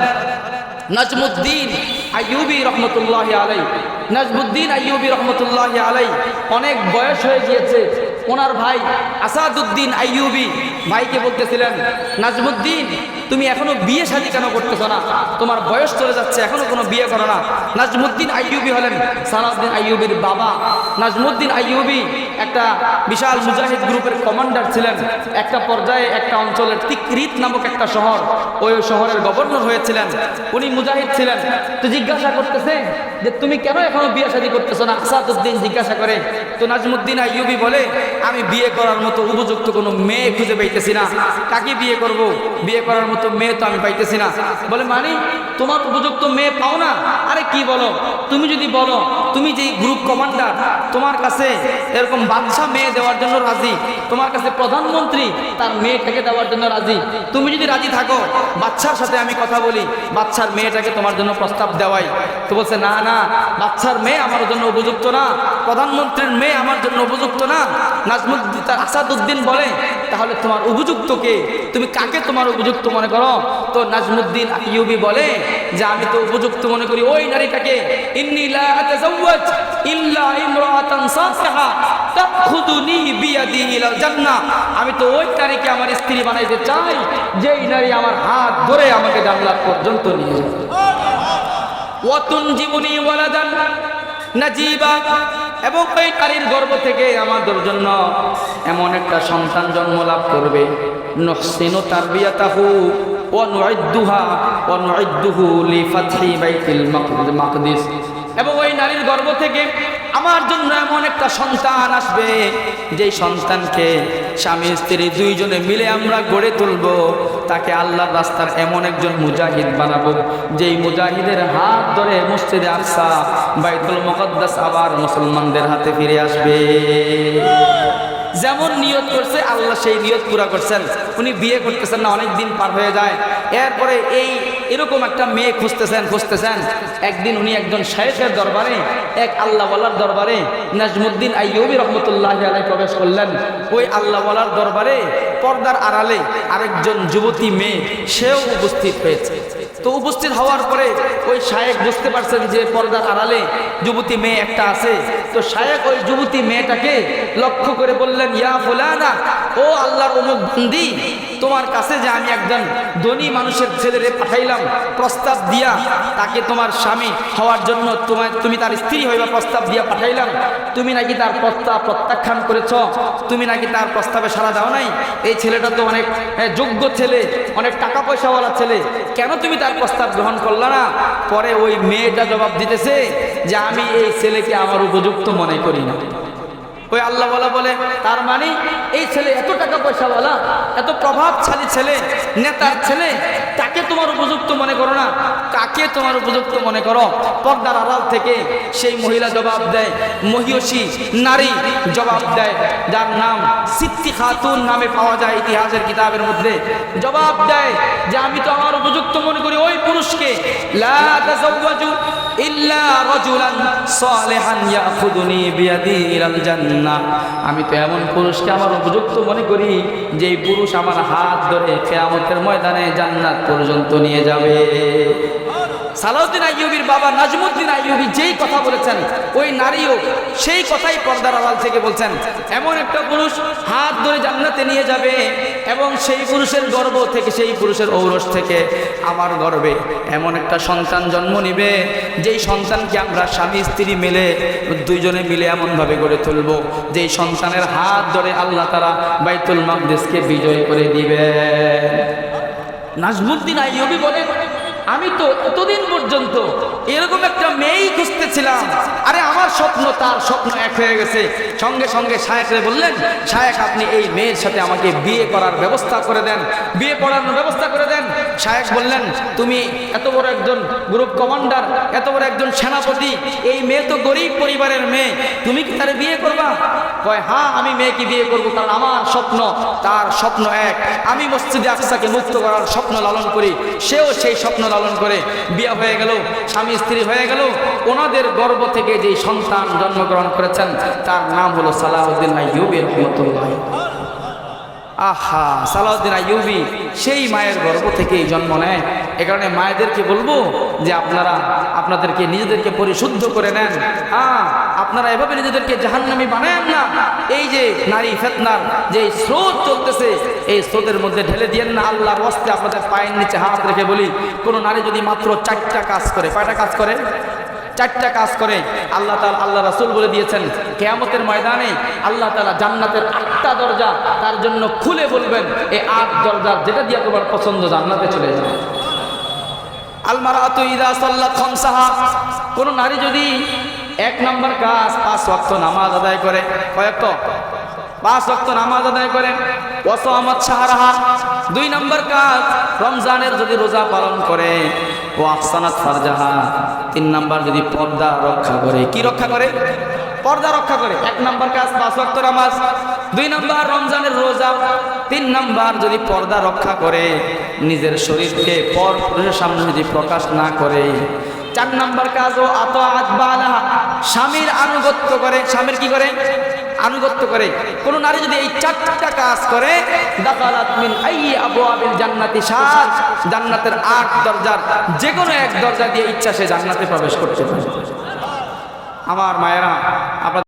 নাজমুদ্দিন আইয়ুবী রহমতুল্লাহি আলাইহি। নাজমুদ্দিন আইয়ুবী রহমতুল্লাহি আলাইহি অনেক বয়স হয়ে গিয়েছে। ওনার ভাই আসাদুদ্দিন আইয়ুবী ভাইকে বলতেছিলেন, নাজমুদ্দিন তুমি এখনো বিয়ে শাদী কেন করতেছো না? তোমার বয়স চলে যাচ্ছে, এখনো কোনো বিয়ে করো না। নাজমুদ্দিন আইয়ুবী হলেন সালাউদ্দিন আইয়ুবীর বাবা। নাজমুদ্দিন আইয়ুবী একটা বিশাল মুজাহিদ গ্রুপের কমান্ডার ছিলেন। একটা পর্যায়ে একটা অঞ্চলের তিকরিত নামক একটা শহর, ওই শহরের গভর্নর হয়েছিলেন। উনি মুজাহিদ ছিলেন। তো জিজ্ঞাসা করতেছে যে তুমি কেন এখনো বিয়ে শাদী করতেছো না? আসাদুদ্দিন জিজ্ঞাসা করে। তো নাজমুদ্দিন আইয়ুবী বলে, আমি বিয়ে করার মতো উপযুক্ত কোনো মেয়ে খুঁজে পাইতেছি না। কাকে বিয়ে করব? বিয়ে করার মতো মেয়ে তো আমি পাইতেছি না। বলে, মানে তোমার উপযুক্ত মেয়ে পাও না? আরে কি বলো, তুমি যদি বলো তুমি যেই গ্রুপ কমান্ডার, তোমার কাছে এরকম বাদশা মেয়ে দেওয়ার জন্য রাজি, তোমার কাছে প্রধানমন্ত্রী তার মেয়েটাকে দেওয়ার জন্য রাজি, তুমি যদি রাজি থাকো বাদশার সাথে আমি কথা বলি, বাদশার মেয়েটাকে তোমার জন্য প্রস্তাব দেওয়াই। তো বলছে, না না, বাদশার মেয়ে আমার জন্য উপযুক্ত না, প্রধানমন্ত্রীর মেয়ে আমার জন্য উপযুক্ত না। নাজমুদ্দিন আসাদুদ্দিন বলে, তাহলে তোমার উপযুক্ত কে? তুমি কাকে তোমার উপযুক্ত মনে করো? তো নাজমুদ্দিন আইয়ুবী বলে যে আমি তো উপযুক্ত মনে করি ওই নারীটাকে, ইন্নী লা আতাজাওয়াজ ইল্লা ইমরাআতান সালিহা তাখুদুনি বিয়াদি ইলাল জান্নাহ, আমি তো ওই নারীকে আমার স্ত্রী বানাইতে চাই যেই নারী আমার হাত ধরে আমাকে জান্নাত পর্যন্ত নিয়ে যাবে। ওয়া তুনজিবুনি ওয়ালাদান নাজিবা, এবং ওই নারীর গর্ভ থেকে আমাদের জন্য এমন একটা সন্তান জন্ম লাভ করবে, নুহসিনু তারবিয়াতাহু ওয়া নুইদ্দুহু লিফাতহি বাইতুল মাকদিস, এবং ওই নারীর গর্ভ থেকে আমার জন্য এমন একটা সন্তান আসবে, যেই সন্তানকে স্বামী স্ত্রী দুইজনে মিলে আমরা গড়ে তুলব, তাকে আল্লাহর রাস্তার এমন একজন মুজাহিদ বানাবো যেই মুজাহিদের হাত ধরে মসজিদে আকসা বাইতুল মুকদ্দাস আবার মুসলমানদের হাতে ফিরে আসবে। যেমন নিয়ত করছে আল্লাহ সেই নিয়ত পুরা করছেন। উনি বিয়ে করতেছেন না, অনেক দিন পার হয়ে যায়। এরপরে এরকম একটা মেয়ে খুঁজতেছেন। একদিন উনি একজন শায়েখের দরবারে, এক আল্লাহওয়ালার দরবারে নাজমুদ্দিন আইয়ুবী রহমতুল্লাহ আলাইহি প্রবেশ করলেন। ওই আল্লাহওয়ালার দরবারে পর্দার আড়ালে আরেকজন যুবতী মেয়ে সেও উপস্থিত হয়েছে। তো উপস্থিত হওয়ার পরে ওই শায়েখ বুঝতে পারছেন যে পর্দার আড়ালে যুবতী মেয়ে একটা আছে। তো শায়েখ ওই যুবতী মেয়েটাকে লক্ষ্য করে বললেন, ইয়া ফুলানা, ও আল্লাহর অমুক বান্দি, তোমার কাছে যে আমি একজন ধনী মানুষের ছেলেরে পাঠাইলাম প্রস্তাব দিয়া, তাকে তোমার স্বামী হওয়ার জন্য তুমি তার স্ত্রী হইবা প্রস্তাব দিয়া পাঠাইলাম, তুমি নাকি তার প্রস্তাব প্রত্যাখ্যান করেছ, তুমি নাকি তার প্রস্তাবে সাড়া দাও নাই। এই ছেলেটা তো অনেক যোগ্য ছেলে, অনেক টাকা পয়সাওয়ালা ছেলে, কেন তুমি তার প্রস্তাব গ্রহণ করলা না? পরে ওই মেয়েটা জবাব দিতেছে যে আমি এই ছেলেকে আমার উপযুক্ত মনে করি না। ওই আল্লাহওয়ালা বলে, তার মানে এই ছেলে এত টাকা পয়সাওয়ালা, এত প্রভাবশালী ছেলে, নেতার ছেলে, তাকে তোমার উপযুক্ত মনে করো না? কাকে তোমার উপযুক্ত মনে করো? পর্দার আড়াল থেকে সেই মহিলা জবাব দেয়, মহিয়সী নারী জবাব দেয়, যার নাম সিদ্দি খাতুন নামে পাওয়া যায় ইতিহাসের কিতাবের মধ্যে। জবাব দেয় যে আমি তো আমার উপযুক্ত মনে করি ওই পুরুষকে, লা তাযাওয়াজু ইল্লা রাজুলান সালিহান ইয়াখুদুনি বিয়াদি ইলাল জান্নাহ। আমি তো এমন পুরুষকে আমার উপযুক্ত মনে করি যেই পুরুষ আমার হাত ধরে কিয়ামতের ময়দানে জান্নাত পর্যন্ত নিয়ে যাবে। সালাউদ্দিন আইয়ুবীর বাবা নাজমুদ্দিন আইয়ুবী যেই কথা বলেছেন, ওই নারীও সেই কথাই পর্দার আড়াল থেকে বলছেন। এমন একটা পুরুষ হাত ধরে জান্নাতে নিয়ে যাবে, এবং সেই পুরুষের গর্ভ থেকে, সেই পুরুষের ঔরস থেকে আমার গর্ভে এমন একটা সন্তান জন্ম নিবে, যেই সন্তানকে আমরা স্বামী স্ত্রী মিলে দুইজনে মিলে এমনভাবে গড়ে তুলব যেই সন্তানের হাত ধরে আল্লাহ তাআলা বাইতুল মাকদিসকে বিজয় করে দিবে। নাজমুদ্দিন আইয়ুবী বলে, আমি তো এতদিন পর্যন্ত এরকম একটা মেয়েই খুঁজতেছিলাম, আরে আমার স্বপ্ন তার স্বপ্ন এক হয়ে গেছে। সঙ্গে সঙ্গে শায়েখরে বললেন, শায়েখ আপনি এই মেয়ের সাথে আমাকে বিয়ে করার ব্যবস্থা করে দেন, বিয়ে পড়ানোর ব্যবস্থা করে দেন। শায়েখ বললেন, তুমি এত বড় একজন গ্রুপ কমান্ডার, এত বড় একজন সেনাপতি, এই মেয়ে তো গরিব পরিবারের মেয়ে, তুমি কি তারে বিয়ে করবা? কয়, হ্যাঁ আমি মেয়েকে বিয়ে করবো, কারণ আমার স্বপ্ন তার স্বপ্ন এক। আমি মসজিদে আকসাকে মুক্ত করার স্বপ্ন লালন করি, সেও সেই স্বপ্ন লালন করে। বিয়ে হয়ে গেল, স্বামী স্ত্রী হয়ে গেল। ওনাদের গর্ভ থেকে যে সন্তান জন্মগ্রহণ করেছেন তার নাম হলো সালাউদ্দিন আইয়ুবী রহমতুল্লাহ। আহা, সালাউদ্দিন আইয়ুবী সেই মায়ের গর্ভ থেকেই জন্ম নেয়। এ কারণে মায়েদেরকে বলবো যে আপনারা আপনাদেরকে নিজেদেরকে পরিশুদ্ধ করে নেন। আপনারা এভাবে নিজেদেরকে জাহান্নামী বানায়েন না। এই যে নারী ফিতনার যে স্রোত চলতেছে, এই স্রোতের মধ্যে ঢেলে দিয়েন না। আল্লাহর ওয়াস্তে আপনাদের পায়ের নিচে হাত রেখে বলি, কোনো নারী যদি মাত্র 4টা কাজ করে, কয়টা কাজ করে? 4টা কাজ করে। আল্লাহ তাআলা, আল্লাহ রাসূল বলে দিয়েছেন, কিয়ামতের ময়দানে আল্লাহ তাআলা জান্নাতের 8টা দরজা তার জন্য খুলে বলবেন, এই 8 দরজা যেটা দিয়ে তোমার পছন্দ জান্নাতে চলে যাবে। আল মারাতু ইযা সাল্লাত খামসাহা, কোন নারী যদি 1 নম্বর কাজ 5 ওয়াক্ত নামাজ আদায় করে, কয় ওয়াক্ত? 5 ওয়াক্ত নামাজ আদায় করে। ওয়া সামাত শাহরাহা, 2 নম্বর কাজ রমজানের যদি রোজা পালন করে। ও আহসানাত ফারজাহা, 3 নম্বর যদি পর্দা রক্ষা করে। কি রক্ষা করে? পর্দা রক্ষা করে। 1 নম্বর কাজ 5 ওয়াক্ত নামাজ, 2 নম্বর রমজানের রোজা, 3 নম্বর যদি পর্দা রক্ষা করে, নিজের শরীরকে পর পুরুষের সামনে যদি প্রকাশ না করে। 4 নম্বর কাজ ও আতাআত বালাহা, স্বামীর আনুগত্য করে। স্বামীর কি করে? আনুগত্য করে। কোন নারী যদি এই 4টা কাজ করে, দাখালাত মিন আইয়ি আবওয়াবিল জান্নাতি শাআত, জান্নাতের 8 দরজার যে কোনো এক দরজা দিয়ে ইচ্ছা সে জান্নাতে প্রবেশ করতে পারে। আমার মায়েরা, আপনারা